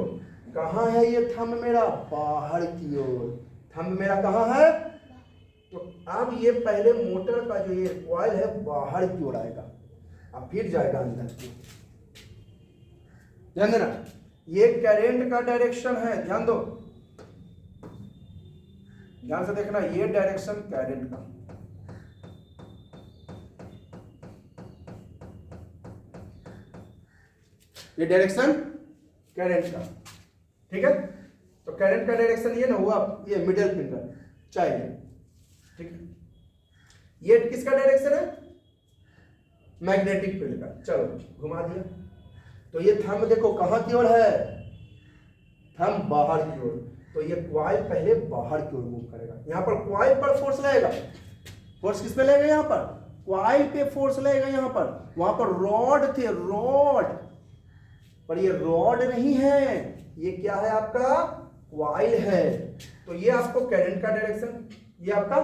कहाँ है ये थंब मेरा, बाहर की ओर, थंब मेरा कहाँ है, तो अब ये पहले मोटर का जो ये कॉइल है बाहर की ओर आएगा, अब फिर जाएगा अंदर की। ध्यान देना ये करंट का डायरेक्शन है, ध्यान दो, ध्यान से देखना, ये डायरेक्शन करंट का, ये डायरेक्शन करंट का। ठीक है, तो करंट का डायरेक्शन ये ना हुआ, ये मिडिल फिंगर चाइल्ड। ठीक है, ये किसका डायरेक्शन है, मैग्नेटिक फील्ड का। चलो घुमा दिया, तो ये थंब देखो कहां की ओर है, थंब बाहर की ओर, तो ये कॉइल पहले बाहर की ओर मूव करेगा, यहां पर कॉइल पर फोर्स लगेगा, फोर्स किस पे लगेगा, यहां पर कॉइल पे फोर्स लगेगा, यहां पर, वहां पर रॉड थे, रॉड, पर ये रॉड नहीं है, ये क्या है आपका कॉइल है, तो ये आपको करंट का डायरेक्शन, ये आपका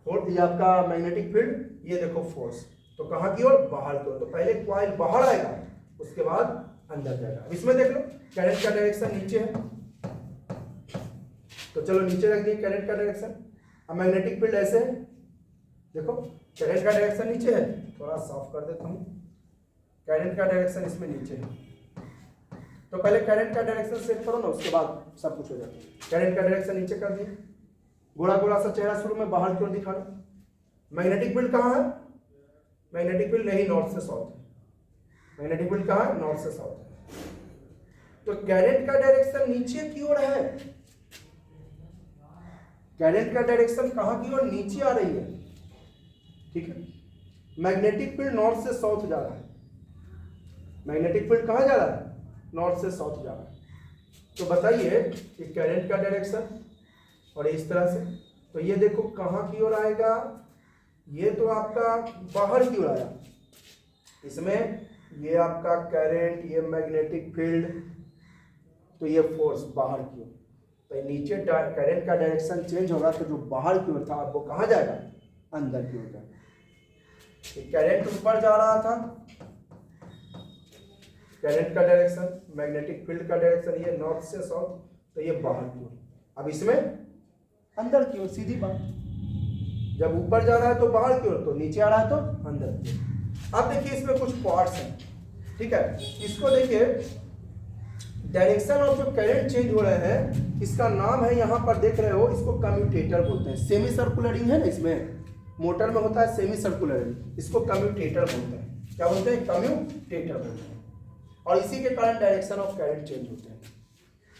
फोर्स, ये आपका मैग्नेटिक फील्ड, ये देखो फोर्स, तो कहां की ओर, बाहर की ओर, तो पहले कॉइल बाहर आएगा उसके बाद अंदर जाएगा। अब इसमें देख लो करंट का डायरेक्शन नीचे है, तो चलो नीचे रख दिए करंट का डायरेक्शन, अब मैग्नेटिक फील्ड ऐसे है, देखो करंट का डायरेक्शन नीचे है, थोड़ा साफ कर देता हूं, करंट का डायरेक्शन इसमें नीचे है, तो पहले करंट का डायरेक्शन सेट करो ना, उसके बाद सब कुछ हो जाता है। करंट का डायरेक्शन नीचे कर दिए, गोला गोला सा चेहरा शुरू में बाहर की ओर दिखा रहा, मैग्नेटिक फील्ड कहाँ है, मैग्नेटिक फील्ड नहीं नॉर्थ से साउथ है, मैग्नेटिक फील्ड कहाँ है, नॉर्थ से साउथ है, तो करंट का डायरेक्शन नीचे की ओर है, करंट का डायरेक्शन कहां की ओर, नीचे आ रही है। ठीक है, मैग्नेटिक फील्ड नॉर्थ से साउथ जा रहा है, मैग्नेटिक फील्ड कहां जा रहा है, नॉर्थ से साउथ जा रहा है, तो बताइए कि करंट का डायरेक्शन और इस तरह से, तो ये देखो कहां की ओर आएगा, ये तो आपका बाहर की ओर आया, इसमें ये आपका करंट, ये मैग्नेटिक फील्ड, तो ये फोर्स बाहर की ओर, तो नीचे करंट का डायरेक्शन चेंज होगा, तो जो बाहर की ओर था वो कहां जाएगा, अंदर की ओर जाएगा। करंट ऊपर जा रहा था, करंट का डायरेक्शन, मैग्नेटिक फील्ड का डायरेक्शन ये नॉर्थ से साउथ, तो ये बाहर की ओर, अब इसमें अंदर की ओर, सीधी बात। जब ऊपर जा रहा है तो बाहर की ओर, तो नीचे आ रहा है तो अंदर की ओर। अब देखिए इसमें कुछ पार्ट्स हैं, ठीक है। इसको देखिए, डायरेक्शन ऑफ जो करंट चेंज हो रहे हैं, इसका नाम है, यहाँ पर देख रहे हो, इसको कम्यूटेटर बोलते हैं। सेमी सर्कुलर रिंग है ना, इसमें मोटर में होता है सेमी सर्कुलर रिंग, इसको कम्यूटेटर बोलते हैं। क्या बोलते हैं? कम्यूटेटर बोलते हैं। और इसी के कारण डायरेक्शन ऑफ करंट चेंज होते हैं।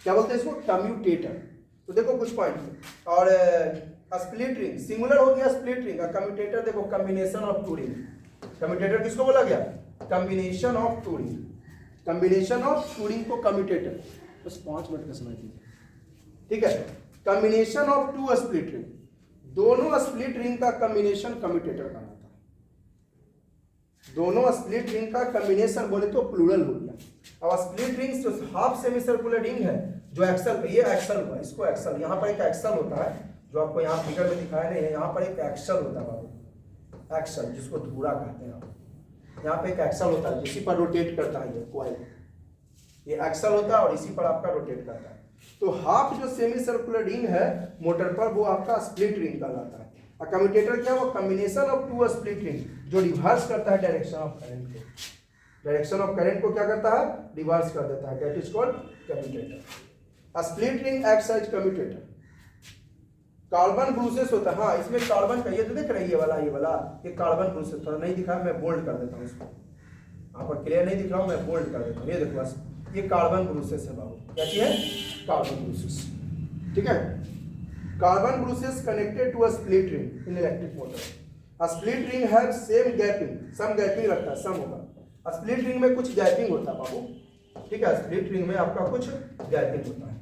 क्या बोलते हैं इसको? कम्यूटेटर। तो देखो कुछ पॉइंट। और स्प्लिट रिंग, सिंगुलर हो गया स्प्लिट रिंग। कम्यूटेटर देखो, combination of two ring. Commutator किसको बोला गया? Combination of two ring. Combination of two ring को कम्यूटेटर। बस 5 मिनट का समय दीजिए, ठीक है। Combination of two split ring, दोनों स्प्लिट रिंग का कम्बिनेशन कम्यूटेटर कहलाता है। दोनों स्प्लिट रिंग का कम्बिनेशन बोले तो प्लूरल हो गया। अब स्प्लिट रिंग जो हाफ सेमी सर्कुलर रिंग है, जो एक्सल, ये एक्सल हुआ, इसको एक्सल, यहाँ पर एक एक्सल होता है जो आपको यहाँ फिगर में दिखाया नहीं है। यहाँ पर एक एक्सल होता है बाबू, एक्सल, जिसको धुरा कहते हैं आप। यहाँ पे एक एक्सल होता है, इसी पर रोटेट करता है ये कॉइल, ये एक्सल होता है और इसी पर आपका रोटेट करता है। तो हाफ जो सेमी सर्कुलर रिंग है मोटर पर, वो आपका स्प्लिट रिंग कहलाता है। और कम्यूटेटर क्या? वो combination of two split ring, जो रिवर्स करता है डायरेक्शन ऑफ करंट को। डायरेक्शन ऑफ करंट को क्या करता है? रिवर्स कर देता है। That is called commutator. Split ring acts as commutator. Carbon brushes होता है, हाँ इसमें कार्बन का, ये तो देख रहे हैं, ये वाला ये कार्बन ब्रूसेस, थोड़ा नहीं दिखा, मैं बोल्ड कर देता हूँ इसको, आपको क्लियर नहीं दिख रहा हूँ, मैं बोल्ड कर देता हूँ। ये देखो बस, ये कार्बन ब्रूसेस है बाबू। क्या चीज है? कार्बन ब्रूसेस, ठीक है। Carbon brushes connected to a split ring in electric motor. Split ring have same gapping, सम गैपिंग रखता है, सम होगा। स्प्लिट रिंग में कुछ गैपिंग होता है बाबू, ठीक है। स्प्लिट रिंग में आपका कुछ गैपिंग होता है।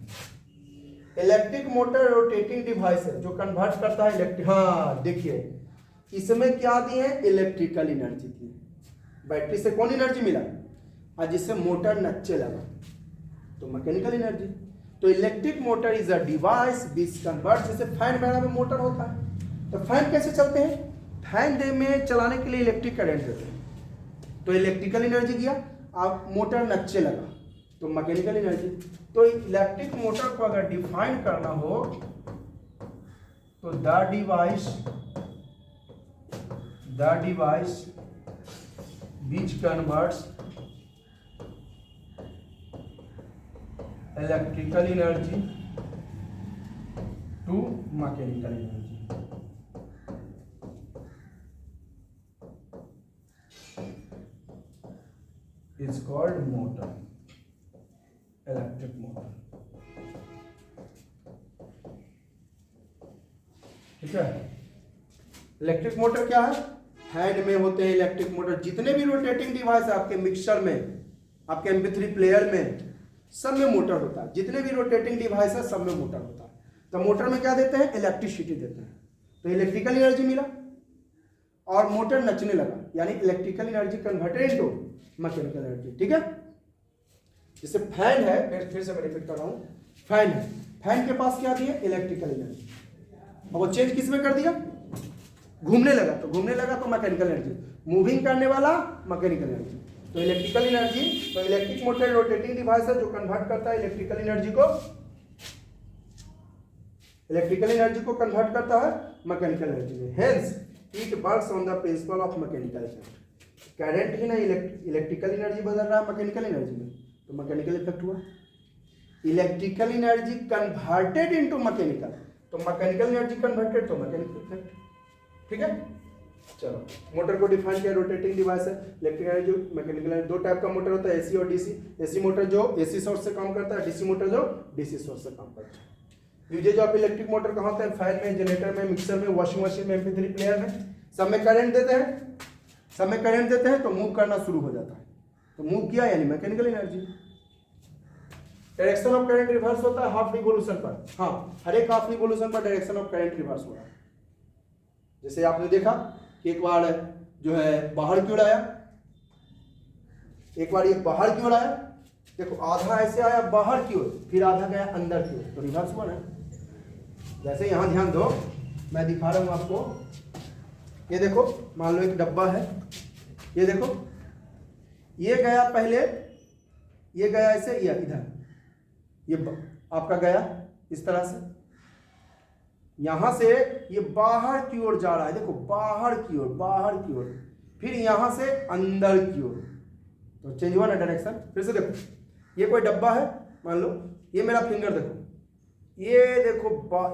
इलेक्ट्रिक मोटर रोटेटिंग डिवाइस है जो कन्वर्ट करता है इलेक्ट्रिक, हाँ देखिए इसमें क्या दिए हैं? इलेक्ट्रिकल एनर्जी दी। बैटरी से कौन एनर्जी मिला? और जिससे मोटर नच्चे लगा तो मैकेनिकल एनर्जी। तो electric motor is a device which convert, जैसे फैन वगैरह में मोटर होता है, तो फैन कैसे चलते हैं? फैन में चलाने के लिए इलेक्ट्रिक करंट देते हैं, तो इलेक्ट्रिकल एनर्जी दिया, अब मोटर नच्चे लगा तो मैकेनिकल एनर्जी। तो इलेक्ट्रिक मोटर को अगर डिफाइन करना हो तो the device which converts electrical energy to mechanical energy is called motor, electric motor, ठीक है। इलेक्ट्रिक मोटर क्या है? हैंड में होते हैं इलेक्ट्रिक मोटर। जितने भी रोटेटिंग डिवाइस है आपके मिक्सर में, आपके MP3 प्लेयर में, सब में मोटर होता है। जितने भी रोटेटिंग डिवाइस है सब में मोटर होता है। तो मोटर में क्या देते हैं? इलेक्ट्रिसिटी देते हैं, तो इलेक्ट्रिकल एनर्जी मिला और मोटर नचने लगा, यानी electrical energy converted into mechanical energy, ठीक है। जैसे फैन है, फिर से मैं रिपीट कर रहा हूँ, फैन है, फैन के पास क्या दिया? Electrical energy. अब वो चेंज किस में कर दिया? घूमने लगा, तो घूमने लगा तो मैकेनिकल एनर्जी, मूविंग करने वाला मैकेनिकल एनर्जी, तो इलेक्ट्रिकल एनर्जी। तो इलेक्ट्रिक मोटर रोटेटिंग डिवाइस है जो कन्वर्ट करता है इलेक्ट्रिकल एनर्जी को, कन्वर्ट करता है मैकेनिकल एनर्जी में। Hence it works on the principle of mechanical effect. Current ही ना इलेक्ट्रिकल एनर्जी बदल रहा है मैकेनिकल एनर्जी में, तो मैकेनिकल इफेक्ट हुआ। Electrical energy converted into mechanical, तो मैकेनिकल एनर्जी कन्वर्टेड तो मैकेनिकल इफेक्ट, ठीक है। चलो, मोटर को डिफाइन किया, रोटेटिंग डिवाइस है, इलेक्ट्रिकल एनर्जी, मैकेनिकल एनर्जी। दो टाइप का मोटर होता है, एसी और डीसी। एसी मोटर जो एसी सोर्स से काम करता है, डीसी मोटर जो डीसी सोर्स से काम करता है। यूजेज ऑफ इलेक्ट्रिक मोटर कहाँ होता है? फैन में, जनरेटर में, मिक्सर में, वॉशिंग मशीन में, MP3 प्लेयर में, सब में करंट देते हैं, तो मूव करना शुरू हो जाता है, तो मूव किया यानी mechanical energy. Direction of current reverse होता है हाफ रिवोल्यूशन पर, हाँ हर एक half revolution per direction of current reverse हो रहा है। जैसे आपने देखा कि एक बार जो है बाहर की ओर आया, एक बार ये बाहर की ओर आया, देखो आधा ऐसे आया बाहर की ओर, फिर आधा गया अंदर की ओर, तो रिवर्स हुआ ना। जैसे यहां ध्यान दो, मैं दिखा रहा हूं आपको, ये देखो मान लो एक डब्बा है, ये देखो ये गया पहले, ये गया ऐसे, ये इधर, ये आपका गया इस तरह से, यहां से ये बाहर की ओर जा रहा है, देखो बाहर की ओर, बाहर की ओर, फिर यहां से अंदर की ओर, तो चेंज हुआ ना डायरेक्शन। फिर से देखो, ये कोई डब्बा है, मान लो ये मेरा फिंगर देखो, ये देखो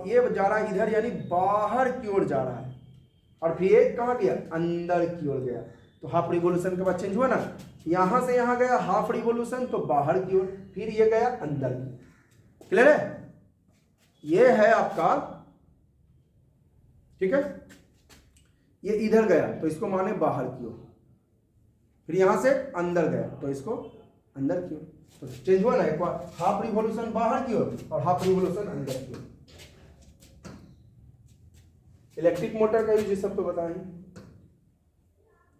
ये जा रहा है इधर, यानी बाहर की ओर जा रहा है, और फिर ये कहाँ गया, अंदर की ओर गया। तो हाफ रिवॉल्यूशन के बाद चेंज हुआ ना, यहां से यहां गया हाफ रिवॉल्यूशन, तो बाहर की ओर, फिर ये गया अंदर की। क्लियर है? ये है आपका, ठीक है, ये इधर गया तो इसको माने बाहर की ओर, फिर यहां से अंदर गया तो इसको अंदर की ओर। तो चेंज हुआ ना, एक बार हाफ रिवॉल्यूशन बाहर की ओर और हाफ रिवॉल्यूशन अंदर की ओर। इलेक्ट्रिक मोटर का यूज ये सब तो बताएं।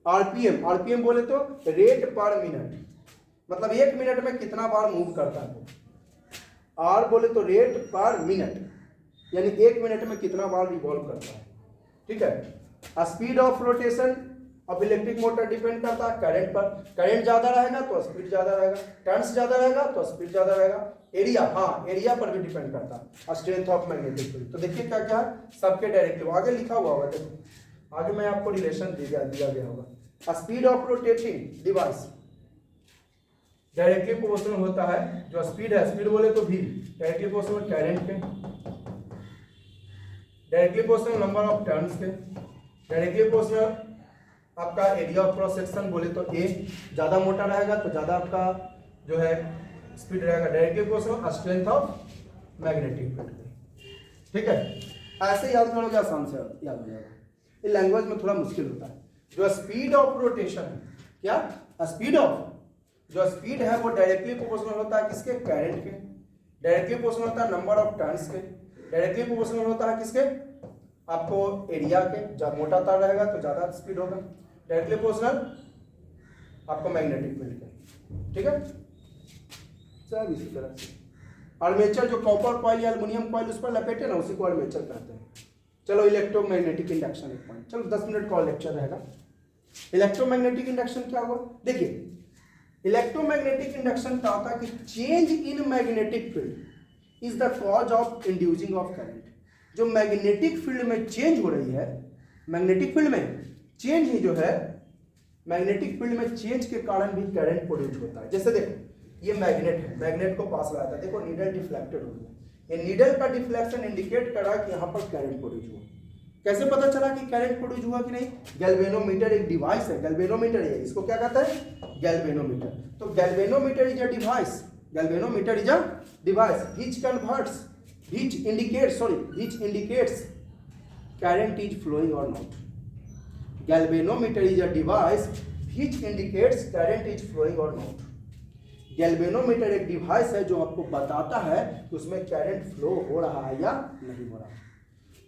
आरपीएम, आरपीएम बोले तो रेट पर मिनट, मतलब 1 मिनट में कितना बार मूव करता है। आर बोले तो रेट पर मिनट, यानी 1 मिनट में कितना बार रिवॉल्व करता है। ठीक है। Speed of rotation of electric motor depend करता है करंट पर। करंट ज्यादा रहेगा तो स्पीड ज्यादा रहेगा, टर्न्स ज्यादा रहेगा तो स्पीड ज्यादा रहेगा। एरिया, हाँ एरिया पर भी डिपेंड करता है। स्ट्रेंथ ऑफ मैग्नेटिक फील्ड, तो देखिए क्या क्या है सबके डायरेक्टिव आगे लिखा हुआ होगा, देखो आगे मैं आपको रिलेशन दिया गया होगा। Speed of rotating device directly proportional होता है, जो स्पीड है, स्पीड बोले तो भी डायरेक्टली प्रोपोर्शनल करंट के, directly proportional number of turns के, डायरेक्टली प्रोपोर्शनल आपका एरिया ऑफ क्रॉस सेक्शन बोले तो ए ज्यादा मोटा रहेगा तो ज्यादा आपका जो है स्पीड रहेगा। Directly proportional strength of magnetic field. ठीक है, ऐसे याद करोगे आसान से याद हो जाएगा। ये लैंग्वेज में थोड़ा मुश्किल होता है। जो स्पीड ऑफ रोटेशन है, क्या स्पीड ऑफ, जो स्पीड है वो डायरेक्टली प्रोपोर्शनल होता है किसके, करंट के। डायरेक्टली प्रोपोर्शनल होता है नंबर ऑफ टर्न्स के। डायरेक्टली प्रोपोर्शनल होता है किसके, आपको एरिया के। जब मोटा तार रहेगा तो ज्यादा स्पीड होगा। डायरेक्टली प्रोपोर्शनल आपको मैग्नेटिक फील्ड के। ठीक है, सब इसी तरह से। आर्मेचर जो कॉपर कॉइल या एल्युमिनियम कॉइल उस पर लपेटे ना, उसी को आर्मेचर कहते हैं। चलो इलेक्ट्रोमैग्नेटिक इंडक्शन एक पॉइंट, चलो 10 मिनट का लेक्चर रहेगा। इलेक्ट्रोमैग्नेटिक इंडक्शन क्या हुआ, देखिए इलेक्ट्रोमैग्नेटिक इंडक्शन का होता है कि change in magnetic field is the cause of inducing of current. जो मैग्नेटिक फील्ड में चेंज हो रही है, मैग्नेटिक फील्ड में चेंज ही जो है, मैग्नेटिक फील्ड में चेंज के कारण भी करंट प्रोड्यूस होता है। जैसे देखो ये मैग्नेट है, मैग्नेट को पास लगाता है, देखो नीडल डिफ्लेक्टेड हो गया, ये नीडल का डिफ्लेक्शन इंडिकेट कर रहा है कि यहाँ पर करंट प्रोड्यूस हुआ। कैसे पता चला कि करंट प्रोड्यूस हुआ कि नहीं, गैल्वेनोमीटर एक डिवाइस है, गैल्वेनोमीटर है, इसको क्या कहता है, गैल्वेनोमीटर। तो galvanometer is a device, galvanometer is a device which converts, which indicates current is flowing or not. Galvanometer is a device which indicates current is flowing or not. Galvanometer एक device है जो आपको बताता है कि उसमें current flow हो रहा है या नहीं हो रहा है।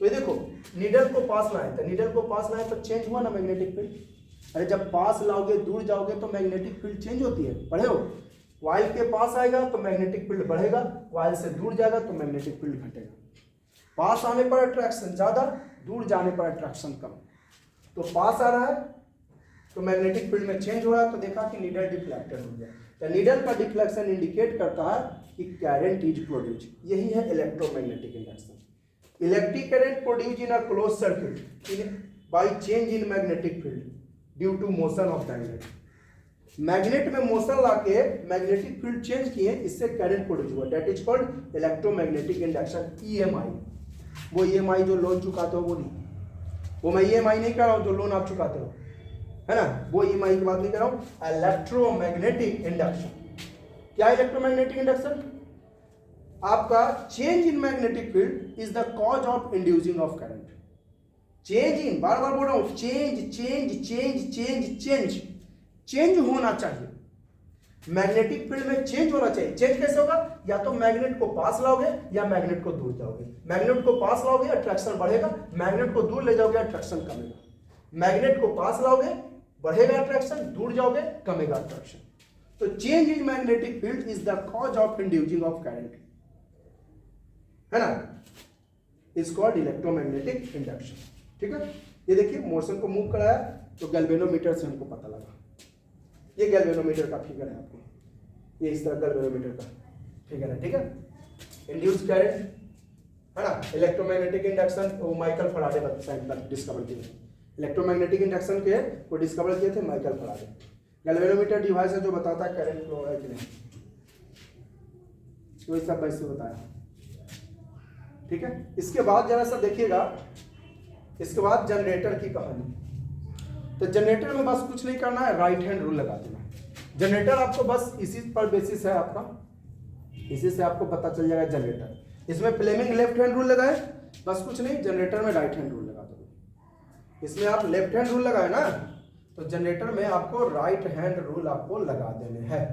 तो ये देखो नीडल को पास लाए, तो नीडल को पास लाए तो चेंज हुआ ना मैग्नेटिक फील्ड। अरे जब पास लाओगे दूर जाओगे तो मैग्नेटिक फील्ड चेंज होती है, पढ़े हो। वाइल के पास आएगा तो मैग्नेटिक फील्ड बढ़ेगा, वाइल से दूर जाएगा तो मैग्नेटिक फील्ड घटेगा। पास आने पर अट्रैक्शन ज्यादा, दूर जाने पर अट्रैक्शन कम। तो पास आ रहा है तो मैग्नेटिक फील्ड में चेंज हो रहा है, तो देखा कि नीडल डिफ्लेक्टेड हो गया। तो नीडल का डिफ्लेक्शन इंडिकेट करता है कि करंट इज प्रोड्यूस। यही है electromagnetic induction. Electric current produce in a close circuit by change in magnetic field due to motion of magnet. Magnet में मोशन लाके मैग्नेटिक फील्ड चेंज किए, इससे करंट प्रोड्यूस हुआ। That is called electromagnetic induction. EMI, वो EMI जो loan चुकाते हो वो नहीं, वो मैं ईएमआई नहीं कर रहा हूं जो लोन आप चुकाते हो, है ना, वो ईएमआई की बात नहीं कर रहा हूं। Electromagnetic induction. क्या इलेक्ट्रोमैग्नेटिक इंडक्शन, आपका change in magnetic field is the cause of inducing of current. Change in, बार बार बोल रहा हूं, change change change change change change होना चाहिए। मैग्नेटिक फील्ड में चेंज होना चाहिए। चेंज कैसे होगा, या तो मैग्नेट को पास लाओगे या मैग्नेट को दूर जाओगे। मैग्नेट को पास लाओगे अट्रैक्शन बढ़ेगा, मैग्नेट को दूर ले जाओगे अट्रैक्शन कमेगा। मैग्नेट को पास लाओगे बढ़ेगा अट्रैक्शन, दूर जाओगे कमेगा अट्रैक्शन। तो change in magnetic field is the cause of inducing of current, है ना, इज कॉल्ड इलेक्ट्रोमैग्नेटिक इंडक्शन। ठीक है, ये देखिए मोशन को मूव कराया तो गैल्वेनोमीटर से हमको पता लगा। ये गैल्वेनोमीटर का फिगर है आपको, ये इस तरह गैल्वेनोमीटर का फिगर है। ठीक है, इंड्यूस करंट, है ना। इलेक्ट्रोमैग्नेटिक इंडक्शन वो माइकल फराडे डिस्कवर किए थे। इलेक्ट्रोमैग्नेटिक इंडक्शन के वो डिस्कवर किए थे माइकल फराडे। गैल्वेनोमीटर डिवाइस है जो बताता है करंट फ्लो है कि नहीं, तो ये सब वैसे बताया। ठीक है, इसके बाद जरा सा देखिएगा, इसके बाद जनरेटर की कहानी। तो जनरेटर में बस कुछ नहीं करना है, राइट हैंड रूल लगा देना। जनरेटर आपको बस इसी पर बेसिस है आपका, इसी से आपको पता चल जाएगा जनरेटर। इसमें फ्लेमिंग लेफ्ट हैंड रूल लगाए, बस कुछ नहीं, जनरेटर में राइट हैंड रूल लगा दो। इसमें आप लेफ्ट हैंड रूल लगाए ना, तो जनरेटर में आपको राइट हैंड रूल आपको लगा देने हैं।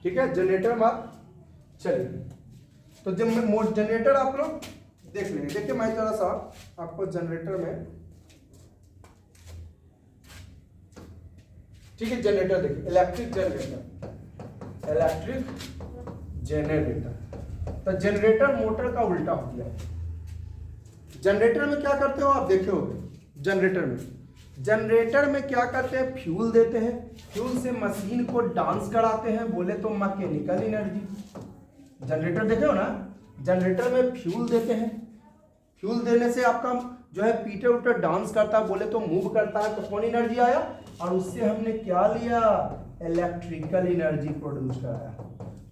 ठीक है, जनरेटर में आप चलिए, तो जब मैं जनरेटर आप लोग देख लेंगे। देखिए मैं थोड़ा सा आपको जनरेटर में, ठीक है, जनरेटर देखिए, इलेक्ट्रिक जनरेटर, इलेक्ट्रिक जनरेटर। तो जनरेटर मोटर का उल्टा हो गया। जनरेटर में क्या करते हो आप देखे होंगे, जनरेटर में क्या करते हैं, फ्यूल देते हैं, फ्यूल से मशीन को डांस कराते हैं, बोले तो मैकेनिकल एनर्जी। जनरेटर देखे हो ना, जनरेटर में फ्यूल देते हैं, फ्यूल देने से आपका जो है पीटर उटर डांस करता है, बोले तो मूव करता है, तो कौन एनर्जी आया, और उससे हमने क्या लिया, इलेक्ट्रिकल एनर्जी प्रोड्यूस कराया।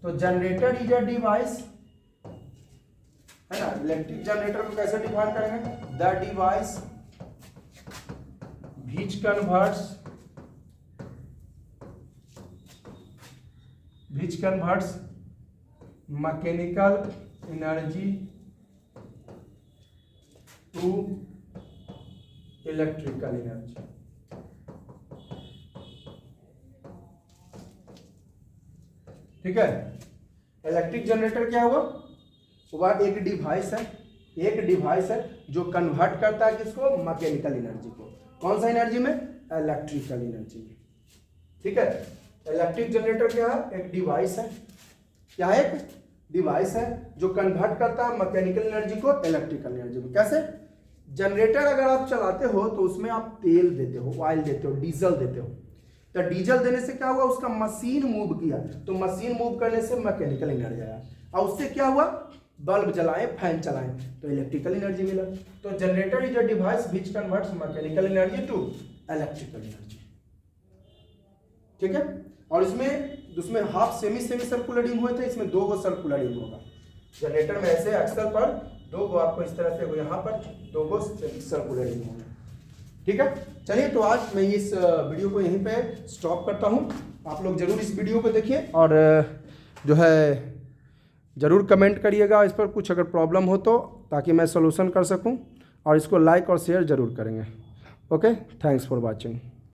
तो जनरेटर इज अ डिवाइस, है ना। इलेक्ट्रिक जनरेटर को कैसे डिफाइन करेंगे, the device which converts mechanical energy to electrical energy। ठीक है, इलेक्ट्रिक जनरेटर क्या हुआ, वो एक डिवाइस है जो कन्वर्ट करता है किसको, मैकेनिकल एनर्जी को, कौन सा एनर्जी में, इलेक्ट्रिकल एनर्जी में। ठीक है, इलेक्ट्रिक जनरेटर क्या है, एक डिवाइस है, क्या है, एक डिवाइस है जो कन्वर्ट करता है मैकेनिकल एनर्जी को इलेक्ट्रिकल एनर्जी में। कैसे, जनरेटर अगर आप चलाते हो तो उसमें आप तेल देते हो, ऑयल देते हो, डीजल देते हो। तो डीजल देने से क्या हुआ, उसका मशीन मूव किया, तो मशीन मूव करने से मैकेनिकल एनर्जी आया, और उससे क्या हुआ, बल्ब जलाएं, फैन चलाएं, तो इलेक्ट्रिकल एनर्जी मिला। तो generator is a device which converts mechanical energy to electrical energy. ठीक है, और इसमें हाफ सेमी सर्कुलर रिंग हुए थे, इसमें 2 गो सर्कुलर रिंग होगा। जनरेटर में ऐसे एक्सल पर 2 गो आपको इस तरह से, यहाँ पर 2 गो सर्कुलर रिंग होंगे। ठीक है, चलिए तो आज मैं इस वीडियो को यहीं पे स्टॉप करता हूँ। आप लोग जरूर इस वीडियो को देखिए, और जो है ज़रूर कमेंट करिएगा इस पर कुछ अगर प्रॉब्लम हो तो, ताकि मैं सॉल्यूशन कर सकूं, और इसको लाइक और शेयर ज़रूर करेंगे। Okay, thanks for watching.